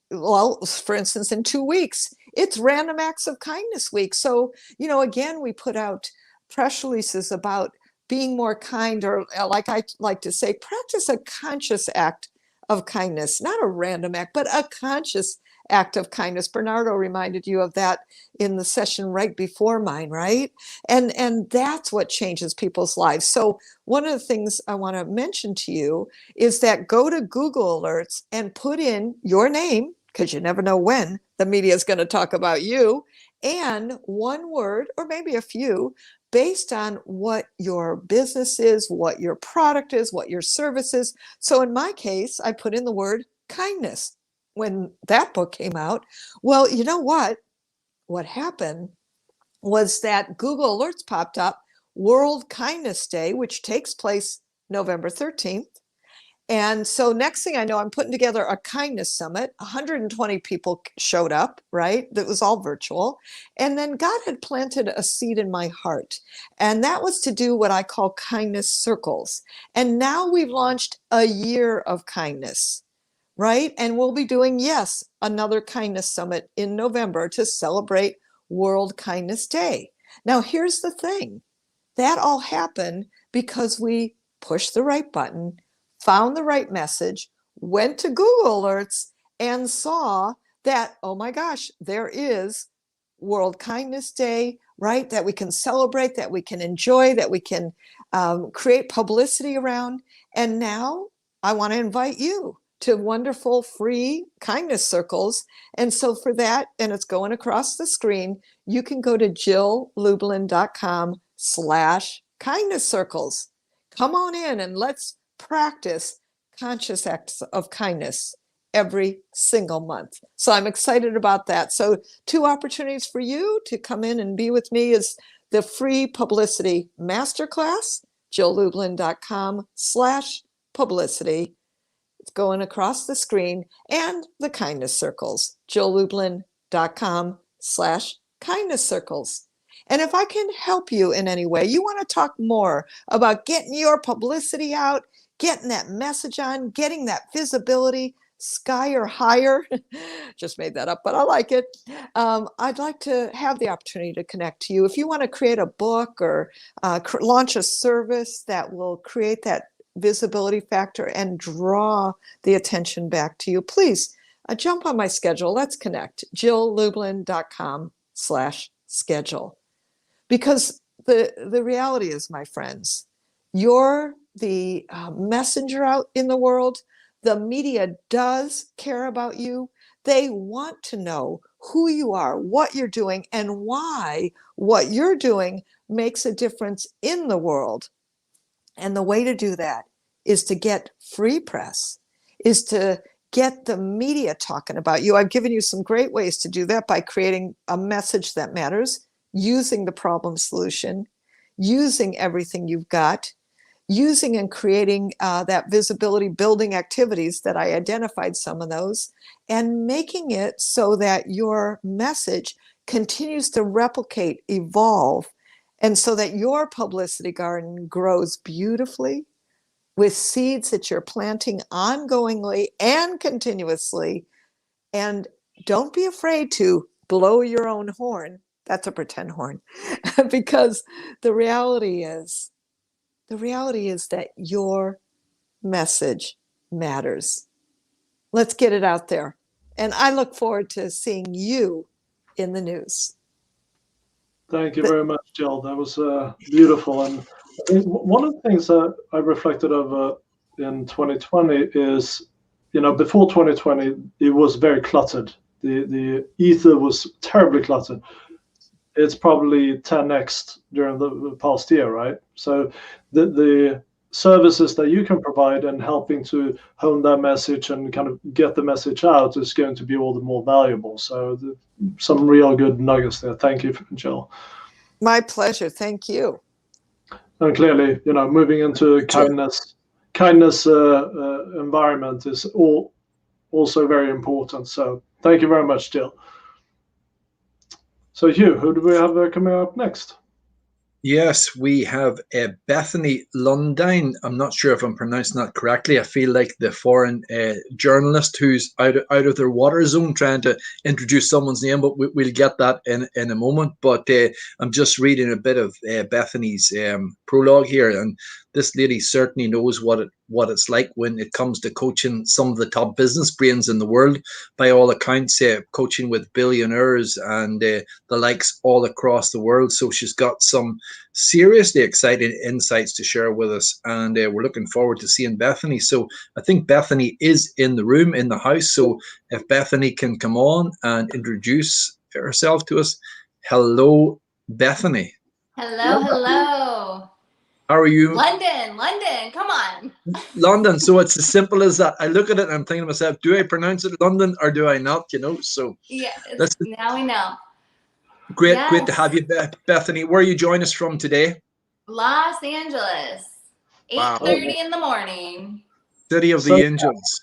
instance, in 2 weeks, it's Random Acts of Kindness Week. So, again, we put out press releases about being more kind, or like I like to say, practice a conscious act of kindness, not a random act, but a conscious act of kindness. Bernardo reminded you of that in the session right before mine, right? And that's what changes people's lives. So one of the things I want to mention to you is that go to Google Alerts and put in your name, because you never know when the media is going to talk about you, and one word, or maybe a few, based on what your business is, what your product is, what your service is. So in my case, I put in the word kindness when that book came out. Well, you know what? What happened was that Google Alerts popped up World Kindness Day, which takes place November 13th. And so next thing I know, I'm putting together a kindness summit. 120 people showed up, right? That was all virtual. And then God had planted a seed in my heart. And that was to do what I call kindness circles. And now we've launched a year of kindness, right? And we'll be doing, yes, another kindness summit in November to celebrate World Kindness Day. Now, here's the thing. That all happened because we pushed the right button, found the right message, went to Google Alerts, and saw that, oh my gosh, there is World Kindness Day, right? That we can celebrate, that we can enjoy, that we can create publicity around. And now I want to invite you to wonderful free kindness circles. And so for that, and it's going across the screen, you can go to jilllublin.com/kindness circles. Come on in and let's practice conscious acts of kindness every single month. So I'm excited about that. So 2 opportunities for you to come in and be with me is the free publicity masterclass, jilllublin.com/publicity. It's going across the screen, and the kindness circles, jilllublin.com/kindness circles. And if I can help you in any way, you want to talk more about getting your publicity out, getting that message on, getting that visibility, sky or higher. Just made that up, but I like it. I'd like to have the opportunity to connect to you. If you want to create a book or launch a service that will create that visibility factor and draw the attention back to you, please jump on my schedule. Let's connect. jilllublin.com/schedule. Because the reality is, my friends, you're the messenger out in the world. The media does care about you. They want to know who you are, what you're doing, and why what you're doing makes a difference in the world. And the way to do that is to get free press, is to get the media talking about you. I've given you some great ways to do that by creating a message that matters, using the problem solution, using everything you've got, using and creating that visibility building activities that I identified some of those, and making it so that your message continues to replicate, evolve, And so that your publicity garden grows beautifully with seeds that you're planting ongoingly and continuously. And don't be afraid to blow your own horn. That's a pretend horn. Because the reality is that your message matters. Let's get it out there. And I look forward to seeing you in the news. Thank you very much, Jill. That was beautiful. And I think one of the things that I reflected over in 2020 is, before 2020, it was very cluttered. The ether was terribly cluttered. It's probably 10x during the past year, right? So the services that you can provide and helping to hone that message and kind of get the message out is going to be all the more valuable. So some real good nuggets there. Thank you, Jill. My pleasure. Thank you. And clearly, moving into kindness environment is also very important. So thank you very much, Jill. So Hugh, who do we have coming up next? Yes, we have Bethany Lundine. I'm not sure if I'm pronouncing that correctly. I feel like the foreign journalist who's out of their water zone trying to introduce someone's name, but we'll get that in a moment. But I'm just reading a bit of Bethany's prologue here, and this lady certainly knows what it's like when it comes to coaching some of the top business brains in the world. By all accounts, coaching with billionaires and the likes all across the world. So she's got some seriously exciting insights to share with us, and we're looking forward to seeing Bethany. So I think Bethany is in the room, in the house. So if Bethany can come on and introduce herself to us. Hello, Bethany. Hello. How are you? London, come on. London. So it's as simple as that. I look at it and I'm thinking to myself, do I pronounce it London or do I not? So yeah, now we know. Great to have you, Bethany. Where are you joining us from today? Los Angeles, 8:30 in the morning. City of the Angels.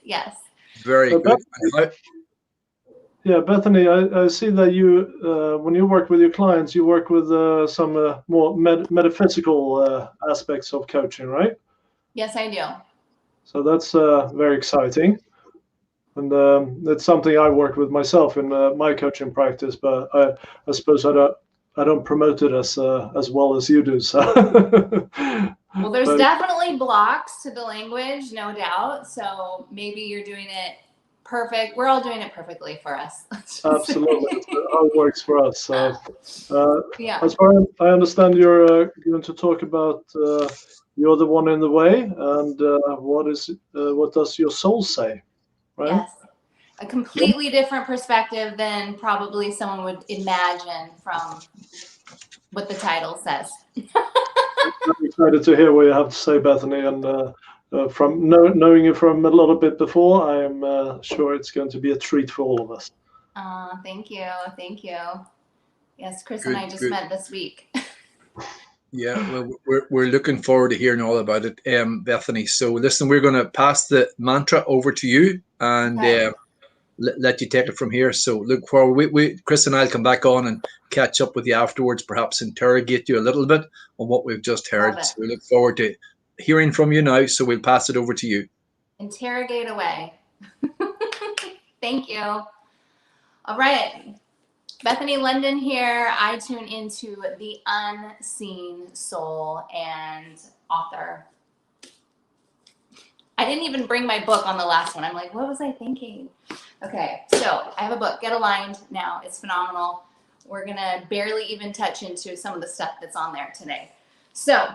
Yes. Very good. Yeah, Bethany, I see that you, when you work with your clients, you work with some more metaphysical aspects of coaching, right? Yes, I do. So that's very exciting. And it's something I work with myself in my coaching practice, but I suppose I don't promote it as well as you do. So. Well, there's definitely blocks to the language, no doubt. So maybe you're doing it perfect. We're all doing it perfectly for us. Absolutely. That's how it works for us. So, yeah. As far as I understand, you're going to talk about you're the one in the way, and what does your soul say, right? Yes. A completely different perspective than probably someone would imagine from what the title says. I'm excited to hear what you have to say, Bethany, and from knowing you from a little bit before, I am sure it's going to be a treat for all of us. Thank you. Yes, Chris and I just met this week. Yeah, well, we're looking forward to hearing all about it, Bethany. So listen, we're going to pass the mantra over to you and let you take it from here. So look forward. Chris and I'll come back on and catch up with you afterwards, perhaps interrogate you a little bit on what we've just heard. So we look forward to hearing from you now. So we'll pass it over to you. Interrogate away. Thank you. All right. Bethany London here. I tune into the unseen soul and author. I didn't even bring my book on the last one. I'm like, what was I thinking? Okay, so I have a book, Get Aligned now. It's phenomenal. We're going to barely even touch into some of the stuff that's on there today. So,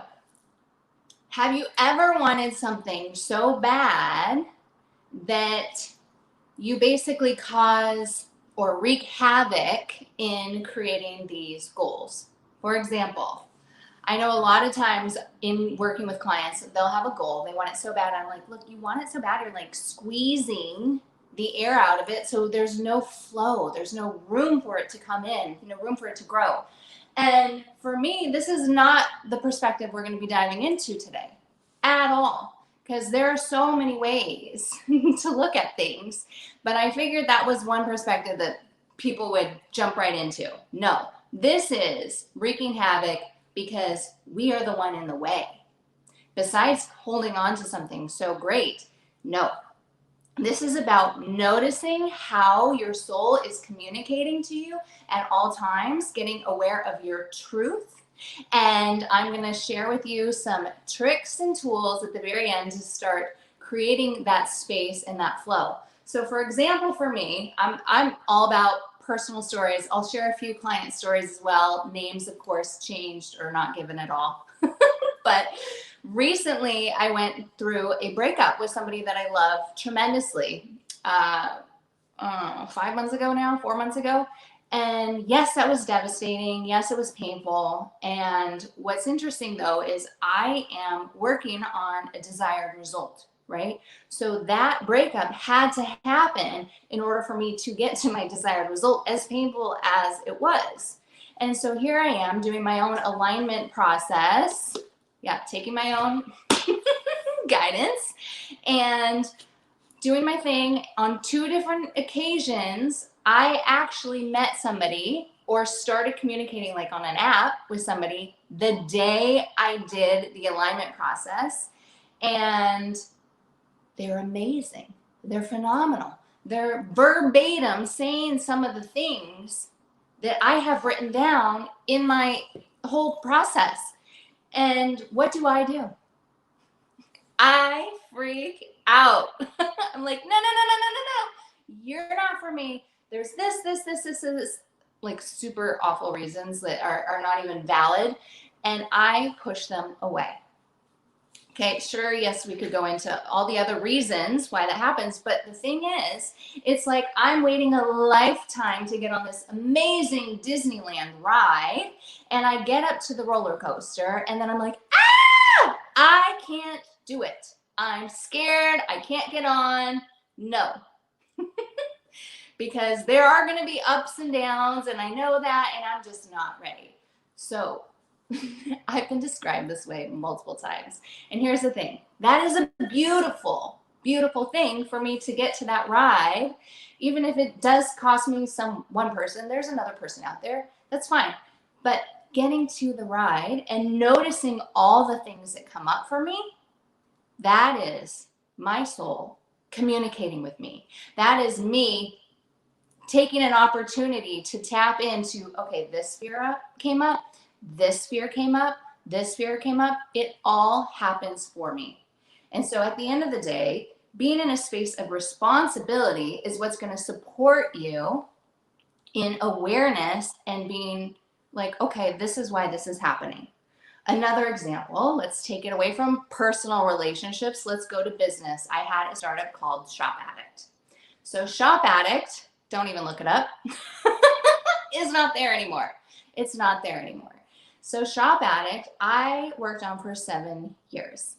have you ever wanted something so bad that you basically cause or wreak havoc in creating these goals? For example, I know a lot of times in working with clients, they'll have a goal. They want it so bad. I'm like, look, you want it so bad. You're like squeezing the air out of it. So there's no flow. There's no room for it to come in, no room for it to grow. And for me, this is not the perspective we're going to be diving into today at all, because there are so many ways to look at things. But I figured that was one perspective that people would jump right into. No, This is wreaking havoc because we are the one in the way. Besides holding on to something so great, no. This is about noticing how your soul is communicating to you at all times, getting aware of your truth. And I'm going to share with you some tricks and tools at the very end to start creating that space and that flow. So for example, for me, I'm all about personal stories. I'll share a few client stories as well. Names, of course, changed or not given at all. But recently, I went through a breakup with somebody that I love tremendously. 5 months ago now, 4 months ago. And yes, that was devastating. Yes, it was painful. And what's interesting though is I am working on a desired result, right? So that breakup had to happen in order for me to get to my desired result, as painful as it was. And so here I am doing my own alignment process. Yeah, taking my own guidance and doing my thing. On 2 different occasions, I actually met somebody or started communicating like on an app with somebody the day I did the alignment process. And they're amazing. They're phenomenal. They're verbatim saying some of the things that I have written down in my whole process. And what do? I freak out. I'm like, no. You're not for me. There's this, like super awful reasons that are not even valid. And I push them away. Okay, sure, yes, we could go into all the other reasons why that happens. But the thing is, it's like I'm waiting a lifetime to get on this amazing Disneyland ride. And I get up to the roller coaster and then I'm like, I can't do it. I'm scared. I can't get on. No. Because there are going to be ups and downs, and I know that, and I'm just not ready. So I've been described this way multiple times. And here's the thing. That is a beautiful, beautiful thing for me to get to that ride. Even if it does cost me one person, there's another person out there. That's fine. But getting to the ride and noticing all the things that come up for me, that is my soul communicating with me. That is me taking an opportunity to tap into, okay, this fear came up, this fear came up, this fear came up. It all happens for me. And so at the end of the day, being in a space of responsibility is what's going to support you in awareness and being like, okay, this is why this is happening. Another example, let's take it away from personal relationships. Let's go to business. I had a startup called Shop Addict. So Shop Addict, don't even look it up, is not there anymore. It's not there anymore. So Shop Addict, I worked on for 7 years.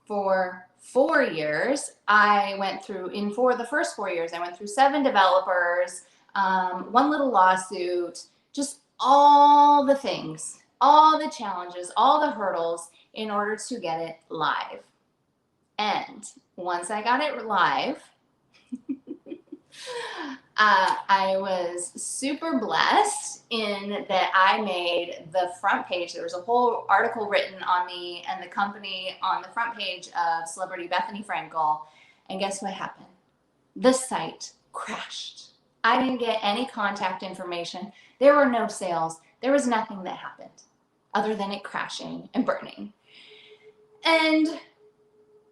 For 4 years, I went through, the first 4 years, I went through 7 developers, 1 little lawsuit, just all the things, all the challenges, all the hurdles in order to get it live. And once I got it live, I was super blessed in that I made the front page. There was a whole article written on me and the company on the front page of Celebrity Bethany Frankel. And guess what happened? The site crashed. I didn't get any contact information. There were no sales. There was nothing that happened other than it crashing and burning. And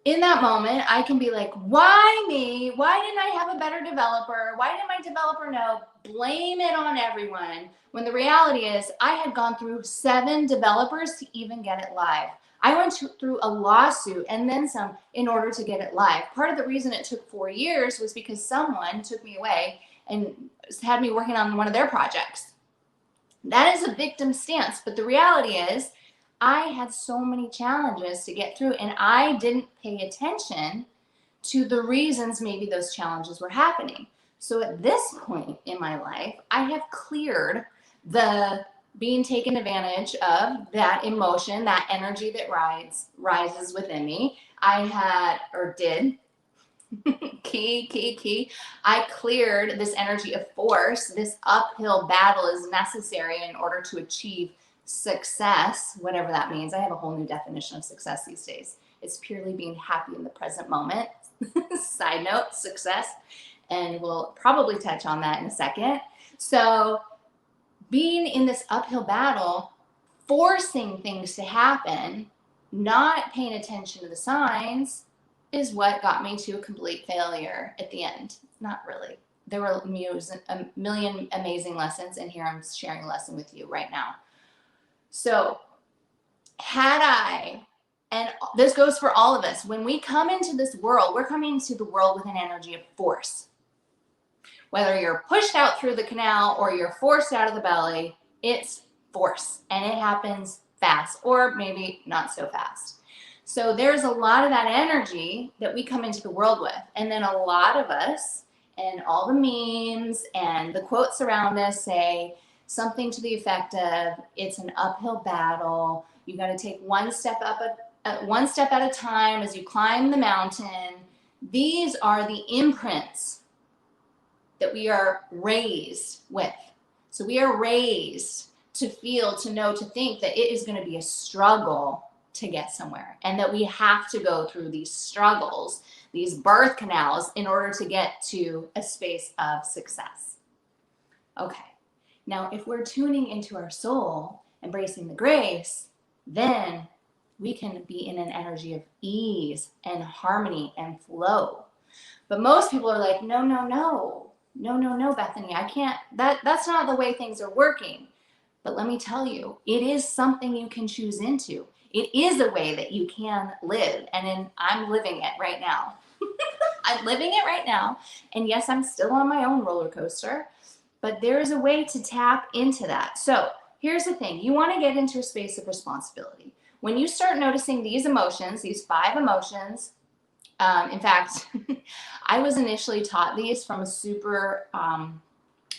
in that moment, I can be like, why me? Why didn't I have a better developer? Why didn't my developer know? Blame it on everyone. When the reality is I had gone through 7 developers to even get it live. I went through a lawsuit and then some in order to get it live. Part of the reason it took 4 years was because someone took me away and had me working on one of their projects. That is a victim stance, but the reality is I had so many challenges to get through and I didn't pay attention to the reasons maybe those challenges were happening. So at this point in my life, I have cleared the being taken advantage of, that emotion, that energy that rises within me. I had, or did, Key. I cleared this energy of force. This uphill battle is necessary in order to achieve success, whatever that means. I have a whole new definition of success these days. It's purely being happy in the present moment. Side note, success. And we'll probably touch on that in a second. So being in this uphill battle, forcing things to happen, not paying attention to the signs, is what got me to a complete failure at the end. Not really. There were a million amazing lessons, and here I'm sharing a lesson with you right now. So had I, and this goes for all of us, when we come into this world, we're coming into the world with an energy of force. Whether you're pushed out through the canal or you're forced out of the belly, it's force, and it happens fast, or maybe not so fast. So there's a lot of that energy that we come into the world with. And then a lot of us, and all the memes and the quotes around us say something to the effect of, it's an uphill battle. You got to take one step at a time as you climb the mountain. These are the imprints that we are raised with. So we are raised to feel, to know, to think that it is going to be a struggle to get somewhere, and that we have to go through these struggles, these birth canals, in order to get to a space of success. Okay, now if we're tuning into our soul, embracing the grace, then we can be in an energy of ease and harmony and flow. But most people are like, no, Bethany, I can't, that's not the way things are working. But let me tell you, it is something you can choose into. It is a way that you can live, and I'm living it right now. I'm living it right now, and yes, I'm still on my own roller coaster, but there is a way to tap into that. So here's the thing. You want to get into a space of responsibility. When you start noticing these emotions, these 5 emotions, in fact, I was initially taught these from a super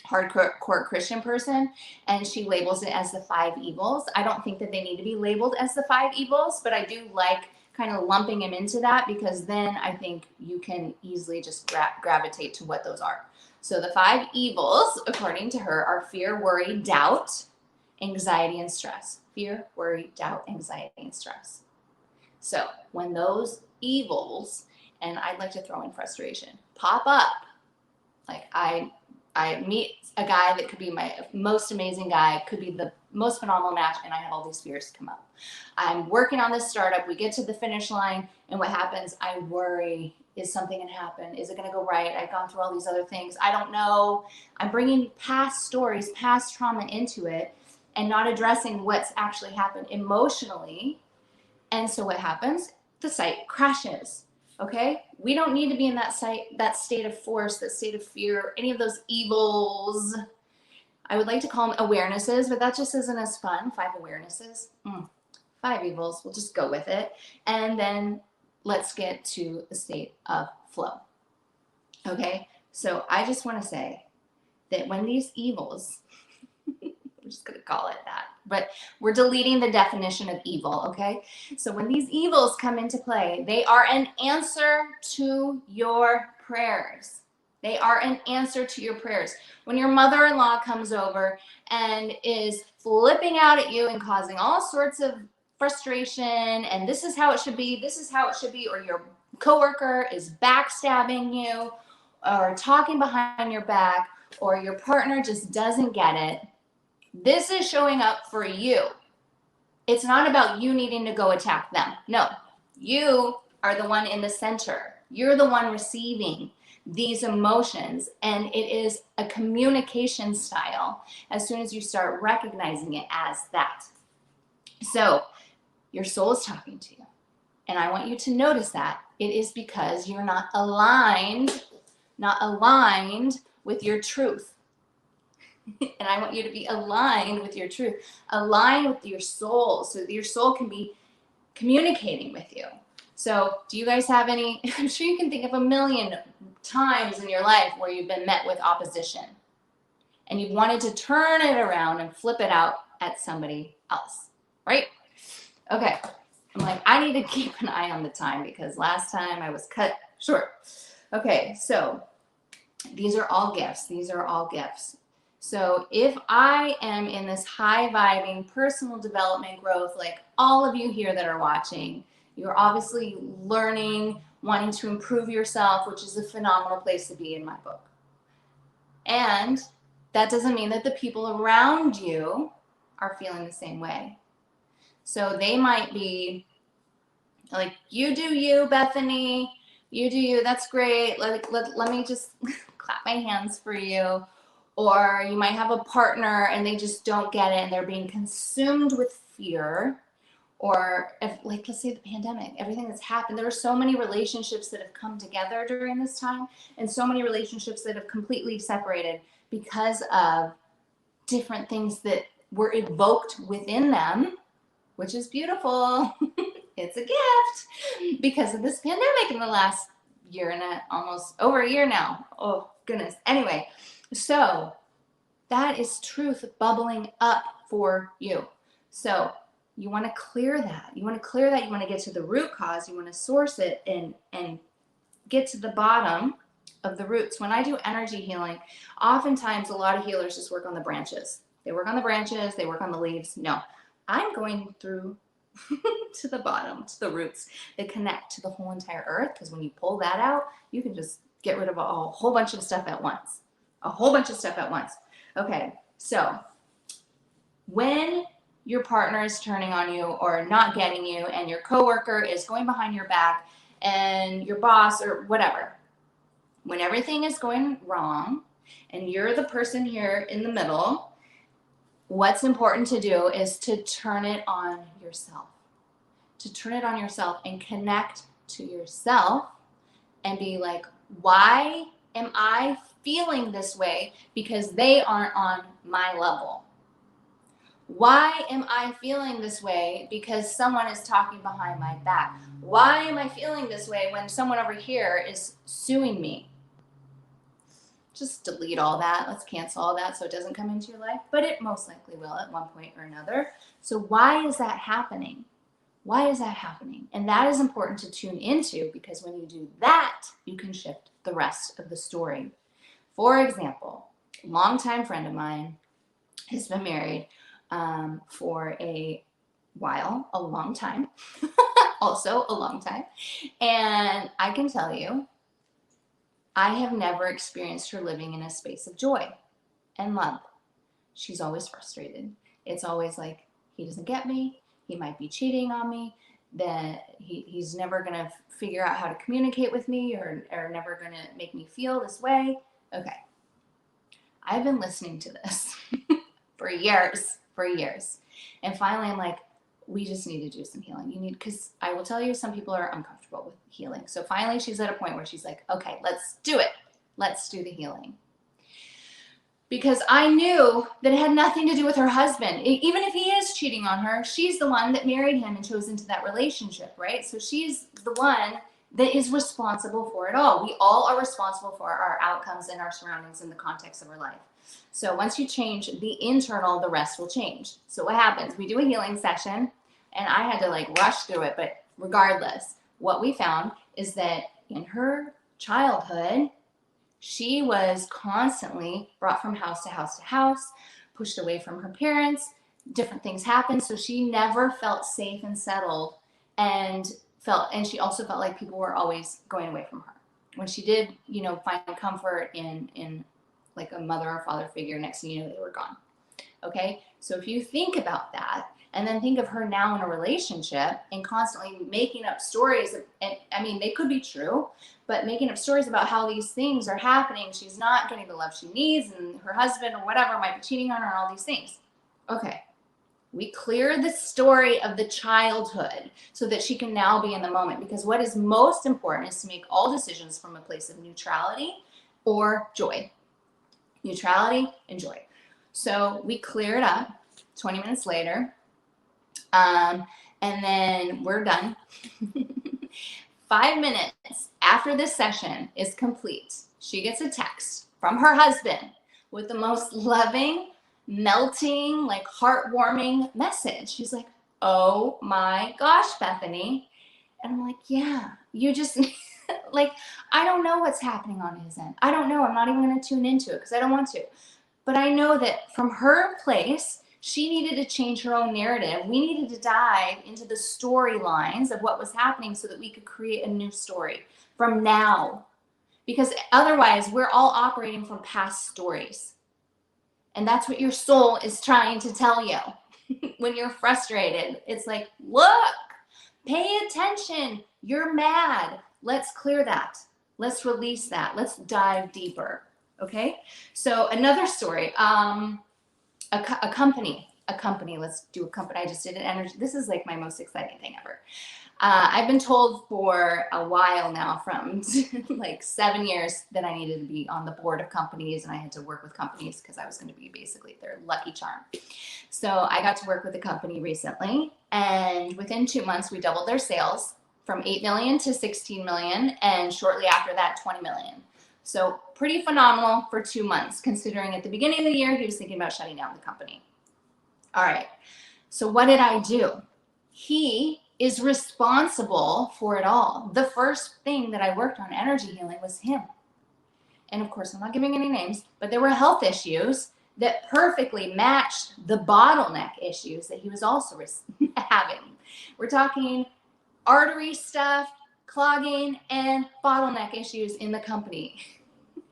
hardcore Christian person, and she labels it as the 5 evils. I don't think that they need to be labeled as the 5 evils, but I do like kind of lumping them into that, because then I think you can easily just gravitate to what those are. So the 5 evils, according to her, are fear, worry, doubt, anxiety, and stress. Fear, worry, doubt, anxiety, and stress. So when those evils, and I'd like to throw in frustration, pop up, like I meet a guy that could be my most amazing guy, could be the most phenomenal match, and I have all these fears come up. I'm working on this startup. We get to the finish line, and what happens? I worry. Is something going to happen? Is it going to go right? I've gone through all these other things. I don't know. I'm bringing past stories, past trauma into it, and not addressing what's actually happened emotionally. And so what happens? The site crashes. Okay, we don't need to be in that state of force, that state of fear, any of those evils. I would like to call them awarenesses, but that just isn't as fun. 5 awarenesses, 5 evils. We'll just go with it. And then let's get to the state of flow. Okay, so I just want to say that when these evils, I'm just going to call it that, but we're deleting the definition of evil, okay? So when these evils come into play, they are an answer to your prayers. They are an answer to your prayers. When your mother-in-law comes over and is flipping out at you and causing all sorts of frustration, and this is how it should be, this is how it should be, or your coworker is backstabbing you or talking behind your back, or your partner just doesn't get it, this is showing up for you. It's not about you needing to go attack them. No, you are the one in the center. You're the one receiving these emotions, and it is a communication style as soon as you start recognizing it as that. So your soul is talking to you, and I want you to notice that it is because you're not aligned with your truth. And I want you to be aligned with your truth, aligned with your soul, so that your soul can be communicating with you. So do you guys have any, I'm sure you can think of a million times in your life where you've been met with opposition and you've wanted to turn it around and flip it out at somebody else, right? Okay, I'm like, I need to keep an eye on the time because last time I was cut short. Okay, so these are all gifts. These are all gifts. So if I am in this high vibing personal development growth, like all of you here that are watching, you're obviously learning, wanting to improve yourself, which is a phenomenal place to be in my book. And that doesn't mean that the people around you are feeling the same way. So they might be like, you do you, Bethany, you do you, that's great. Let me just clap my hands for you. Or you might have a partner and they just don't get it and they're being consumed with fear. Or if, like, let's say the pandemic, everything that's happened, there are so many relationships that have come together during this time and so many relationships that have completely separated because of different things that were evoked within them, which is beautiful. It's a gift because of this pandemic in the last year and almost over a year now. Oh, goodness. Anyway, so that is truth bubbling up for you. So you want to clear that. You want to clear that. You want to get to the root cause. You want to source it and get to the bottom of the roots. When I do energy healing, oftentimes a lot of healers just work on the branches. They work on the branches. They work on the leaves. No, I'm going through to the bottom, to the roots that connect to the whole entire earth. Because when you pull that out, you can just get rid of a whole bunch of stuff at once. A whole bunch of stuff at once. Okay, so when your partner is turning on you or not getting you, and your coworker is going behind your back, and your boss or whatever, when everything is going wrong and you're the person here in the middle, what's important to do is to turn it on yourself. To turn it on yourself and connect to yourself and be like, why am I feeling this way? Because they aren't on my level. Why am I feeling this way? Because someone is talking behind my back. Why am I feeling this way when someone over here is suing me? Just delete all that. Let's cancel all that so it doesn't come into your life. But it most likely will at one point or another. So why is that happening? Why is that happening? And that is important to tune into, because when you do that, you can shift the rest of the story. For example, a longtime friend of mine has been married for a while, a long time, also a long time. And I can tell you, I have never experienced her living in a space of joy and love. She's always frustrated. It's always like, he doesn't get me. He might be cheating on me. That he's never going to figure out how to communicate with me or never going to make me feel this way. Okay. I've been listening to this for years. And finally, I'm like, we just need to do some healing. Because I will tell you, some people are uncomfortable with healing. So finally, she's at a point where she's like, okay, let's do it. Let's do the healing. Because I knew that it had nothing to do with her husband. Even if he is cheating on her, she's the one that married him and chose into that relationship, right? So she's the one that is responsible for it all. We all are responsible for our outcomes and our surroundings in the context of our life. So once you change the internal, the rest will change. So what happens? We do a healing session, and I had to like rush through it, but regardless, what we found is that in her childhood, she was constantly brought from house to house to house, pushed away from her parents. Different things happened. So she never felt safe and settled, and she also felt like people were always going away from her. When she did, find comfort in like a mother or father figure, next thing you know, they were gone. Okay. So if you think about that, and then think of her now in a relationship and constantly making up stories, and I mean, they could be true, but making up stories about how these things are happening. She's not getting the love she needs, and her husband or whatever might be cheating on her, and all these things. Okay. We clear the story of the childhood so that she can now be in the moment, because what is most important is to make all decisions from a place of neutrality or joy. Neutrality and joy. So we clear it up 20 minutes later. And then we're done. 5 minutes after this session is complete, she gets a text from her husband with the most loving, melting, like heartwarming message. She's like, oh my gosh, Bethany. And I'm like, yeah, you just Like, I don't know what's happening on his end. I don't know. I'm not even going to tune into it because I don't want to. But I know that from her place, she needed to change her own narrative. We needed to dive into the storylines of what was happening so that we could create a new story from now. Because otherwise, we're all operating from past stories. And that's what your soul is trying to tell you when you're frustrated. It's like, look, pay attention. You're mad. Let's clear that. Let's release that. Let's dive deeper. Okay? So another story, a company, let's do a company. I just did an energy. This is like my most exciting thing ever. I've been told for a while now, from like 7 years, that I needed to be on the board of companies and I had to work with companies because I was going to be basically their lucky charm. So I got to work with a company recently, and within 2 months, we doubled their sales from 8 million to 16 million. And shortly after that, 20 million. So pretty phenomenal for 2 months, considering at the beginning of the year, he was thinking about shutting down the company. All right. So what did I do? He is responsible for it all. The first thing that I worked on energy healing was him. And of course, I'm not giving any names, but there were health issues that perfectly matched the bottleneck issues that he was also having. We're talking artery stuff, clogging, and bottleneck issues in the company.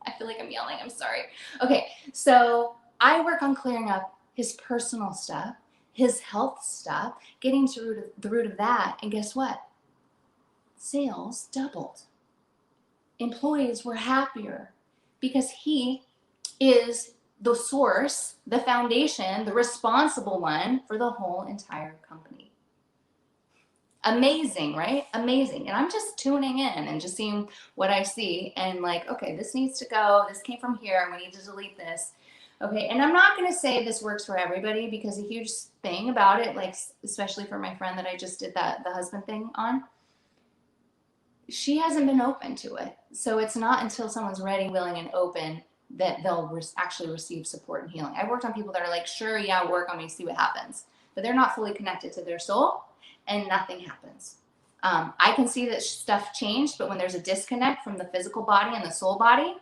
I feel like I'm yelling, I'm sorry. Okay, so I work on clearing up his personal stuff, his health stuff, getting to the root of that, and guess what? Sales doubled. Employees were happier because he is the source, the foundation, the responsible one for the whole entire company. Amazing, right? Amazing. And I'm just tuning in and just seeing what I see and like, okay, this needs to go. This came from here. We need to delete this. Okay. And I'm not going to say this works for everybody, because a huge thing about it, like especially for my friend that I just did the husband thing on, she hasn't been open to it. So it's not until someone's ready, willing, and open that they'll actually receive support and healing. I've worked on people that are like, sure, yeah, work on me, see what happens. But they're not fully connected to their soul, and nothing happens. I can see that stuff changed, but when there's a disconnect from the physical body and the soul body,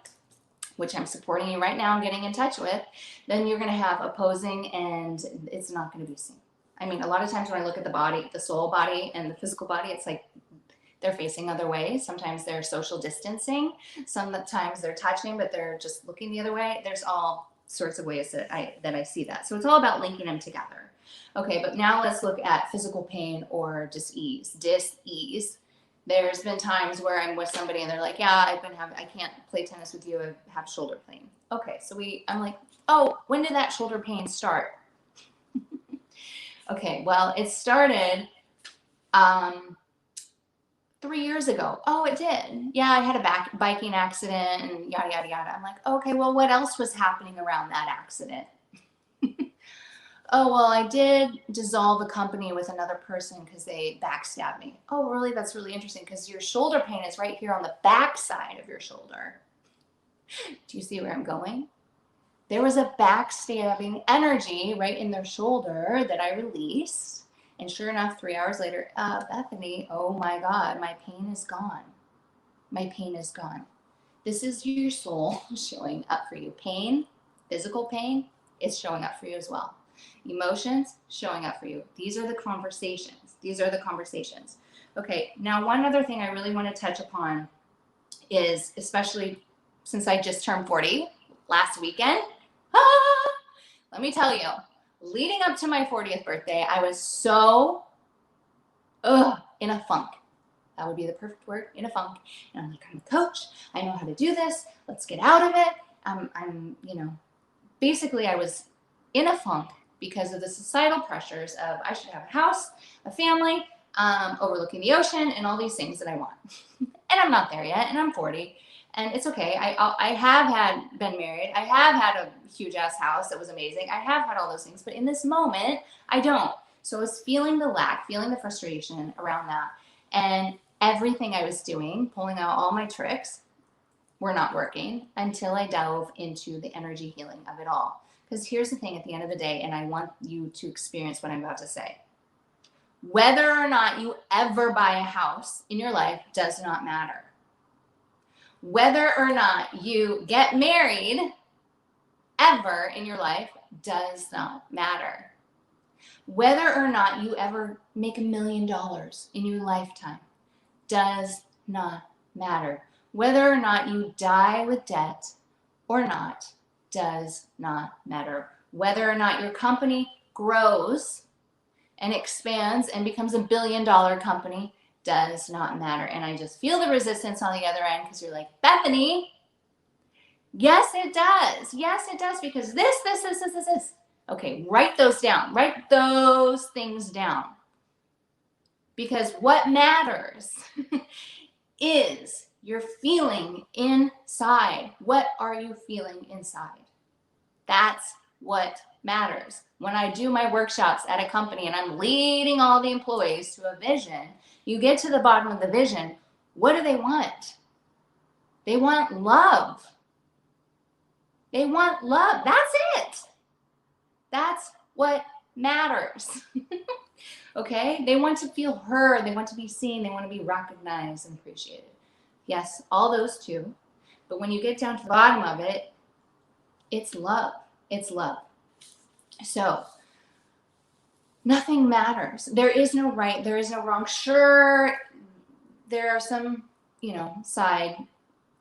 which I'm supporting you right now and getting in touch with, then you're going to have opposing, and it's not going to be seen. I mean, a lot of times when I look at the body, the soul body and the physical body, it's like they're facing other ways. Sometimes they're social distancing. Sometimes they're touching, but they're just looking the other way. There's all sorts of ways that I see that. So it's all about linking them together. Okay, but now let's look at physical pain or dis-ease. Dis-ease. There's been times where I'm with somebody and they're like, yeah, I can't play tennis with you. I have shoulder pain. Okay, so I'm like, oh, when did that shoulder pain start? Okay, well, it started 3 years ago. Oh, it did. Yeah, I had a biking accident and yada, yada, yada. I'm like, okay, well, what else was happening around that accident? Oh, well, I did dissolve a company with another person because they backstabbed me. Oh, really? That's really interesting, because your shoulder pain is right here on the back side of your shoulder. Do you see where I'm going? There was a backstabbing energy right in their shoulder that I released. And sure enough, 3 hours later, Bethany, oh my God, my pain is gone. My pain is gone. This is your soul showing up for you. Pain, physical pain, it's showing up for you as well. Emotions showing up for you. These are the conversations. These are the conversations. Okay, now one other thing I really want to touch upon is, especially since I just turned 40 last weekend, let me tell you, leading up to my 40th birthday, I was so in a funk. That would be the perfect word, in a funk. And I'm like, I'm a coach. I know how to do this. Let's get out of it. Basically I was in a funk because of the societal pressures of I should have a house, a family, overlooking the ocean, and all these things that I want. And I'm not there yet, and I'm 40, and it's okay. I have been married. I have had a huge ass house that was amazing. I have had all those things, but in this moment, I don't. So I was feeling the lack, feeling the frustration around that, and everything I was doing, pulling out all my tricks, were not working until I dove into the energy healing of it all. Because here's the thing at the end of the day, and I want you to experience what I'm about to say. Whether or not you ever buy a house in your life does not matter. Whether or not you get married ever in your life does not matter. Whether or not you ever make $1 million in your lifetime does not matter. Whether or not you die with debt or not does not matter. Whether or not your company grows and expands and becomes $1 billion company does not matter. And I just feel the resistance on the other end because you're like, Bethany, yes, it does. Yes, it does, because this. Okay, write those down. Write those things down. Because what matters is your feeling inside. What are you feeling inside? That's what matters. When I do my workshops at a company and I'm leading all the employees to a vision, you get to the bottom of the vision. What do they want? They want love. They want love. That's it. That's what matters. Okay? They want to feel heard. They want to be seen. They want to be recognized and appreciated. Yes, all those too. But when you get down to the bottom of it, it's love. It's love. So, nothing matters. There is no right. There is no wrong. Sure, there are some, side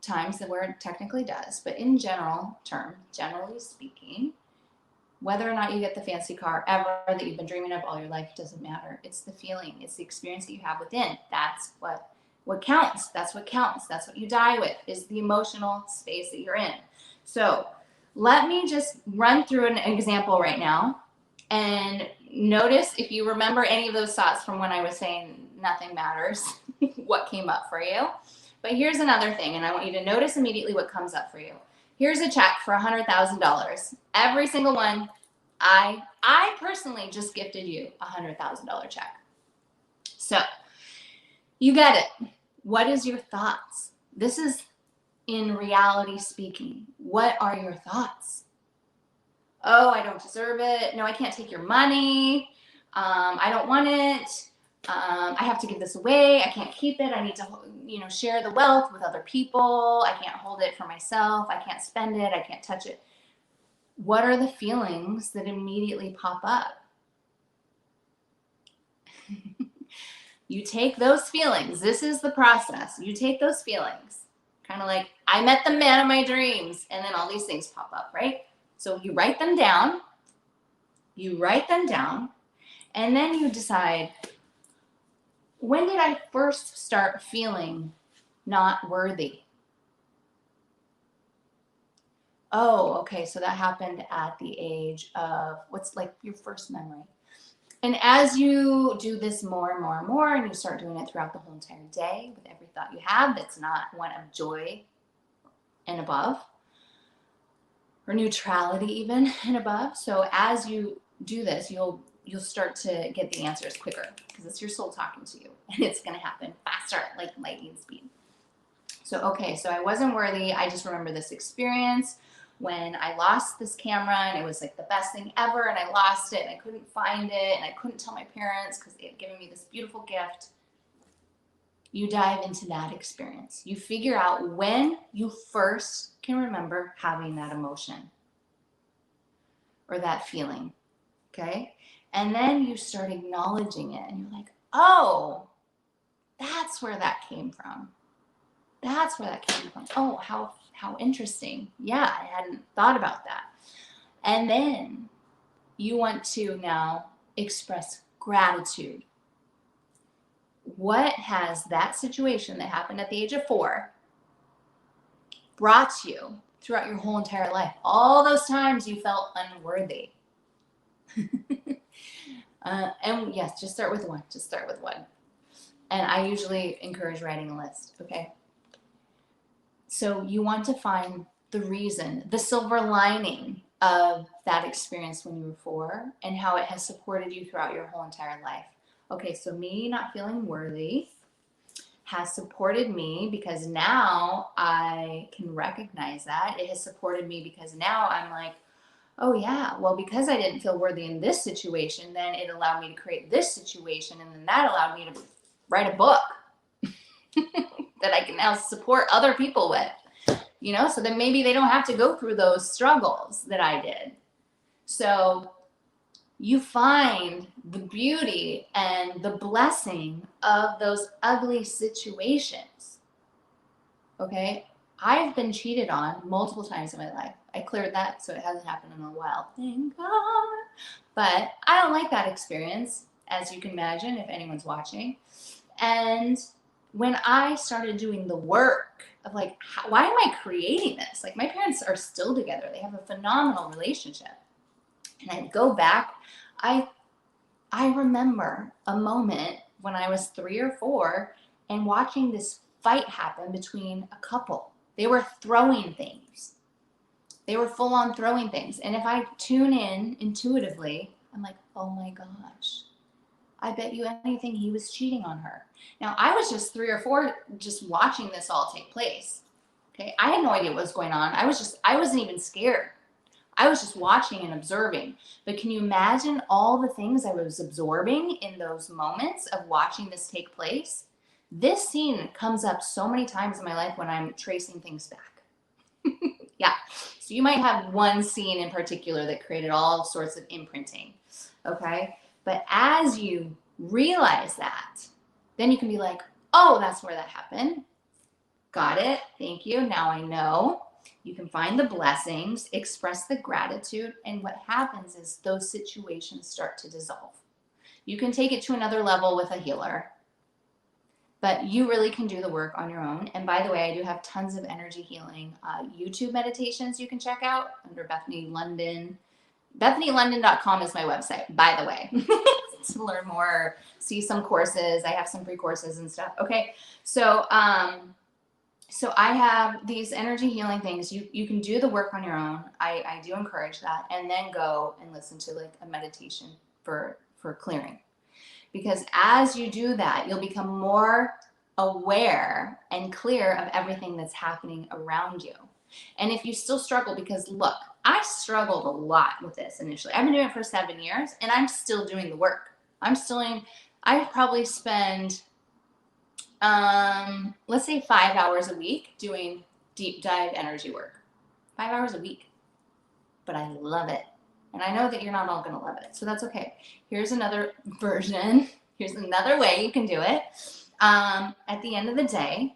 times that where it technically does. But in generally speaking, whether or not you get the fancy car ever that you've been dreaming of all your life doesn't matter. It's the feeling. It's the experience that you have within. That's what counts. That's what counts. That's what you die with, is the emotional space that you're in. So let me just run through an example right now and notice if you remember any of those thoughts from when I was saying nothing matters, what came up for you. But here's another thing, and I want you to notice immediately what comes up for you. Here's a check for $100,000. Every single one. I personally just gifted you a $100,000 check. So you get it. What is your thoughts? This is in reality speaking. What are your thoughts? Oh, I don't deserve it. No, I can't take your money. I don't want it. I have to give this away. I can't keep it. I need to, share the wealth with other people. I can't hold it for myself. I can't spend it. I can't touch it. What are the feelings that immediately pop up? You take those feelings. This is the process. You take those feelings, kind of like, I met the man of my dreams, and then all these things pop up, right? So you write them down. And then you decide, when did I first start feeling not worthy? Oh, okay, so that happened at the age of, what's like your first memory? And as you do this more and more and more, and you start doing it throughout the whole entire day with every thought you have that's not one of joy and above, or neutrality even and above. So as you do this, you'll start to get the answers quicker, because it's your soul talking to you, and it's going to happen faster, like lightning speed. So, okay, so I wasn't worthy. I just remember this experience when I lost this camera, and it was like the best thing ever, and I lost it, and I couldn't find it, and I couldn't tell my parents because they had given me this beautiful gift. You dive into that experience. You figure out when you first can remember having that emotion or that feeling, okay? And then you start acknowledging it, and you're like, oh, that's where that came from. That's where that came from. Oh, how interesting. Yeah, I hadn't thought about that. And then you want to now express gratitude. What has that situation that happened at the age of 4 brought you throughout your whole entire life? All those times you felt unworthy. And yes, just start with one. And I usually encourage writing a list, okay? So you want to find the reason, the silver lining of that experience when you were 4 and how it has supported you throughout your whole entire life. Okay, so me not feeling worthy has supported me because now I can recognize that. It has supported me because now I'm like, oh yeah, well, because I didn't feel worthy in this situation, then it allowed me to create this situation, and then that allowed me to write a book. that I can now support other people with, you know, so that maybe they don't have to go through those struggles that I did. So you find the beauty and the blessing of those ugly situations. Okay? I've been cheated on multiple times in my life. I cleared that, so it hasn't happened in a while. Thank God. But I don't like that experience, as you can imagine, if anyone's watching. And when I started doing the work of like, why am I creating this? Like, my parents are still together. They have a phenomenal relationship. And I go back, I remember a moment when I was 3 or 4 and watching this fight happen between a couple. They were throwing things. They were full on throwing things. And if I tune in intuitively, I'm like, oh my gosh, I bet you anything he was cheating on her. Now, I was just 3 or 4 just watching this all take place. Okay, I had no idea what was going on. I wasn't even scared. I was just watching and observing. But can you imagine all the things I was absorbing in those moments of watching this take place? This scene comes up so many times in my life when I'm tracing things back. Yeah. So you might have one scene in particular that created all sorts of imprinting. Okay. But as you realize that, then you can be like, oh, that's where that happened. Got it. Thank you. Now I know. You can find the blessings, express the gratitude, and what happens is those situations start to dissolve. You can take it to another level with a healer, but you really can do the work on your own. And by the way, I do have tons of energy healing YouTube meditations you can check out under Bethany London. BethanyLondon.com is my website, by the way, to learn more, see some courses. I have some free courses and stuff. Okay, so I have these energy healing things. You can do the work on your own. I do encourage that, and then go and listen to like a meditation for clearing. Because as you do that, you'll become more aware and clear of everything that's happening around you. And if you still struggle, because look, I struggled a lot with this initially. I've been doing it for 7 years, and I'm still doing the work. I probably spend, let's say 5 hours a week doing deep dive energy work. 5 hours a week. But I love it. And I know that you're not all going to love it. So that's okay. Here's another version. Here's another way you can do it. At the end of the day,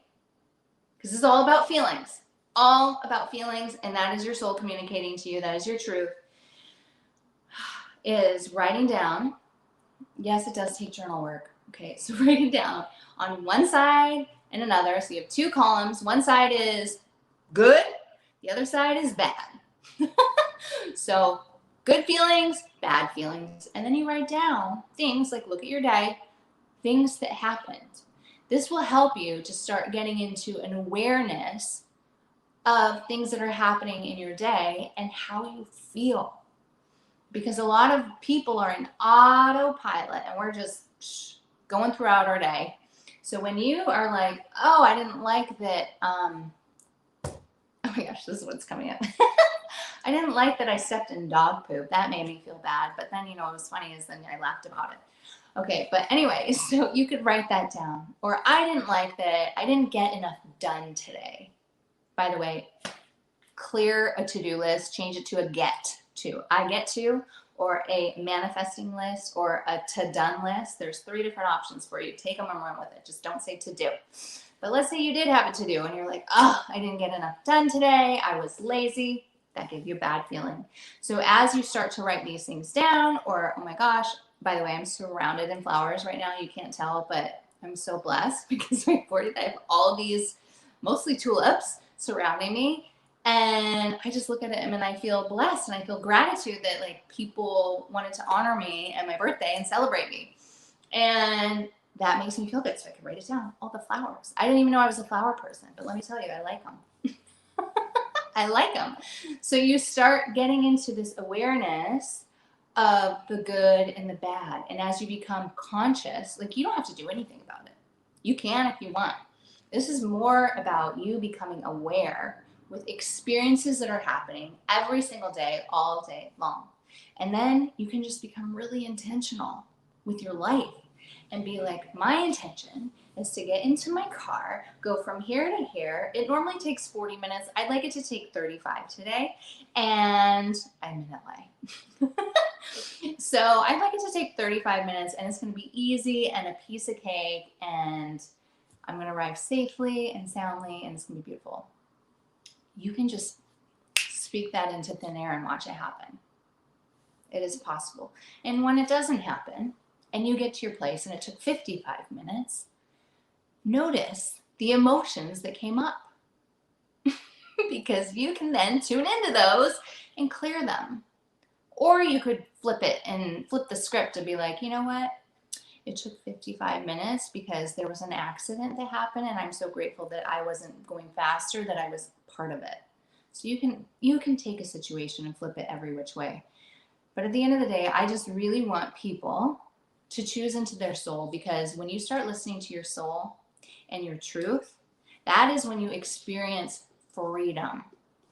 because this is all about feelings. All about feelings. And that is your soul communicating to you. That is your truth. Is writing down. Yes, it does take journal work. Okay, so writing down on one side and another. So you have 2 columns. One side is good. The other side is bad. So good feelings, bad feelings. And then you write down things like, look at your day, things that happened. This will help you to start getting into an awareness of things that are happening in your day and how you feel. Because a lot of people are in autopilot and we're just going throughout our day. So when you are like, oh, I didn't like that, oh my gosh, this is what's coming up. I didn't like that I stepped in dog poop. That made me feel bad. But then, what was funny is then I laughed about it. Okay, but anyway, so you could write that down. Or I didn't like that I didn't get enough done today. By the way, clear a to-do list, change it to a get to. I get to, or a manifesting list, or a to-done list. There's 3 different options for you. Take them and run with it. Just don't say to do. But let's say you did have a to do and you're like, oh, I didn't get enough done today. I was lazy. That gives you a bad feeling. So as you start to write these things down, or, oh my gosh, by the way, I'm surrounded in flowers right now. You can't tell, but I'm so blessed because I have all these, mostly tulips, surrounding me. And I just look at them and I feel blessed and I feel gratitude that like people wanted to honor me and my birthday and celebrate me. And that makes me feel good. So I can write it down, all the flowers. I didn't even know I was a flower person, but let me tell you, I like them. I like them. So you start getting into this awareness of the good and the bad. And as you become conscious, like you don't have to do anything about it. You can if you want. This is more about you becoming aware with experiences that are happening every single day, all day long. And then you can just become really intentional with your life. and be like, my intention is to get into my car, go from here to here. It normally takes 40 minutes. I'd like it to take 35 today. And I'm in LA. So I'd like it to take 35 minutes, and it's going to be easy and a piece of cake, and I'm going to arrive safely and soundly, and it's going to be beautiful. You can just speak that into thin air and watch it happen. It is possible. And when it doesn't happen, and you get to your place and it took 55 minutes, notice the emotions that came up. Because you can then tune into those and clear them. Or you could flip it and flip the script to be like, you know what? It took 55 minutes because there was an accident that happened, and I'm so grateful that I wasn't going faster, that I was part of it. So you can take a situation and flip it every which way. But at the end of the day, I just really want people to choose into their soul, because when you start listening to your soul and your truth, that is when you experience freedom,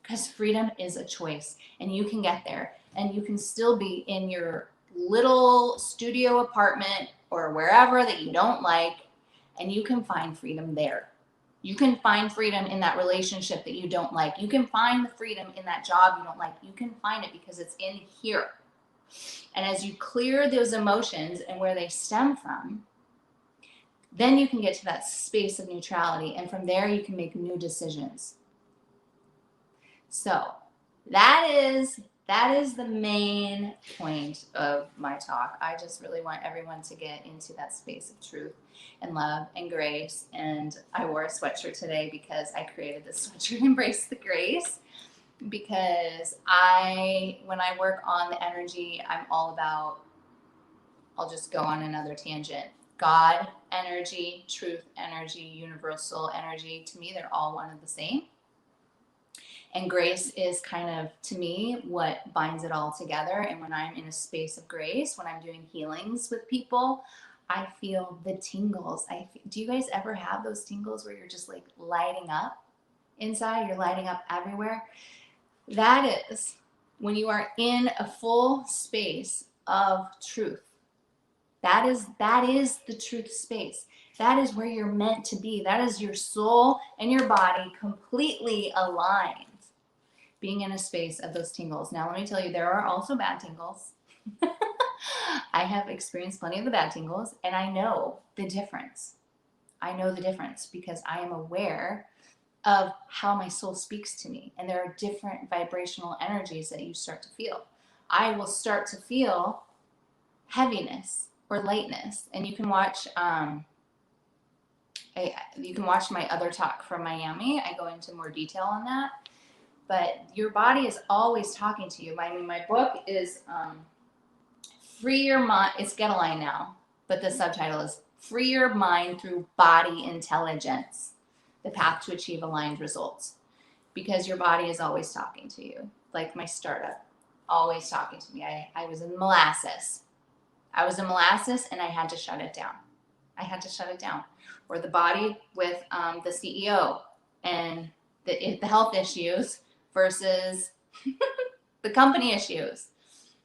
because freedom is a choice, and you can get there, and you can still be in your little studio apartment or wherever that you don't like, and you can find freedom there. You can find freedom in that relationship that you don't like. You can find the freedom in that job you don't like. You can find it because it's in here. And as you clear those emotions and where they stem from, then you can get to that space of neutrality. And from there, you can make new decisions. So that is the main point of my talk. I just really want everyone to get into that space of truth and love and grace. And I wore a sweatshirt today because I created this sweatshirt, Embrace the Grace, because when I work on the energy, I'm all about, I'll just go on another tangent. God energy, truth energy, universal energy, to me, they're all one and the same. And grace is kind of, to me, what binds it all together. And when I'm in a space of grace, when I'm doing healings with people, I feel the tingles. Do you guys ever have those tingles where you're just like lighting up inside? You're lighting up everywhere. That is when you are in a full space of truth. That is the truth space. That is where you're meant to be. That is your soul and your body completely aligned, being in a space of those tingles. Now, let me tell you, there are also bad tingles. I have experienced plenty of the bad tingles, and I know the difference. I know the difference because I am aware of how my soul speaks to me. And there are different vibrational energies that you start to feel. I will start to feel heaviness or lightness. And you can watch my other talk from Miami. I go into more detail on that. But your body is always talking to you. My book is Free Your Mind. It's Get a Line now, but the subtitle is Free Your Mind Through Body Intelligence, the path to achieve aligned results. Because your body is always talking to you. Like my startup, always talking to me. I was in molasses. And I had to shut it down. Or the body with the CEO and the health issues versus the company issues.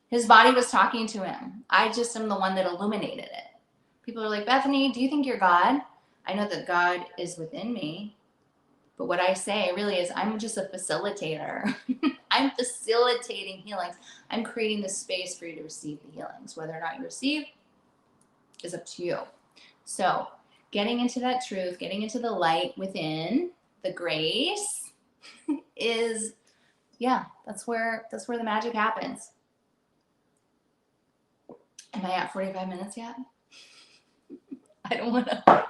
His body was talking to him. I just am the one that illuminated it. People are like, Bethany, do you think you're God? I know that God is within me. But what I say really is I'm just a facilitator. I'm facilitating healings. I'm creating the space for you to receive the healings. Whether or not you receive is up to you. So getting into that truth, getting into the light within, the grace is, that's where the magic happens. Am I at 45 minutes yet? I don't want to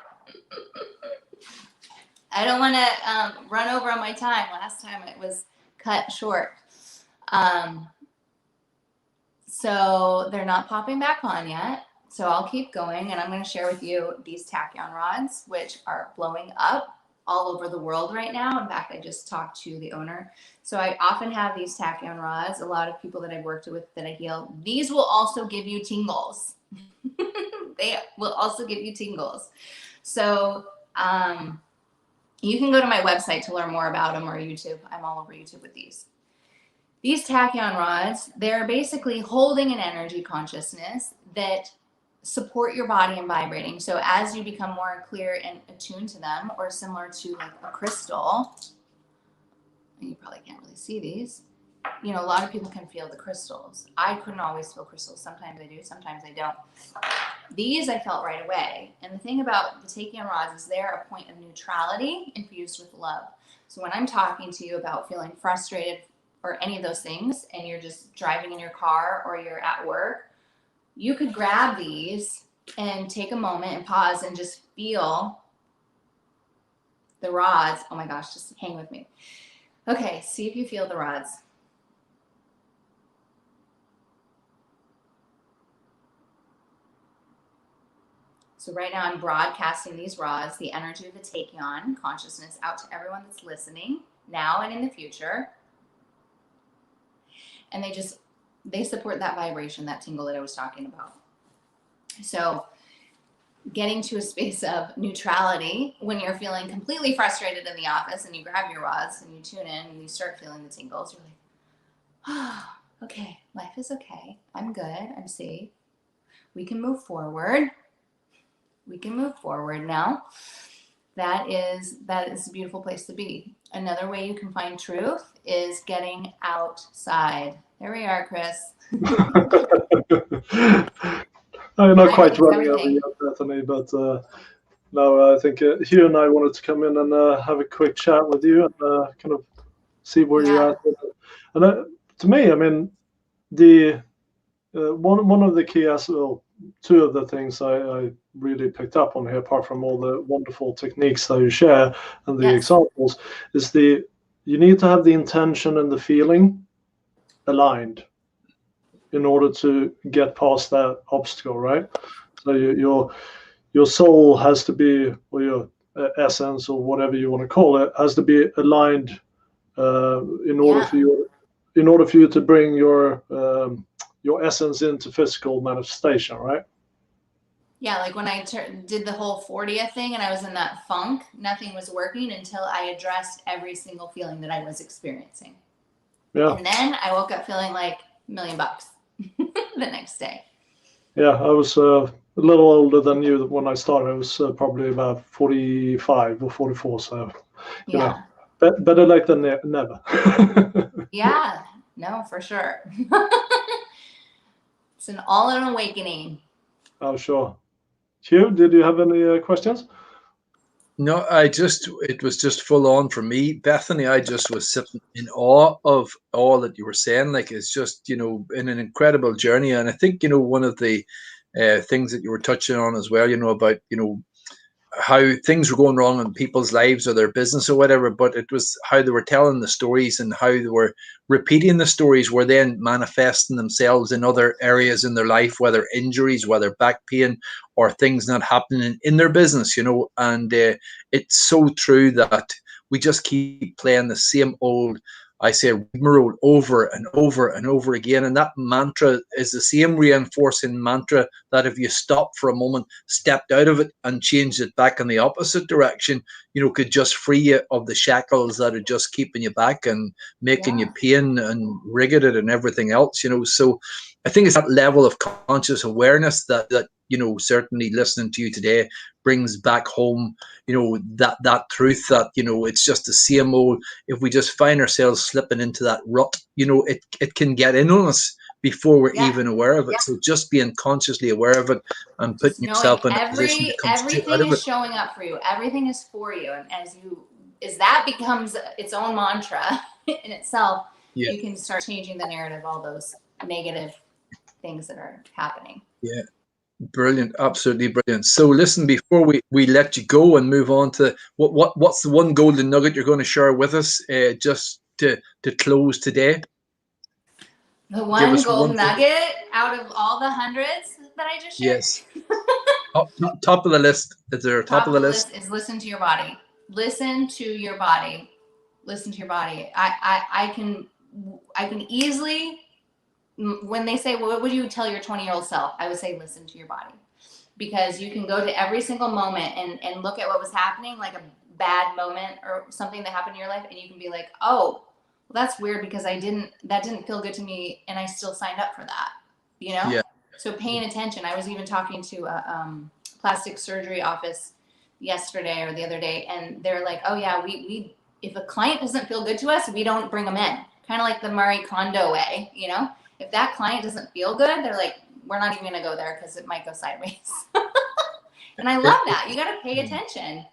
run over on my time. Last time it was cut short. So they're not popping back on yet. So I'll keep going, and I'm going to share with you these tachyon rods, which are blowing up all over the world right now. In fact, I just talked to the owner. So I often have these tachyon rods. A lot of people that I've worked with that I heal, these will also give you tingles. They will also give you tingles. So you can go to my website to learn more about them, or YouTube. I'm all over YouTube with these. These tachyon rods, they're basically holding an energy consciousness that support your body in vibrating. So as you become more clear and attuned to them, or similar to like a crystal, and you probably can't really see these, you know, a lot of people can feel the crystals. I couldn't always feel crystals. Sometimes I do, sometimes I don't. These I felt right away. And the thing about the tachyon rods is they're a point of neutrality infused with love. So when I'm talking to you about feeling frustrated or any of those things, and you're just driving in your car or you're at work, you could grab these and take a moment and pause and just feel the rods. Oh my gosh, just hang with me. Okay, see if you feel the rods. So right now I'm broadcasting these rods, the energy of the tachyon consciousness, out to everyone that's listening now and in the future. And they support that vibration, that tingle that I was talking about. So getting to a space of neutrality when you're feeling completely frustrated in the office, and you grab your rods and you tune in and you start feeling the tingles, you're like, oh, okay, life is okay. I'm good. I'm safe. We can move forward. We can move forward now. That is a beautiful place to be. Another way you can find truth is getting outside. There we are, Chris. I'm not quite running over everything. yet, Bethany, but no, I think Hugh and I wanted to come in and have a quick chat with you and kind of see where you're at. And to me, I mean, the one of the key aspects, two of the things I really picked up on here, apart from all the wonderful techniques that you share and the examples, is you need to have the intention and the feeling aligned in order to get past that obstacle, right? So your soul has to be, or your essence, or whatever you want to call it, has to be aligned in order for you to bring your essence into physical manifestation, right? Yeah, like when I did the whole 40th thing and I was in that funk, nothing was working until I addressed every single feeling that I was experiencing. Yeah. And then I woke up feeling like $1 million the next day. Yeah, I was a little older than you when I started. I was probably about 45 or 44, so you know, better late than never. Yeah, no, for sure. It's an all-in awakening. Oh, sure. Hugh, did you have any questions? No, it was just full on for me. Bethany, I just was sitting in awe of all that you were saying. Like, it's just, you know, in an incredible journey. And I think, you know, one of the things that you were touching on as well, you know, about, you know, how things were going wrong in people's lives or their business or whatever, but it was how they were telling the stories and how they were repeating the stories were then manifesting themselves in other areas in their life, whether injuries, whether back pain, or things not happening in their business, you know. And it's so true that we just keep playing the same old, I say, rigmarole over and over and over again. And that mantra is the same reinforcing mantra that if you stop for a moment, stepped out of it and changed it back in the opposite direction, you know, could just free you of the shackles that are just keeping you back and making you pain and riveted and everything else, you know. So I think it's that level of conscious awareness that you know, certainly listening to you today brings back home, you know, that truth that, you know, it's just the same old. If we just find ourselves slipping into that rut, you know, it can get in on us before we're even aware of it. So just being consciously aware of it and putting yourself in a position to come straight out of it. Everything is showing up for you. Everything is for you. And as that becomes its own mantra in itself, you can start changing the narrative, all those negative things that are happening. Yeah. Brilliant, absolutely brilliant. So listen, before we let you go and move on to what's the one golden nugget you're going to share with us just to close today? The one gold nugget out of all the hundreds that I just shared? Yes. top of the list. Is there top of the list? Is listen to your body. Listen to your body. Listen to your body. I can easily, when they say, well, what would you tell your 20-year-old self? I would say, listen to your body, because you can go to every single moment and look at what was happening, like a bad moment or something that happened in your life. And you can be like, oh, well, that's weird because that didn't feel good to me. And I still signed up for that, you know? Yeah. So paying attention. I was even talking to a plastic surgery office yesterday or the other day, and they're like, oh yeah, we if a client doesn't feel good to us, we don't bring them in. Kind of like the Marie Kondo way, you know? If that client doesn't feel good, they're like, we're not even gonna go there because it might go sideways. And I love that. You got to pay attention.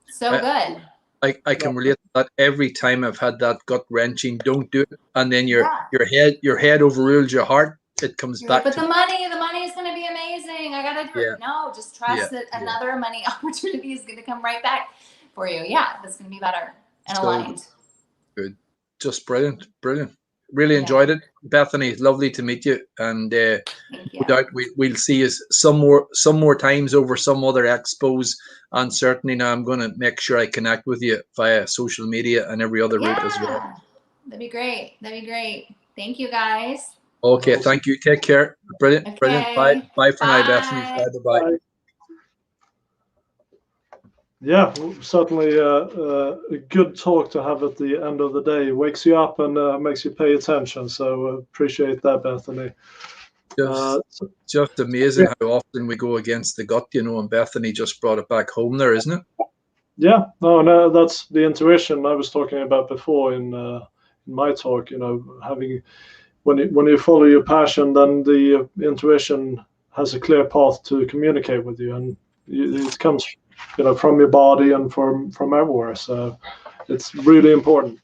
So good. I can relate to that. Every time I've had that gut wrenching, don't do it, and then your head overrules your heart. It comes back. But the money is going to be amazing. I got to do it. No, just trust that another money opportunity is going to come right back for you. Yeah, it's going to be better and aligned. Good. Just brilliant. Really enjoyed it, Bethany. Lovely to meet you, and no doubt we'll see you some more times over some other expos. And certainly now I'm going to make sure I connect with you via social media and every other route as well. That'd be great. Thank you, guys. Okay, thank you. Take care. Brilliant. Bye for now, Bethany. Bye. Yeah, certainly a good talk to have at the end of the day. Wakes you up and makes you pay attention. So appreciate that, Bethany. Just amazing how often we go against the gut, and Bethany just brought it back home there, isn't it? Yeah, no, that's the intuition I was talking about before in my talk. Having when you follow your passion, then the intuition has a clear path to communicate with you, and it comes from your body and from everywhere. So it's really important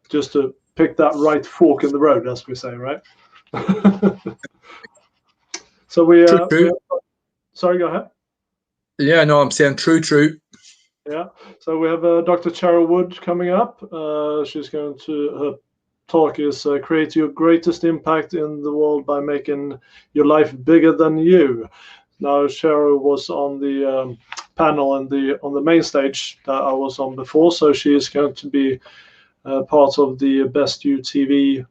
just to pick that right fork in the road, as we say, right? So sorry, go ahead. Yeah, no, I'm saying true. Yeah, so we have Dr. Cheryl Wood coming up. She's going to, her talk is create your greatest impact in the world by making your life bigger than you. Now, Cheryl was on the panel and on the main stage that I was on before, so she is going to be part of the Best You TV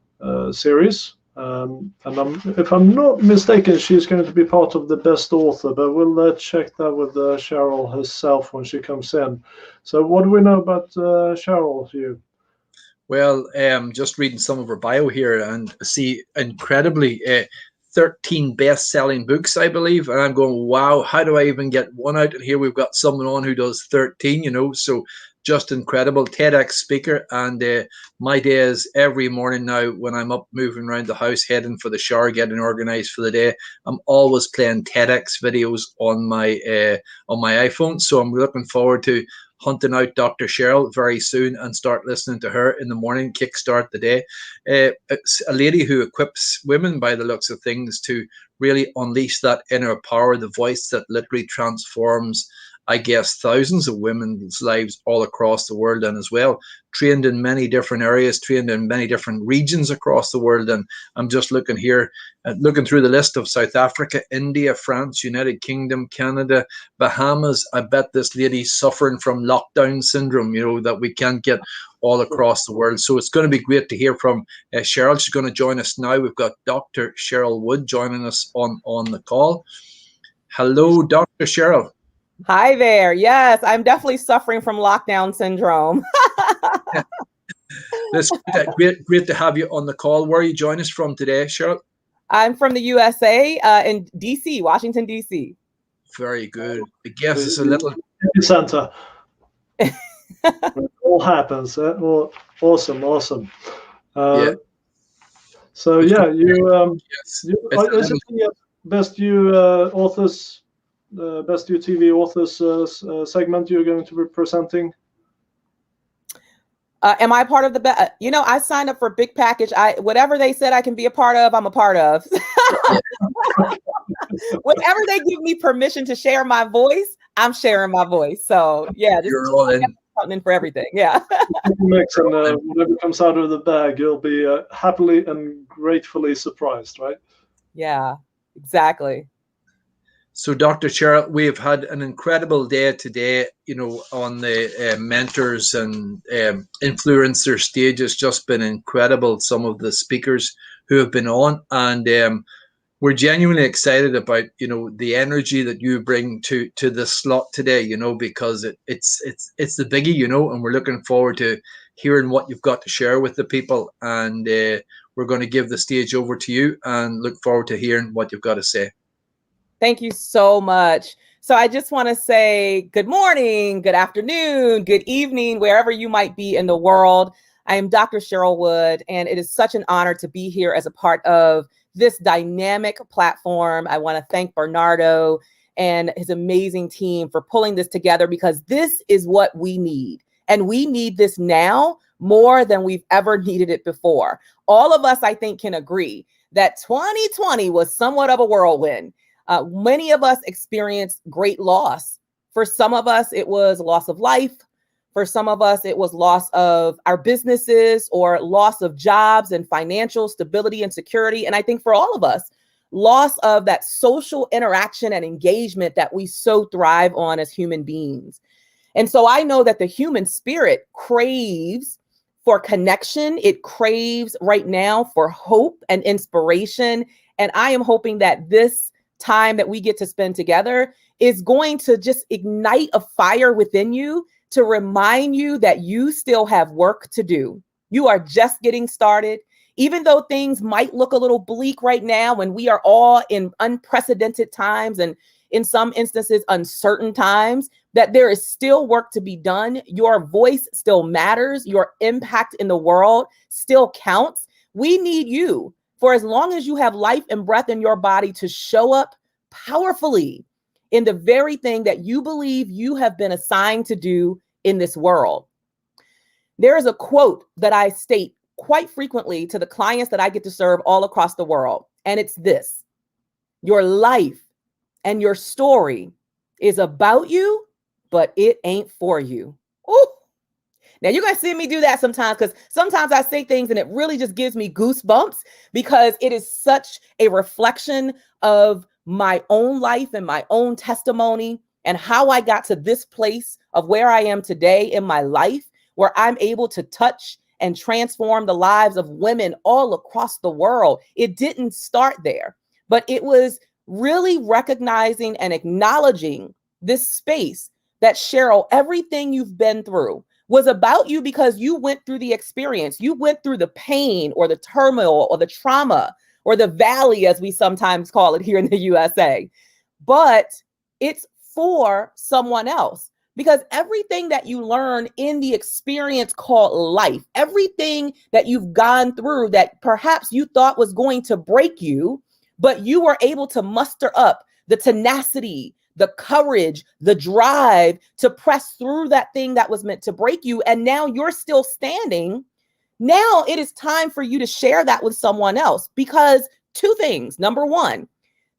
series. And if I'm not mistaken, she's going to be part of the Best Author, but we'll check that with Cheryl herself when she comes in. So what do we know about Cheryl here? Well, just reading some of her bio here and see incredibly 13 best-selling books, I believe, and I'm going, wow, how do I even get one out? And here we've got someone on who does 13, so just incredible. TEDx speaker, and my day is every morning now when I'm up moving around the house, heading for the shower, getting organized for the day, I'm always playing TEDx videos on my iPhone. So I'm looking forward to hunting out Dr. Cheryl very soon and start listening to her in the morning, kickstart the day. It's a lady who equips women, by the looks of things, to really unleash that inner power, the voice that literally transforms, I guess, thousands of women's lives all across the world, and as well trained in many different areas, trained in many different regions across the world. And I'm just looking here, looking through the list of South Africa, India, France, United Kingdom, Canada, Bahamas. I bet this lady's suffering from lockdown syndrome, that we can't get all across the world. So it's going to be great to hear from Cheryl. She's going to join us now. We've got Dr. Cheryl Wood joining us on the call. Hello, Dr. Cheryl. Hi there. Yes, I'm definitely suffering from lockdown syndrome. It's great to have you on the call. Where are you joining us from today, Cheryl? I'm from the USA, in DC, Washington, DC. Very good. I guess it's a little center. It all happens. Awesome. Yeah. So yeah, is it the Best You authors? Best You TV authors segment you're going to be presenting? Am I part of the I signed up for a big package. Whatever they said I can be a part of, I'm a part of. Whenever they give me permission to share my voice, I'm sharing my voice. So yeah, you're all in. Something for everything. Yeah. Mix and whatever comes out of the bag, you'll be happily and gratefully surprised, right? Yeah, exactly. So, Dr. Cheryl, we've had an incredible day today, on the mentors and influencer stage. It's just been incredible, some of the speakers who have been on. And we're genuinely excited about, the energy that you bring to this slot today, because it's the biggie, and we're looking forward to hearing what you've got to share with the people. And we're we're going to give the stage over to you and look forward to hearing what you've got to say. Thank you so much. So I just want to say good morning, good afternoon, good evening, wherever you might be in the world. I am Dr. Cheryl Wood, and it is such an honor to be here as a part of this dynamic platform. I want to thank Bernardo and his amazing team for pulling this together, because this is what we need. And we need this now more than we've ever needed it before. All of us, I think, can agree that 2020 was somewhat of a whirlwind. Many of us experienced great loss. For some of us, it was loss of life. For some of us, it was loss of our businesses or loss of jobs and financial stability and security. And I think for all of us, loss of that social interaction and engagement that we so thrive on as human beings. And so I know that the human spirit craves for connection. It craves right now for hope and inspiration. And I am hoping that this time that we get to spend together is going to just ignite a fire within you to remind you that you still have work to do. You are just getting started. Even though things might look a little bleak right now, when we are all in unprecedented times and in some instances uncertain times, that there is still work to be done. Your voice still matters. Your impact in the world still counts. We need you for as long as you have life and breath in your body to show up powerfully in the very thing that you believe you have been assigned to do in this world. There is a quote that I state quite frequently to the clients that I get to serve all across the world. And it's this: your life and your story is about you, but it ain't for you. Ooh. Now, you guys see me do that sometimes, because sometimes I say things and it really just gives me goosebumps, because it is such a reflection of my own life and my own testimony and how I got to this place of where I am today in my life, where I'm able to touch and transform the lives of women all across the world. It didn't start there, but it was really recognizing and acknowledging this space that, Cheryl, everything you've been through was about you, because you went through the experience. You went through the pain or the turmoil or the trauma or the valley, as we sometimes call it here in the USA. But it's for someone else, because everything that you learn in the experience called life, everything that you've gone through that perhaps you thought was going to break you, but you were able to muster up the tenacity, the courage, the drive to press through that thing that was meant to break you. And now you're still standing. Now it is time for you to share that with someone else, because two things. Number one,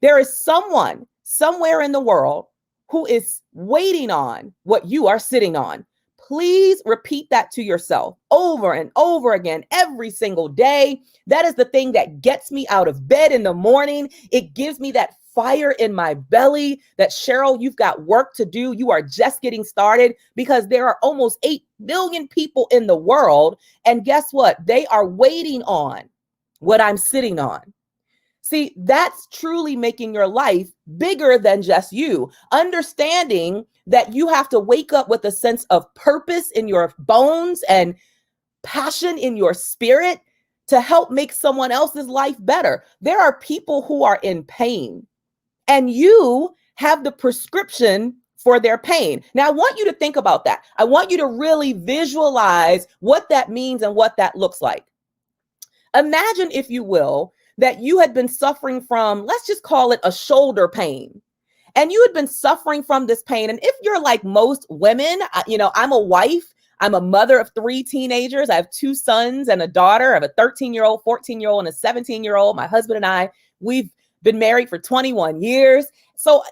there is someone somewhere in the world who is waiting on what you are sitting on. Please repeat that to yourself over and over again every single day. That is the thing that gets me out of bed in the morning. It gives me that fire in my belly that, Cheryl, you've got work to do. You are just getting started, because there are almost 8 billion people in the world. And guess what? They are waiting on what I'm sitting on. See, that's truly making your life bigger than just you. Understanding that you have to wake up with a sense of purpose in your bones and passion in your spirit to help make someone else's life better. There are people who are in pain, and you have the prescription for their pain. Now, I want you to think about that. I want you to really visualize what that means and what that looks like. Imagine, if you will, that you had been suffering from, let's just call it a shoulder pain. And you had been suffering from this pain. And if you're like most women, I'm a wife, I'm a mother of 3 teenagers. I have 2 sons and a daughter. I have a 13-year-old, 14-year-old, and a 17-year-old. My husband and I, we've been married for 21 years. So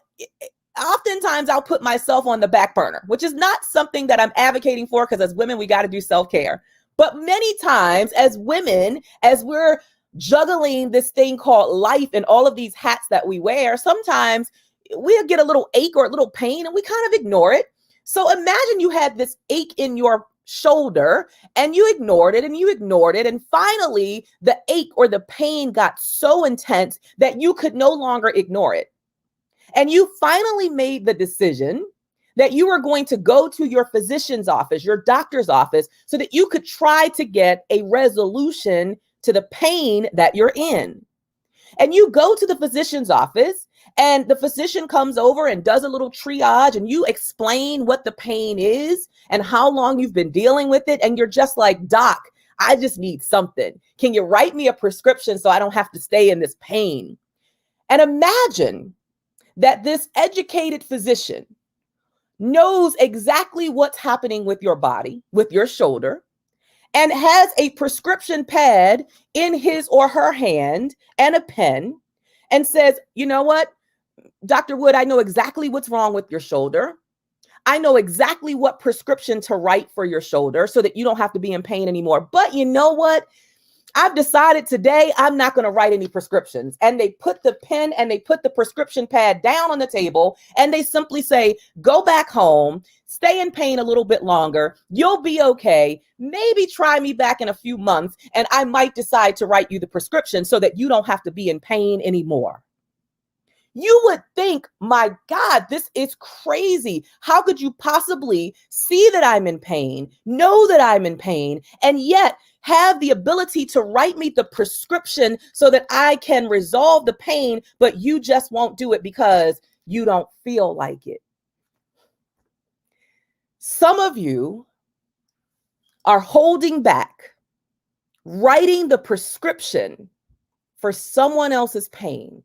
oftentimes I'll put myself on the back burner, which is not something that I'm advocating for, because as women, we got to do self-care. But many times as women, as we're juggling this thing called life and all of these hats that we wear, sometimes we'll get a little ache or a little pain and we kind of ignore it. So imagine you had this ache in your shoulder and you ignored it and you ignored it. And finally, the ache or the pain got so intense that you could no longer ignore it. And you finally made the decision that you were going to go to your physician's office, your doctor's office, so that you could try to get a resolution to the pain that you're in. And you go to the physician's office and the physician comes over and does a little triage and you explain what the pain is and how long you've been dealing with it. And you're just like, doc, I just need something. Can you write me a prescription so I don't have to stay in this pain? And imagine that this educated physician knows exactly what's happening with your body, with your shoulder, and has a prescription pad in his or her hand and a pen and says, you know what, Dr. Wood, I know exactly what's wrong with your shoulder. I know exactly what prescription to write for your shoulder so that you don't have to be in pain anymore. But you know what? I've decided today I'm not going to write any prescriptions. And they put the pen and they put the prescription pad down on the table and they simply say, go back home, stay in pain a little bit longer. You'll be okay. Maybe try me back in a few months and I might decide to write you the prescription so that you don't have to be in pain anymore. You would think, my God, this is crazy. How could you possibly see that I'm in pain, know that I'm in pain, and yet have the ability to write me the prescription so that I can resolve the pain, but you just won't do it because you don't feel like it? Some of you are holding back, writing the prescription for someone else's pain,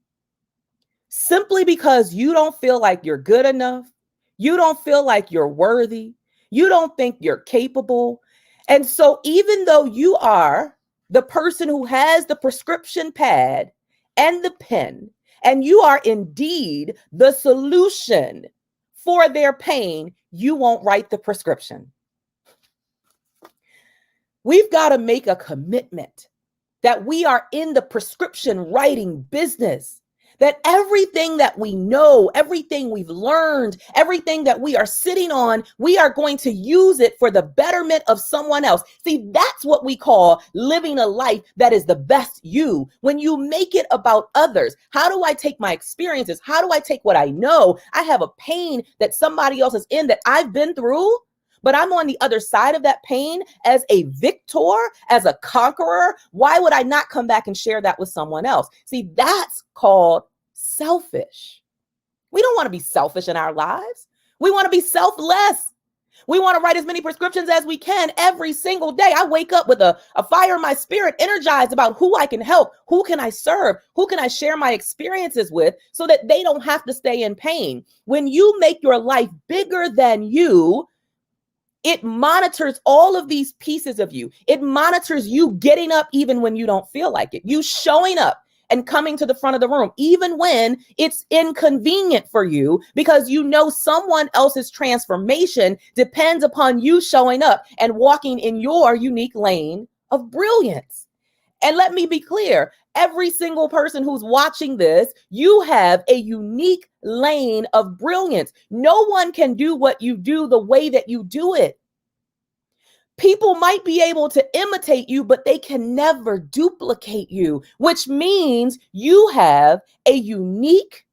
simply because you don't feel like you're good enough. You don't feel like you're worthy. You don't think you're capable. And so even though you are the person who has the prescription pad and the pen, and you are indeed the solution for their pain, you won't write the prescription. We've got to make a commitment that we are in the prescription writing business. That everything that we know, everything we've learned, everything that we are sitting on, we are going to use it for the betterment of someone else. See, that's what we call living a life that is the best you. When you make it about others, how do I take my experiences? How do I take what I know? I have a pain that somebody else is in that I've been through, but I'm on the other side of that pain as a victor, as a conqueror. Why would I not come back and share that with someone else? See, that's called selfish. We don't want to be selfish in our lives. We want to be selfless. We want to write as many prescriptions as we can every single day. I wake up with a fire in my spirit, energized about who I can help, who can I serve, who can I share my experiences with so that they don't have to stay in pain. When you make your life bigger than you, it monitors all of these pieces of you. It monitors you getting up even when you don't feel like it. You showing up and coming to the front of the room, even when it's inconvenient for you, because you know someone else's transformation depends upon you showing up and walking in your unique lane of brilliance. And let me be clear, every single person who's watching this, you have a unique lane of brilliance. No one can do what you do the way that you do it. People might be able to imitate you, but they can never duplicate you, which means you have a unique,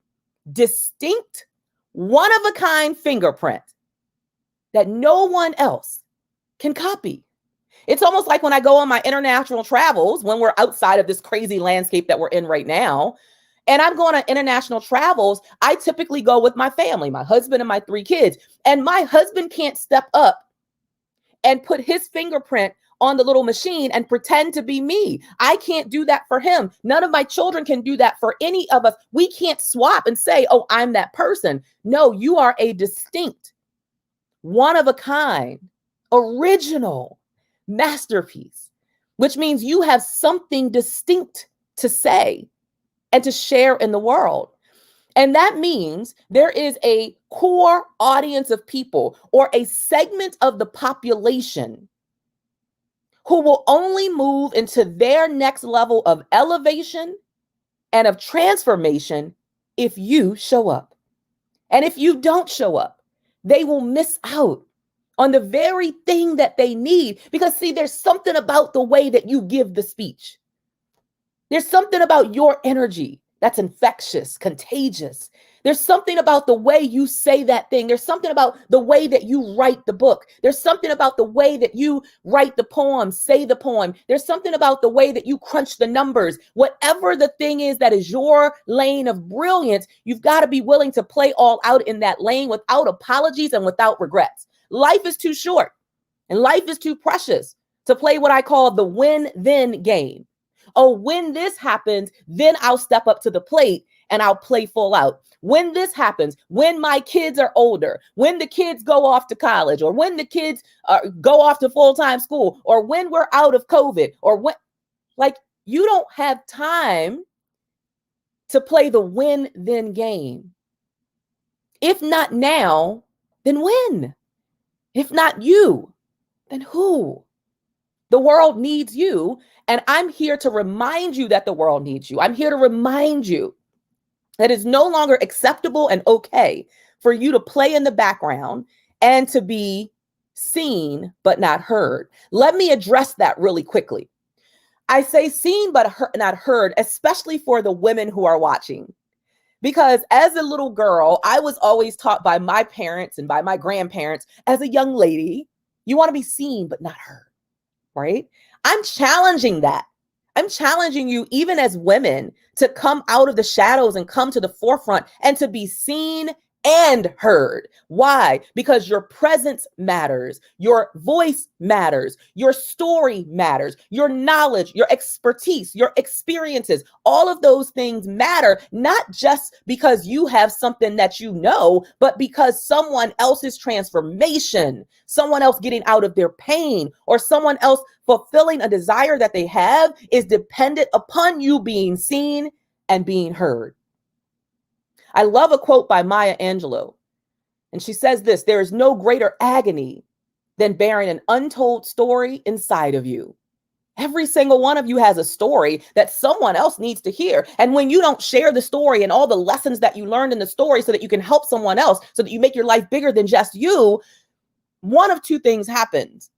distinct, one-of-a-kind fingerprint that no one else can copy. It's almost like when I go on my international travels, when we're outside of this crazy landscape that we're in right now, and I'm going on international travels, I typically go with my family, my husband and my 3 kids, and my husband can't step up and put his fingerprint on the little machine and pretend to be me. I can't do that for him. None of my children can do that for any of us. We can't swap and say, oh, I'm that person. No, you are a distinct, one-of-a-kind, original masterpiece, which means you have something distinct to say and to share in the world. And that means there is a core audience of people or a segment of the population who will only move into their next level of elevation and of transformation if you show up. And if you don't show up, they will miss out on the very thing that they need. Because see, there's something about the way that you give the speech. There's something about your energy that's infectious, contagious, There's something about the way you say that thing. There's something about the way that you write the book. There's something about the way that you write the poem, say the poem. There's something about the way that you crunch the numbers. Whatever the thing is that is your lane of brilliance, you've got to be willing to play all out in that lane without apologies and without regrets. Life is too short and life is too precious to play what I call the win-then game. Oh, when this happens, then I'll step up to the plate and I'll play full out. When this happens, when my kids are older, when the kids go off to college, or when the kids go off to full-time school, or when we're out of COVID, or when, like, you don't have time to play the win-then game. If not now, then when? If not you, then who? The world needs you, and I'm here to remind you that the world needs you. I'm here to remind you that it's no longer acceptable and okay for you to play in the background and to be seen but not heard. Let me address that really quickly. I say seen but not heard, especially for the women who are watching. Because as a little girl, I was always taught by my parents and by my grandparents, as a young lady, you want to be seen but not heard, right? I'm challenging that. I'm challenging you, even as women, to come out of the shadows and come to the forefront and to be seen and heard. Why? Because your presence matters. Your voice matters. Your story matters. Your knowledge, your expertise, your experiences, all of those things matter, not just because you have something that you know, but because someone else's transformation, someone else getting out of their pain, or someone else fulfilling a desire that they have is dependent upon you being seen and being heard. I love a quote by Maya Angelou, and she says this: there is no greater agony than bearing an untold story inside of you. Every single one of you has a story that someone else needs to hear. And when you don't share the story and all the lessons that you learned in the story so that you can help someone else, so that you make your life bigger than just you, one of two things happens.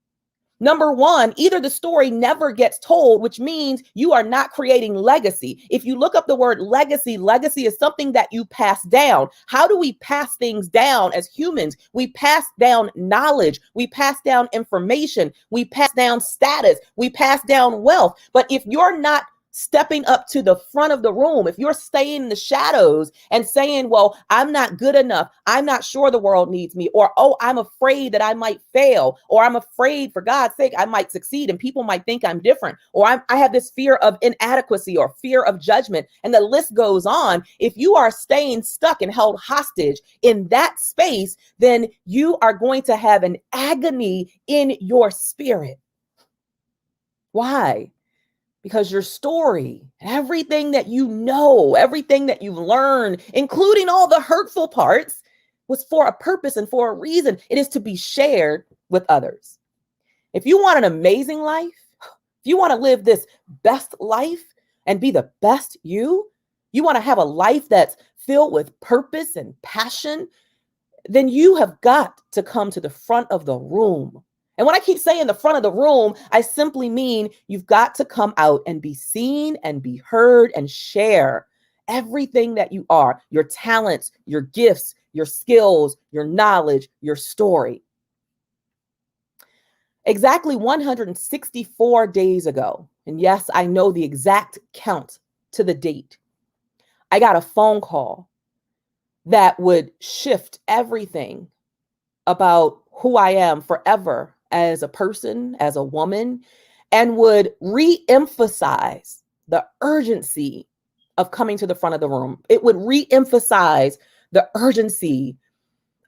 Number one, either the story never gets told, which means you are not creating legacy. If you look up the word legacy, legacy is something that you pass down. How do we pass things down as humans? We pass down knowledge. We pass down information. We pass down status. We pass down wealth. But if you're not stepping up to the front of the room, if you're staying in the shadows and saying, well, I'm not good enough, I'm not sure the world needs me, or, oh, I'm afraid that I might fail, or I'm afraid, for God's sake, I might succeed and people might think I'm different, or I have this fear of inadequacy or fear of judgment, and the list goes on. If you are staying stuck and held hostage in that space, then you are going to have an agony in your spirit. Why? Because your story, everything that you know, everything that you've learned, including all the hurtful parts, was for a purpose and for a reason. It is to be shared with others. If you want an amazing life, if you want to live this best life and be the best you want to have a life that's filled with purpose and passion, then you have got to come to the front of the room. And when I keep saying the front of the room, I simply mean you've got to come out and be seen and be heard and share everything that you are, your talents, your gifts, your skills, your knowledge, your story. Exactly 164 days ago, and yes, I know the exact count to the date, I got a phone call that would shift everything about who I am forever as a person, as a woman, and would re-emphasize the urgency of coming to the front of the room. It would re-emphasize the urgency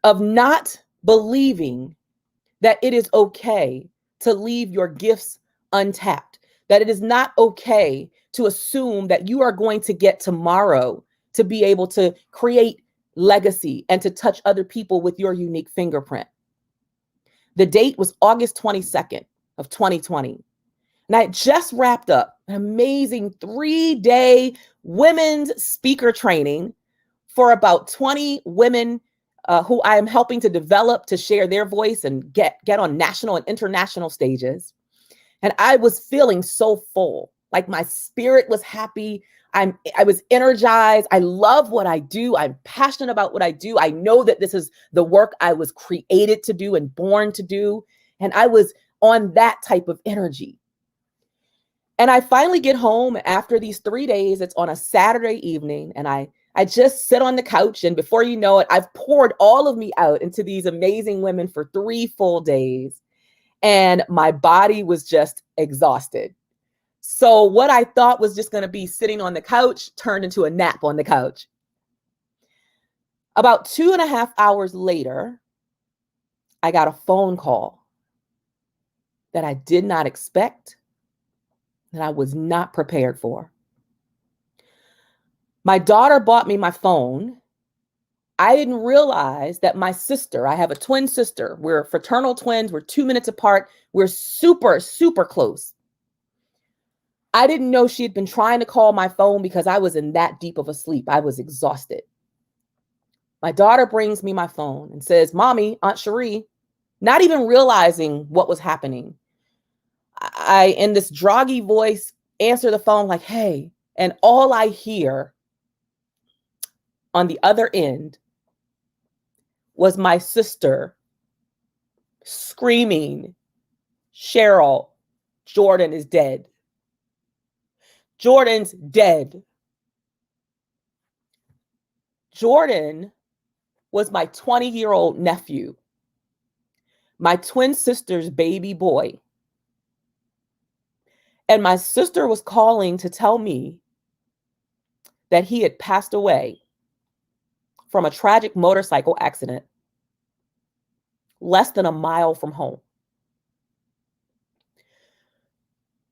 of not believing that it is okay to leave your gifts untapped, that it is not okay to assume that you are going to get tomorrow to be able to create legacy and to touch other people with your unique fingerprint. The date was August 22nd of 2020. And I had just wrapped up an amazing 3-day women's speaker training for about 20 women who I am helping to develop to share their voice and get on national and international stages. And I was feeling so full, like my spirit was happy. I was energized. I love what I do. I'm passionate about what I do. I know that this is the work I was created to do and born to do. And I was on that type of energy. And I finally get home after these 3 days. It's on a Saturday evening. And I just sit on the couch. And before you know it, I've poured all of me out into these amazing women for 3 full days. And my body was just exhausted. So what I thought was just going to be sitting on the couch turned into a nap on the couch. About 2.5 hours later, I got a phone call that I did not expect, that I was not prepared for. My daughter bought me my phone. I didn't realize that my sister, I have a twin sister. We're fraternal twins. We're 2 minutes apart. We're super, super close. I didn't know she had been trying to call my phone because I was in that deep of a sleep. I was exhausted. My daughter brings me my phone and says, "Mommy, Aunt Cherie," not even realizing what was happening. I, in this droggy voice, answer the phone like, "Hey," and all I hear on the other end was my sister screaming, "Cheryl, Jordan is dead. Jordan's dead." Jordan was my 20-year-old nephew, my twin sister's baby boy. And my sister was calling to tell me that he had passed away from a tragic motorcycle accident less than a mile from home.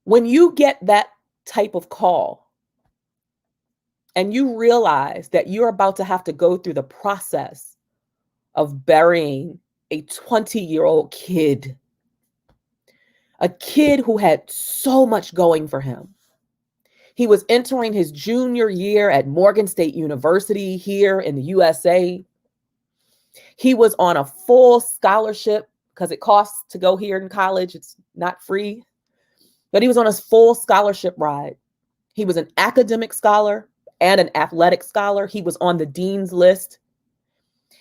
When you get that type of call and you realize that you're about to have to go through the process of burying a 20-year-old kid, a kid who had so much going for him. He was entering his junior year at Morgan State University here in the USA. He was on a full scholarship because it costs to go here in college. It's not free. But he was on a full scholarship ride. He was an academic scholar and an athletic scholar. He was on the dean's list.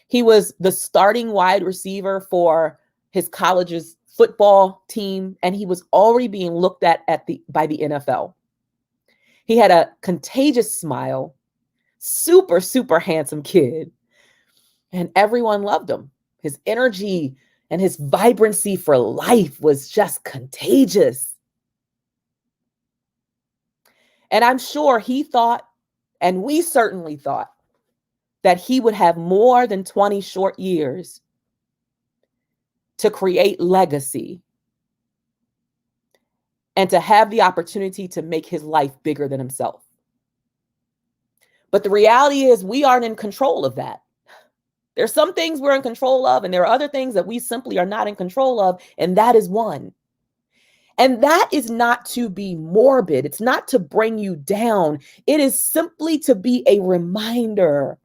He was the starting wide receiver for his college's football team, and he was already being looked at by the NFL. He had a contagious smile, super, super handsome kid, and everyone loved him. His energy and his vibrancy for life was just contagious. And I'm sure he thought, and we certainly thought, that he would have more than 20 short years to create legacy and to have the opportunity to make his life bigger than himself. But the reality is we aren't in control of that. There's some things we're in control of, and there are other things that we simply are not in control of, and that is one. And that is not to be morbid. It's not to bring you down. It is simply to be a reminder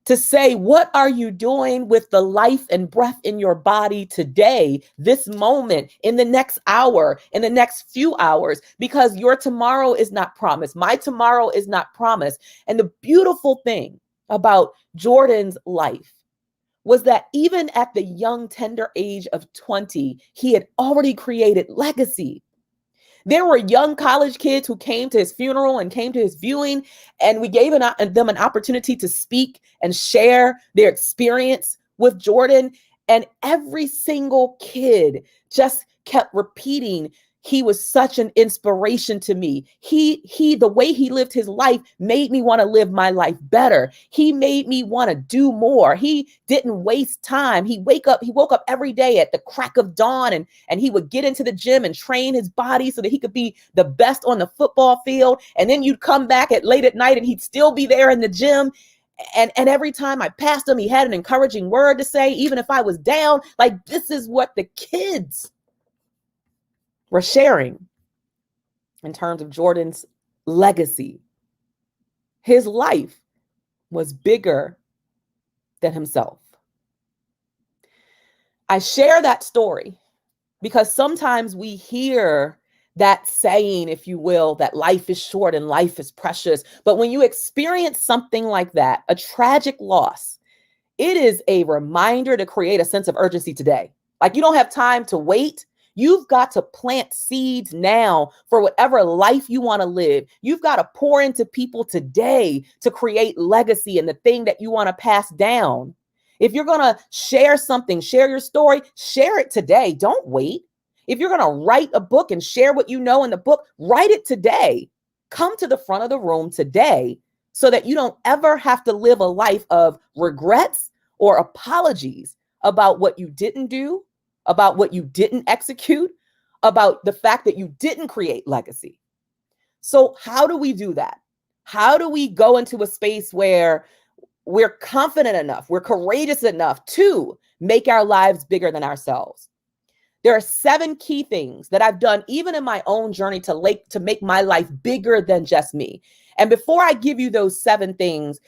to say, what are you doing with the life and breath in your body today, this moment, in the next hour, in the next few hours? Because your tomorrow is not promised. My tomorrow is not promised. And the beautiful thing about Jordan's life was that even at the young, tender age of 20, he had already created legacy. There were young college kids who came to his funeral and came to his viewing, and we gave them an opportunity to speak and share their experience with Jordan. And every single kid just kept repeating, he was such an inspiration to me. The way he lived his life made me want to live my life better. He made me want to do more. He didn't waste time. He woke up every day at the crack of dawn, and he would get into the gym and train his body so that he could be the best on the football field. And then you'd come back late at night and he'd still be there in the gym. And every time I passed him, he had an encouraging word to say, even if I was down. Like, this is what the kids were sharing in terms of Jordan's legacy. His life was bigger than himself. I share that story because sometimes we hear that saying, if you will, that life is short and life is precious. But when you experience something like that, a tragic loss, it is a reminder to create a sense of urgency today. Like, you don't have time to wait. You've got to plant seeds now for whatever life you want to live. You've got to pour into people today to create legacy and the thing that you want to pass down. If you're going to share something, share your story, share it today. Don't wait. If you're going to write a book and share what you know in the book, write it today. Come to the front of the room today so that you don't ever have to live a life of regrets or apologies about what you didn't do, about what you didn't execute, about the fact that you didn't create legacy. So how do we do that? How do we go into a space where we're confident enough, we're courageous enough to make our lives bigger than ourselves? There are 7 key things that I've done, even in my own journey, to make my life bigger than just me. And before I give you those 7 things,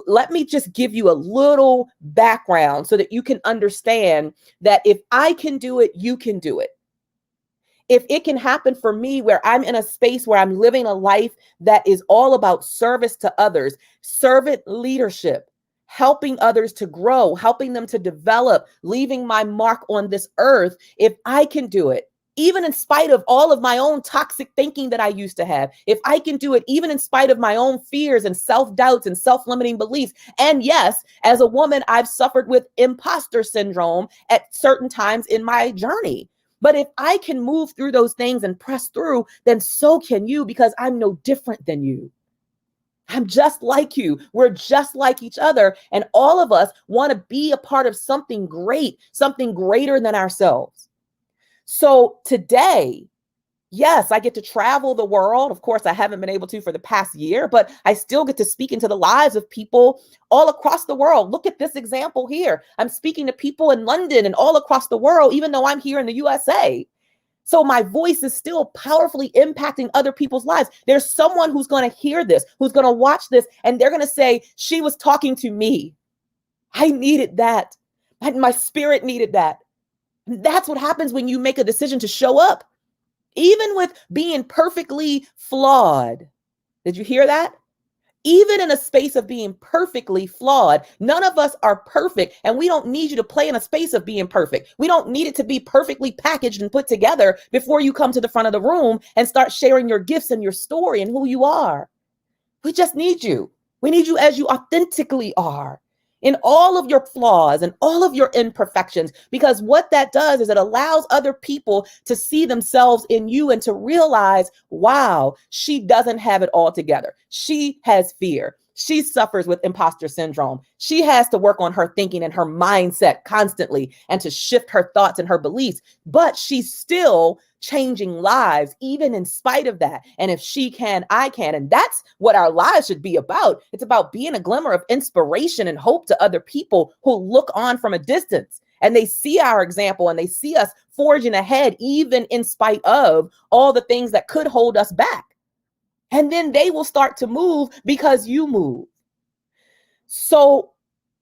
let me just give you a little background so that you can understand that if I can do it, you can do it. If it can happen for me, where I'm in a space where I'm living a life that is all about service to others, servant leadership, helping others to grow, helping them to develop, leaving my mark on this earth, if I can do it, even in spite of all of my own toxic thinking that I used to have, if I can do it, even in spite of my own fears and self-doubts and self-limiting beliefs. And yes, as a woman, I've suffered with imposter syndrome at certain times in my journey. But if I can move through those things and press through, then so can you, because I'm no different than you. I'm just like you. We're just like each other. And all of us want to be a part of something great, something greater than ourselves. So today, yes, I get to travel the world. Of course, I haven't been able to for the past year, but I still get to speak into the lives of people all across the world. Look at this example here. I'm speaking to people in London and all across the world, even though I'm here in the USA. So my voice is still powerfully impacting other people's lives. There's someone who's going to hear this, who's going to watch this, and they're going to say, she was talking to me. I needed that. My spirit needed that. That's what happens when you make a decision to show up, even with being perfectly flawed. Did you hear that? Even in a space of being perfectly flawed, none of us are perfect, and we don't need you to play in a space of being perfect. We don't need it to be perfectly packaged and put together before you come to the front of the room and start sharing your gifts and your story and who you are. We just need you. We need you as you authentically are, in all of your flaws and all of your imperfections, because what that does is it allows other people to see themselves in you and to realize, wow, she doesn't have it all together. She has fear. She suffers with imposter syndrome. She has to work on her thinking and her mindset constantly and to shift her thoughts and her beliefs, but she's still changing lives, even in spite of that. And if she can, I can. And that's what our lives should be about. It's about being a glimmer of inspiration and hope to other people who look on from a distance and they see our example and they see us forging ahead, even in spite of all the things that could hold us back. And then they will start to move because you move. So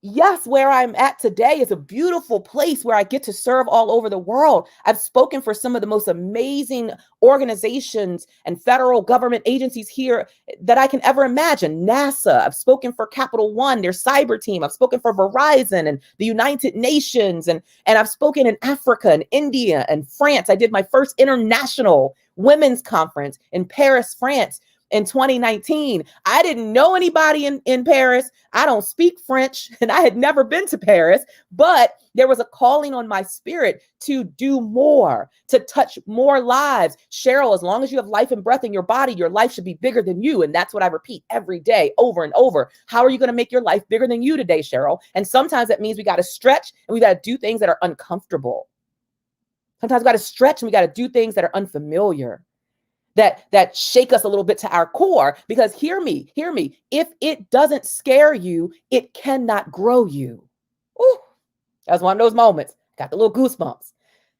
yes, where I'm at today is a beautiful place where I get to serve all over the world. I've spoken for some of the most amazing organizations and federal government agencies here that I can ever imagine. NASA, I've spoken for Capital One, their cyber team. I've spoken for Verizon and the United Nations. And I've spoken in Africa and India and France. I did my first international women's conference in Paris, France, in 2019. I didn't know anybody in Paris. I don't speak French and I had never been to Paris, but there was a calling on my spirit to do more, to touch more lives. Cheryl, as long as you have life and breath in your body, your life should be bigger than you. And that's what I repeat every day, over and over. How are you going to make your life bigger than you today, Cheryl? And sometimes that means we got to stretch and we got to do things that are uncomfortable. Sometimes we got to stretch and we got to do things that are unfamiliar, that shake us a little bit to our core, because hear me, if it doesn't scare you, it cannot grow you. Ooh, that's one of those moments. Got the little goosebumps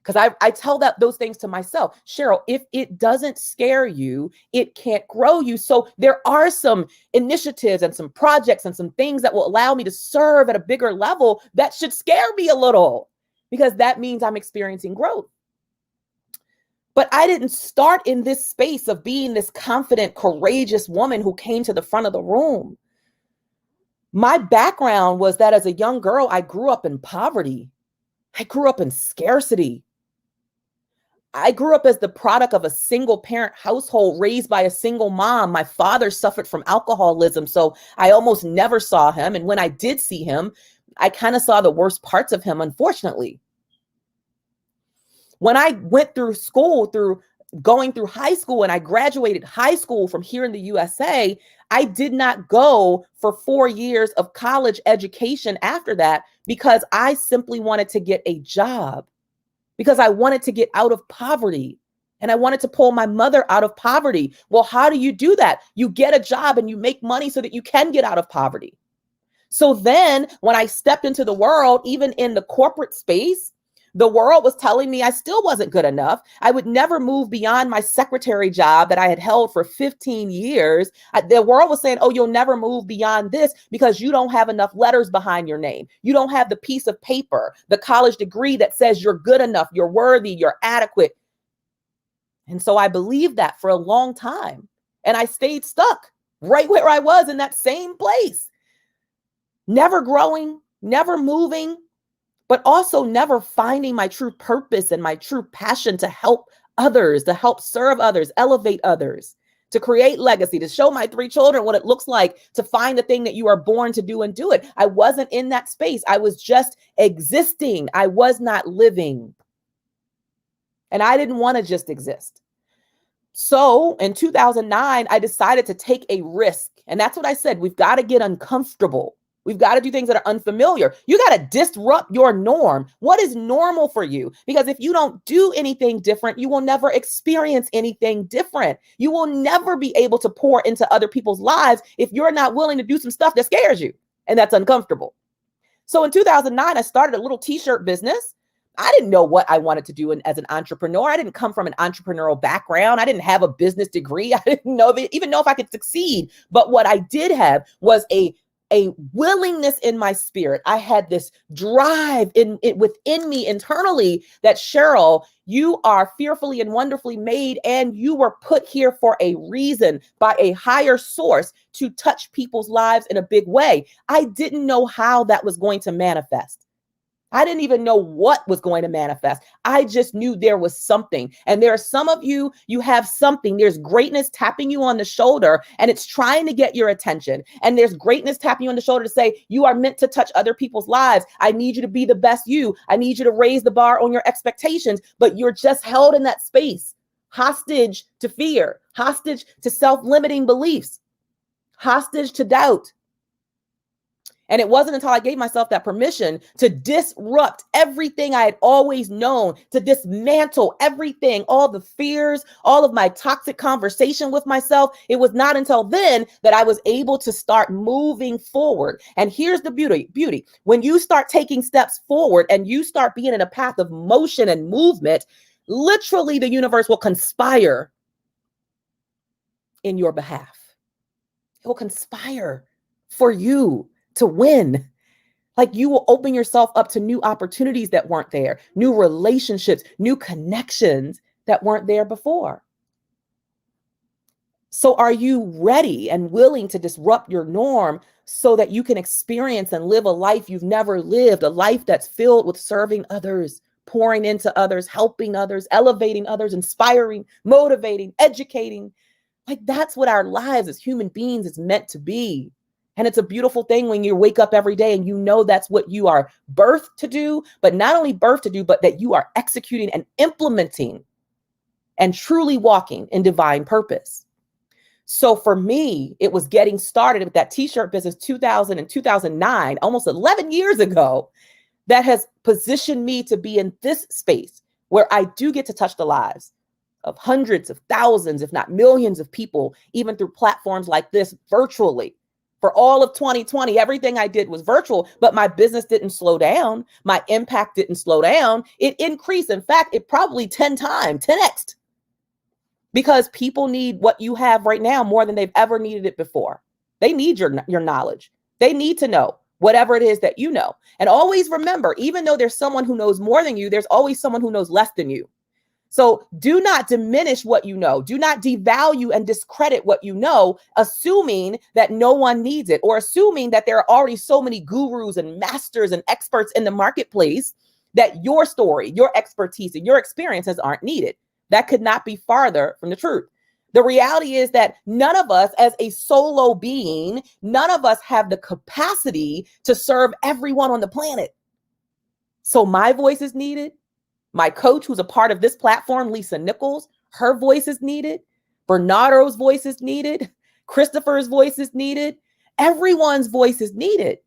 because I tell those things to myself. Cheryl, if it doesn't scare you, it can't grow you. So there are some initiatives and some projects and some things that will allow me to serve at a bigger level that should scare me a little, because that means I'm experiencing growth. But I didn't start in this space of being this confident, courageous woman who came to the front of the room. My background was that as a young girl, I grew up in poverty. I grew up in scarcity. I grew up as the product of a single parent household raised by a single mom. My father suffered from alcoholism, so I almost never saw him. And when I did see him, I kind of saw the worst parts of him, unfortunately. When I went through school, going through high school, and I graduated high school from here in the USA, I did not go for 4 years of college education after that because I simply wanted to get a job, because I wanted to get out of poverty and I wanted to pull my mother out of poverty. Well, how do you do that? You get a job and you make money so that you can get out of poverty. So then when I stepped into the world, even in the corporate space, the world was telling me I still wasn't good enough. I would never move beyond my secretary job that I had held for 15 years. The world was saying, oh, you'll never move beyond this because you don't have enough letters behind your name. You don't have the piece of paper, the college degree that says you're good enough, you're worthy, you're adequate. And so I believed that for a long time. And I stayed stuck right where I was in that same place. Never growing, never moving, but also never finding my true purpose and my true passion to help others, to help serve others, elevate others, to create legacy, to show my 3 children what it looks like to find the thing that you are born to do and do it. I wasn't in that space. I was just existing. I was not living. And I didn't want to just exist. So in 2009, I decided to take a risk. And that's what I said. We've got to get uncomfortable. We've got to do things that are unfamiliar. You got to disrupt your norm. What is normal for you? Because if you don't do anything different, you will never experience anything different. You will never be able to pour into other people's lives if you're not willing to do some stuff that scares you and that's uncomfortable. So in 2009, I started a little t-shirt business. I didn't know what I wanted to do as an entrepreneur. I didn't come from an entrepreneurial background. I didn't have a business degree. I didn't even know if I could succeed. But what I did have was a willingness in my spirit. I had this drive within me internally that, Cheryl, you are fearfully and wonderfully made, and you were put here for a reason by a higher source to touch people's lives in a big way. I didn't know how that was going to manifest. I didn't even know what was going to manifest. I just knew there was something. And there are some of you, you have something. There's greatness tapping you on the shoulder and it's trying to get your attention. And there's greatness tapping you on the shoulder to say, you are meant to touch other people's lives. I need you to be the best you. I need you to raise the bar on your expectations, but you're just held in that space, hostage to fear, hostage to self-limiting beliefs, hostage to doubt. And it wasn't until I gave myself that permission to disrupt everything I had always known, to dismantle everything, all the fears, all of my toxic conversation with myself. It was not until then that I was able to start moving forward. And here's the beauty. When you start taking steps forward and you start being in a path of motion and movement, literally the universe will conspire in your behalf. It will conspire for you to win. Like you will open yourself up to new opportunities that weren't there, new relationships, new connections that weren't there before. So are you ready and willing to disrupt your norm so that you can experience and live a life you've never lived, a life that's filled with serving others, pouring into others, helping others, elevating others, inspiring, motivating, educating? Like that's what our lives as human beings is meant to be. And it's a beautiful thing when you wake up every day and you know that's what you are birthed to do, but not only birthed to do, but that you are executing and implementing and truly walking in divine purpose. So for me, it was getting started with that t-shirt business 2000 and 2009, almost 11 years ago, that has positioned me to be in this space where I do get to touch the lives of hundreds of thousands, if not millions of people, even through platforms like this virtually. For all of 2020, everything I did was virtual, but my business didn't slow down. My impact didn't slow down. It increased. In fact, it probably 10x'd, because people need what you have right now more than they've ever needed it before. They need your knowledge. They need to know whatever it is that you know. And always remember, even though there's someone who knows more than you, there's always someone who knows less than you. So do not diminish what you know. Do not devalue and discredit what you know, assuming that no one needs it, or assuming that there are already so many gurus and masters and experts in the marketplace that your story, your expertise, and your experiences aren't needed. That could not be farther from the truth. The reality is that none of us, as a solo being, none of us have the capacity to serve everyone on the planet. So my voice is needed. My coach, who's a part of this platform, Lisa Nichols, her voice is needed. Bernardo's voice is needed. Christopher's voice is needed. Everyone's voice is needed.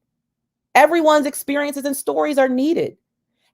Everyone's experiences and stories are needed.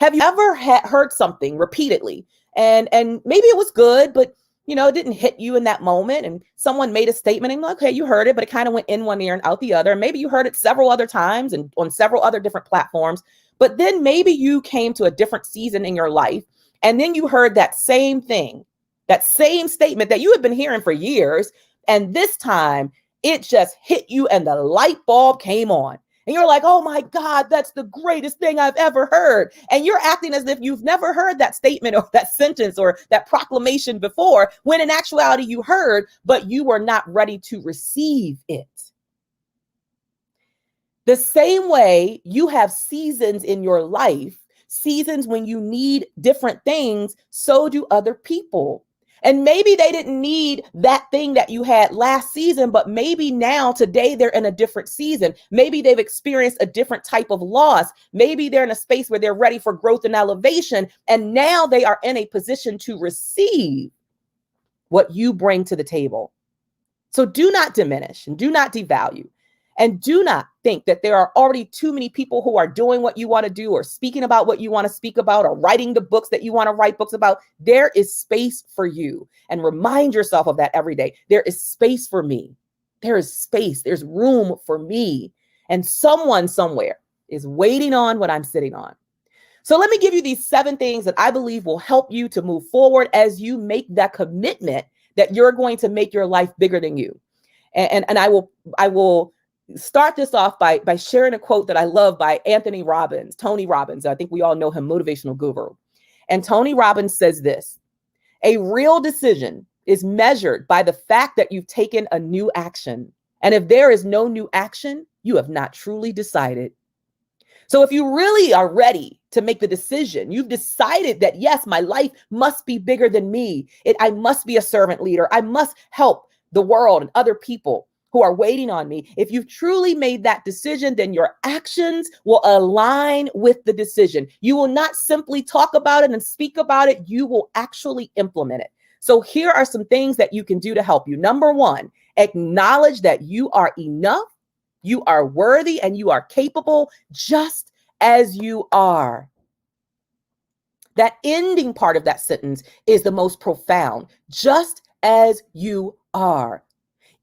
Have you ever heard something repeatedly and maybe it was good, but it didn't hit you in that moment, and someone made a statement and okay, you heard it, but it kind of went in one ear and out the other. Maybe you heard it several other times and on several other different platforms. But then maybe you came to a different season in your life, and then you heard that same thing, that same statement that you had been hearing for years. And this time it just hit you and the light bulb came on. And you're like, oh my God, that's the greatest thing I've ever heard. And you're acting as if you've never heard that statement or that sentence or that proclamation before, when in actuality you heard, but you were not ready to receive it. The same way you have seasons in your life, seasons when you need different things, so do other people. And maybe they didn't need that thing that you had last season, but maybe now, today, they're in a different season. Maybe they've experienced a different type of loss. Maybe they're in a space where they're ready for growth and elevation. And now they are in a position to receive what you bring to the table. So do not diminish and do not devalue. And do not think that there are already too many people who are doing what you want to do or speaking about what you want to speak about or writing the books that you want to write books about. There is space for you. And remind yourself of that every day. There is space for me. There is space. There's room for me. And someone somewhere is waiting on what I'm sitting on. So let me give you these 7 things that I believe will help you to move forward as you make that commitment that you're going to make your life bigger than you. And I will start this off by sharing a quote that I love by Tony Robbins. I think we all know him, motivational guru. And Tony Robbins says this: a real decision is measured by the fact that you've taken a new action. And if there is no new action, you have not truly decided. So if you really are ready to make the decision, you've decided that, yes, my life must be bigger than me. I must be a servant leader. I must help the world and other people who are waiting on me. If you've truly made that decision, then your actions will align with the decision. You will not simply talk about it and speak about it. You will actually implement it. So here are some things that you can do to help you. Number 1, acknowledge that you are enough, you are worthy, and you are capable just as you are. That ending part of that sentence is the most profound. Just as you are.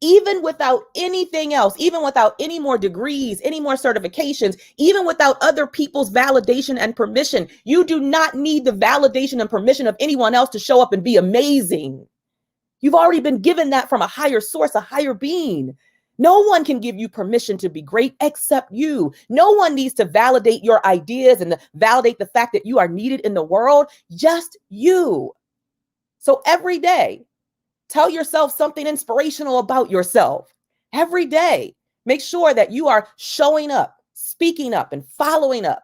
Even without anything else, even without any more degrees, any more certifications, even without other people's validation and permission, you do not need the validation and permission of anyone else to show up and be amazing. You've already been given that from a higher source, a higher being. No one can give you permission to be great except you. No one needs to validate your ideas and validate the fact that you are needed in the world, just you. So every day, tell yourself something inspirational about yourself. Every day, make sure that you are showing up, speaking up, and following up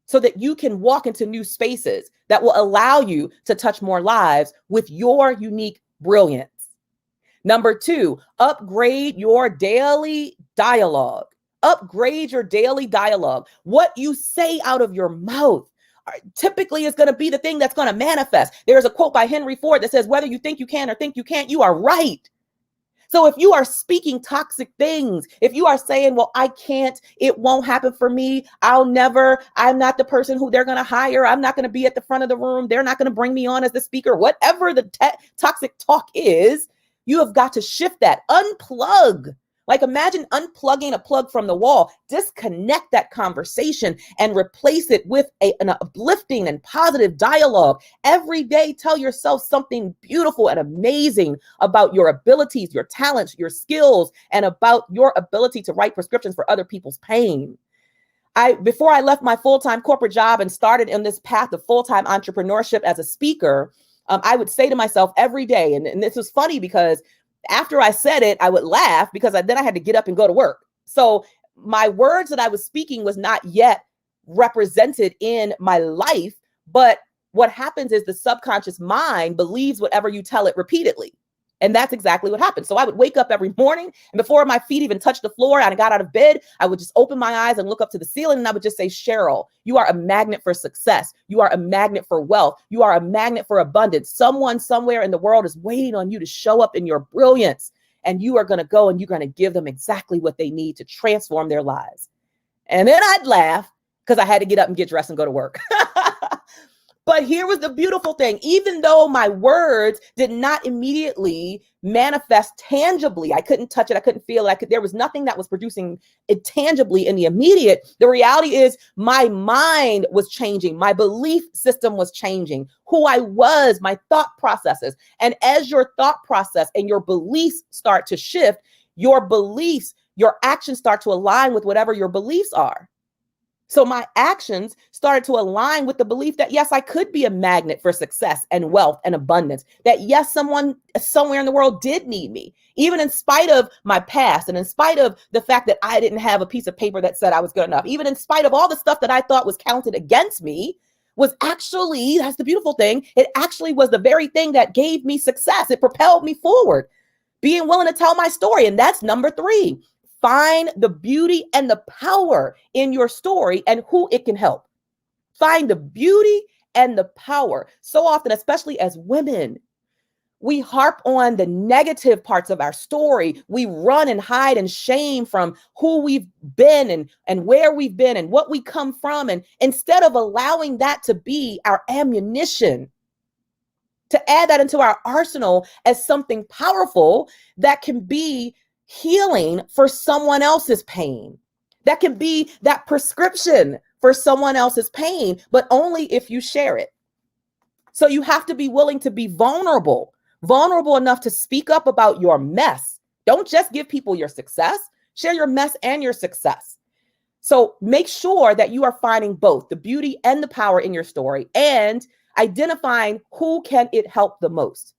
so that you can walk into new spaces that will allow you to touch more lives with your unique brilliance. Number 2, upgrade your daily dialogue. Upgrade your daily dialogue. What you say out of your mouth typically is going to be the thing that's going to manifest. There's a quote by Henry Ford that says, whether you think you can or think you can't, you are right. So if you are speaking toxic things, if you are saying, well, I can't, it won't happen for me, I'm not the person who they're going to hire, I'm not going to be at the front of the room, they're not going to bring me on as the speaker, whatever the toxic talk is, you have got to shift that. Unplug. Like imagine unplugging a plug from the wall, disconnect that conversation and replace it with an uplifting and positive dialogue. Every day, tell yourself something beautiful and amazing about your abilities, your talents, your skills, and about your ability to write prescriptions for other people's pain. Before I left my full-time corporate job and started in this path of full-time entrepreneurship as a speaker, I would say to myself every day, and this was funny because after I said it, I would laugh because then I had to get up and go to work. So my words that I was speaking was not yet represented in my life, but what happens is the subconscious mind believes whatever you tell it repeatedly. And that's exactly what happened. So I would wake up every morning, and before my feet even touched the floor and I got out of bed, I would just open my eyes and look up to the ceiling, and I would just say, Cheryl, you are a magnet for success. You are a magnet for wealth. You are a magnet for abundance. Someone somewhere in the world is waiting on you to show up in your brilliance, and you are going to go and you're going to give them exactly what they need to transform their lives. And then I'd laugh because I had to get up and get dressed and go to work. But here was the beautiful thing. Even though my words did not immediately manifest tangibly, I couldn't touch it, I couldn't feel it, there was nothing that was producing it tangibly in the immediate. The reality is my mind was changing. My belief system was changing. Who I was, my thought processes. And as your thought process and your beliefs start to shift, your beliefs, your actions start to align with whatever your beliefs are. So my actions started to align with the belief that, yes, I could be a magnet for success and wealth and abundance, that yes, someone somewhere in the world did need me, even in spite of my past and in spite of the fact that I didn't have a piece of paper that said I was good enough, even in spite of all the stuff that I thought was counted against me, was actually, that's the beautiful thing, it actually was the very thing that gave me success. It propelled me forward, being willing to tell my story. And that's number 3. Find the beauty and the power in your story and who it can help. Find the beauty and the power. So often, especially as women, we harp on the negative parts of our story. We run and hide and shame from who we've been and where we've been and what we come from. And instead of allowing that to be our ammunition, to add that into our arsenal as something powerful that can be healing for someone else's pain, that can be that prescription for someone else's pain, but only if you share it. So you have to be willing to be vulnerable enough to speak up about your mess. Don't just give people your success, share your mess and your success. So make sure that you are finding both the beauty and the power in your story and identifying who can it help the most.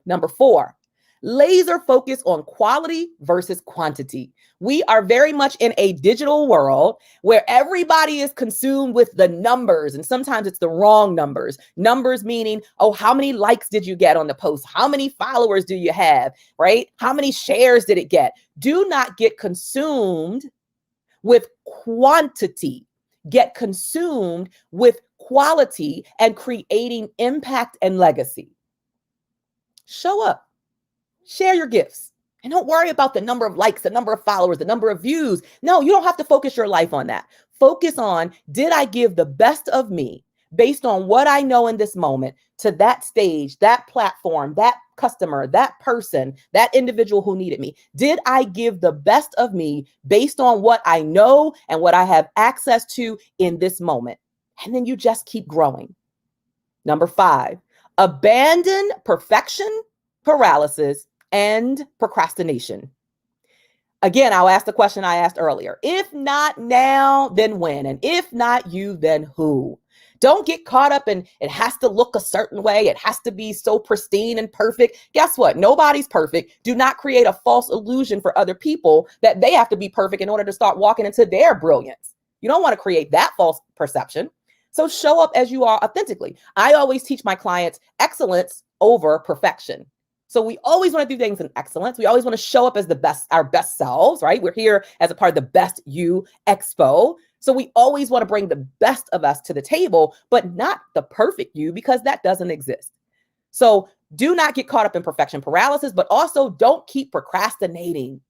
Number 4, laser focus on quality versus quantity. We are very much in a digital world where everybody is consumed with the numbers, and sometimes it's the wrong numbers. Numbers meaning, oh, how many likes did you get on the post? How many followers do you have, right? How many shares did it get? Do not get consumed with quantity. Get consumed with quality and creating impact and legacy. Show up. Share your gifts and don't worry about the number of likes, the number of followers, the number of views. No, you don't have to focus your life on that. Focus on, did I give the best of me based on what I know in this moment to that stage, that platform, that customer, that person, that individual who needed me? Did I give the best of me based on what I know and what I have access to in this moment? And then you just keep growing. Number 5, abandon perfection, paralysis, and procrastination. Again, I'll ask the question I asked earlier. If not now, then when? And if not you, then who? Don't get caught up in it has to look a certain way. It has to be so pristine and perfect. Guess what? Nobody's perfect. Do not create a false illusion for other people that they have to be perfect in order to start walking into their brilliance. You don't want to create that false perception. So show up as you are authentically. I always teach my clients excellence over perfection. So we always want to do things in excellence. We always want to show up as the best, our best selves, right? We're here as a part of the Best You Expo. So we always want to bring the best of us to the table, but not the perfect you, because that doesn't exist. So do not get caught up in perfection paralysis, but also don't keep procrastinating.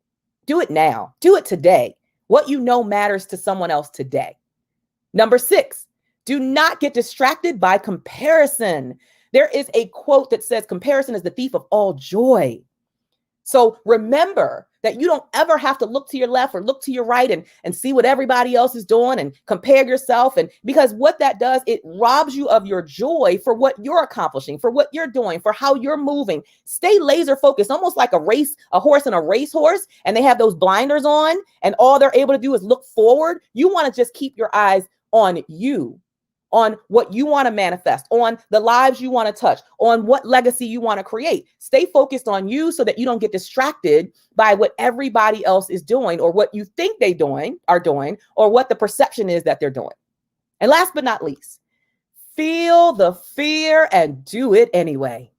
Do it now. Do it today. What you know matters to someone else today. Number 6, do not get distracted by comparison. There is a quote that says, comparison is the thief of all joy. So remember that you don't ever have to look to your left or look to your right and see what everybody else is doing and compare yourself. And because what that does, it robs you of your joy for what you're accomplishing, for what you're doing, for how you're moving. Stay laser focused, almost like a horse and a racehorse, and they have those blinders on and all they're able to do is look forward. You want to just keep your eyes on you. on what you want to manifest, on the lives you want to touch, on what legacy you want to create. Stay focused on you so that you don't get distracted by what everybody else is doing, or what you think they are doing, or what the perception is that they're doing. And last but not least, feel the fear and do it anyway.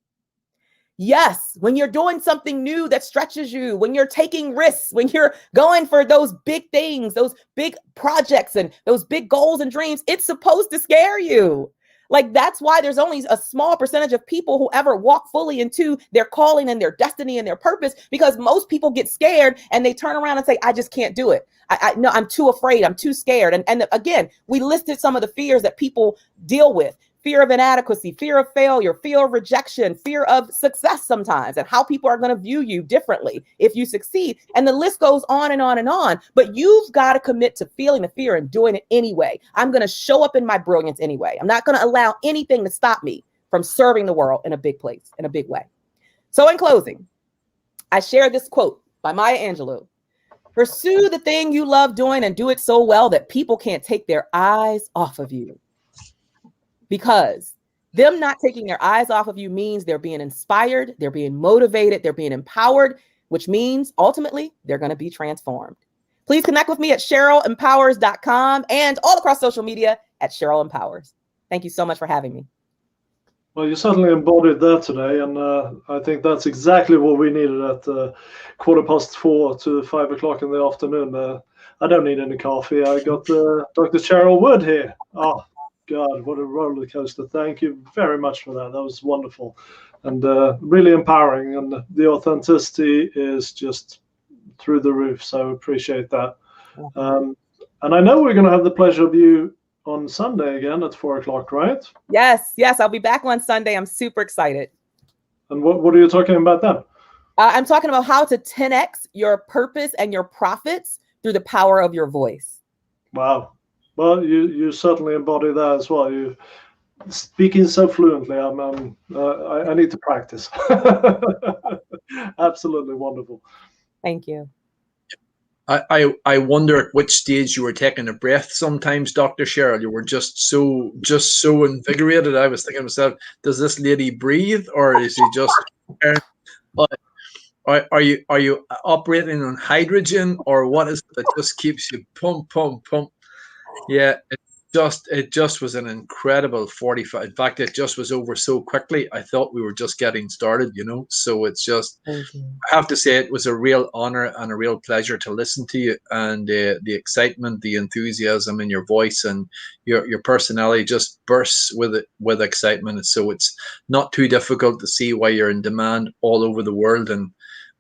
Yes, when you're doing something new that stretches you, when you're taking risks, when you're going for those big things, those big projects and those big goals and dreams, it's supposed to scare you. Like, that's why there's only a small percentage of people who ever walk fully into their calling and their destiny and their purpose, because most people get scared and they turn around and say, I just can't do it. No, I'm too afraid. I'm too scared. And again, we listed some of the fears that people deal with. Fear of inadequacy, fear of failure, fear of rejection, fear of success sometimes, and how people are going to view you differently if you succeed. And the list goes on and on and on. But you've got to commit to feeling the fear and doing it anyway. I'm going to show up in my brilliance anyway. I'm not going to allow anything to stop me from serving the world in a big place, in a big way. So in closing, I share this quote by Maya Angelou. Pursue the thing you love doing and do it so well that people can't take their eyes off of you. Because them not taking their eyes off of you means they're being inspired, they're being motivated, they're being empowered, which means ultimately they're going to be transformed. Please connect with me at CherylEmpowers.com and all across social media at Cheryl Empowers. Thank you so much for having me. Well, you certainly embodied that today, and I think that's exactly what we needed at 4:15 to 5 o'clock in the afternoon. I don't need any coffee. I got Dr. Cheryl Wood here. Oh, God, what a roller coaster. Thank you very much for that. That was wonderful and really empowering. And the authenticity is just through the roof. So appreciate that. And I know we're going to have the pleasure of you on Sunday again at 4 o'clock, right? Yes. I'll be back on Sunday. I'm super excited. And what are you talking about then? I'm talking about how to 10x your purpose and your profits through the power of your voice. Wow. Well, you certainly embody that as well. You speaking so fluently. I need to practice. Absolutely wonderful. Thank you. I wonder at which stage you were taking a breath sometimes, Dr. Cheryl. You were just so invigorated. I was thinking to myself, does this lady breathe, or is she just are you operating on hydrogen, or what is it that just keeps you pump? Yeah, it just was an incredible 45. In fact, it just was over so quickly. I thought we were just getting started, So it's just, I have to say, it was a real honor and a real pleasure to listen to you, and the excitement, the enthusiasm in your voice, and your personality just bursts with excitement. So it's not too difficult to see why you're in demand all over the world, and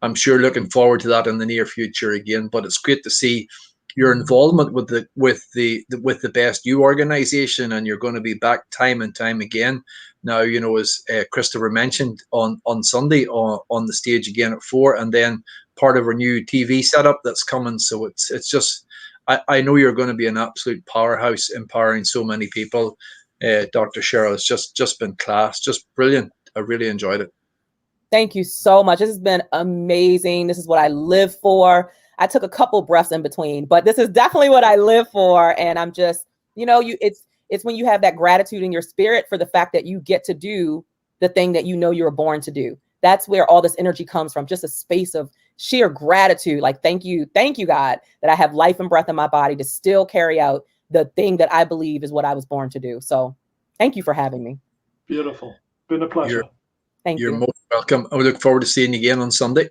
I'm sure looking forward to that in the near future again. But it's great to see your involvement with the Best You organization, and you're going to be back time and time again. Now, as Christopher mentioned, on Sunday on the stage again at 4, and then part of our new TV setup that's coming. So it's just, I know you're going to be an absolute powerhouse, empowering so many people. Dr. Cheryl, it's just been class, just brilliant. I really enjoyed it. Thank you so much. This has been amazing. This is what I live for. I took a couple breaths in between, but this is definitely what I live for. And I'm just, it's when you have that gratitude in your spirit for the fact that you get to do the thing that you know you were born to do. That's where all this energy comes from. Just a space of sheer gratitude. Like, thank you, God, that I have life and breath in my body to still carry out the thing that I believe is what I was born to do. So thank you for having me. Beautiful. Been a pleasure. Thank you. You're most welcome. I look forward to seeing you again on Sunday.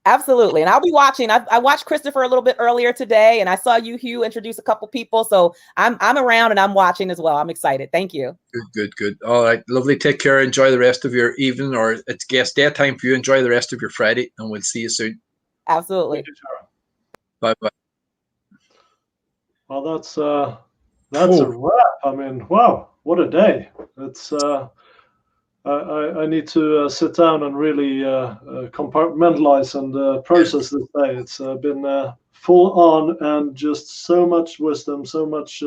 Absolutely. And I'll be watching. I watched Christopher a little bit earlier today, and I saw you, Hugh, introduce a couple people. So I'm around and I'm watching as well. I'm excited. Thank you. Good. All right. Lovely. Take care. Enjoy the rest of your evening, or it's guest daytime for you. Enjoy the rest of your Friday, and we'll see you soon. Absolutely. Bye-bye. Well, that's a wrap. I mean, wow, what a day. It's I need to sit down and really compartmentalize and process this day. It's been full on, and just so much wisdom, so much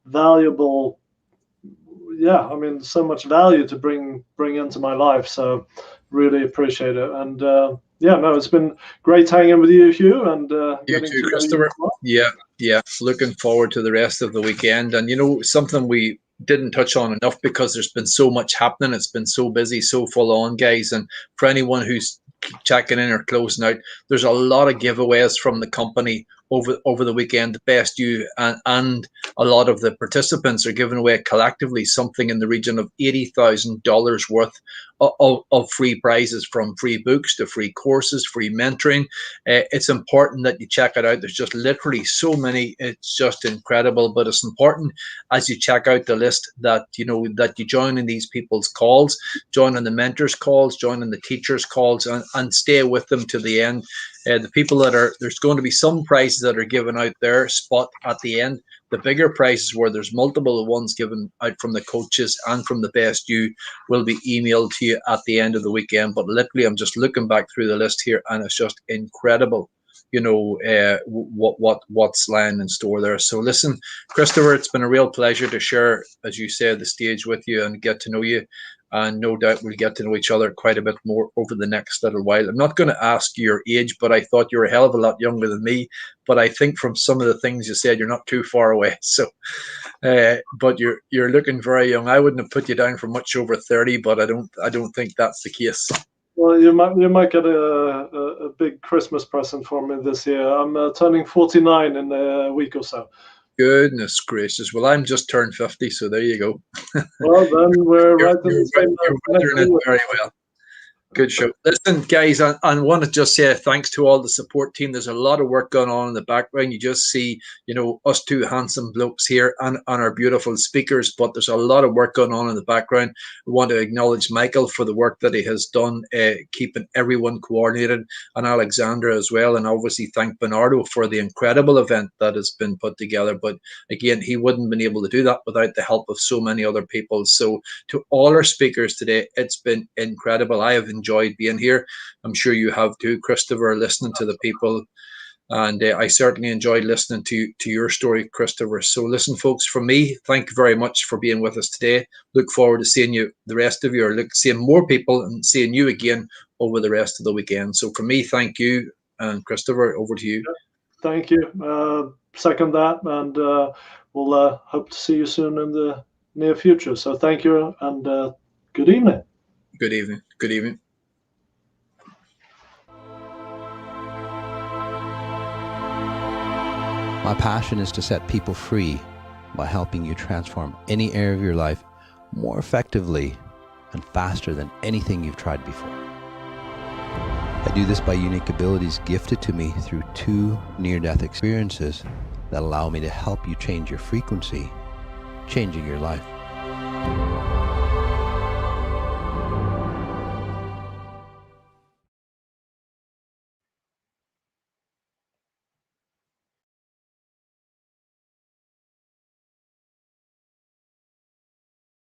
valuable, so much value to bring into my life. So really appreciate it. And it's been great hanging with you, Hugh, and you too, Christopher. Yeah. Looking forward to the rest of the weekend. And something we didn't touch on enough because there's been so much happening. It's been so busy, so full on, guys. And for anyone who's checking in or closing out, there's a lot of giveaways from the company over the weekend. The Best You and a lot of the participants are giving away collectively something in the region of $80,000 worth of free prizes, from free books to free courses, free mentoring. It's important that you check it out. There's just literally so many. It's just incredible. But it's important, as you check out the list, that that you join in these people's calls, join in the mentors' calls, join in the teachers' calls, and stay with them to the end. The people there's going to be some prizes that are given out there spot at the end. The bigger prizes, where there's multiple ones given out from the coaches and from the Best You, will be emailed to you at the end of the weekend. But literally, I'm just looking back through the list here, and it's just incredible, what's lying in store there. So listen, Christopher, it's been a real pleasure to share, as you said, the stage with you and get to know you. And no doubt we'll get to know each other quite a bit more over the next little while. I'm not going to ask you your age, but I thought you were a hell of a lot younger than me. But I think from some of the things you said, you're not too far away. So, but you're looking very young. I wouldn't have put you down for much over 30, but I don't think that's the case. Well, you might get a big Christmas present for me this year. I'm turning 49 in a week or so. Goodness gracious. Well, I'm just turned 50, so there you go. Well, then we're right in the same. You're weathering it very well. Good show. Listen, guys, I want to just say thanks to all the support team. There's a lot of work going on in the background. You just see, us two handsome blokes here and our beautiful speakers, but there's a lot of work going on in the background. We want to acknowledge Michael for the work that he has done, keeping everyone coordinated, and Alexandra as well. And obviously thank Bernardo for the incredible event that has been put together. But again, he wouldn't have been able to do that without the help of so many other people. So to all our speakers today, it's been incredible. I have enjoyed being here. I'm sure you have too, Christopher, listening to the people, and I certainly enjoyed listening to your story, Christopher. So listen, folks, from me, thank you very much for being with us today. Look forward to seeing you, the rest of you, or seeing more people and seeing you again over the rest of the weekend. So for me, thank you, and Christopher, over to you. Thank you. Second that, and we'll hope to see you soon in the near future. So thank you, and good evening. Good evening. Good evening. My passion is to set people free by helping you transform any area of your life more effectively and faster than anything you've tried before. I do this by unique abilities gifted to me through 2 near-death experiences that allow me to help you change your frequency, changing your life.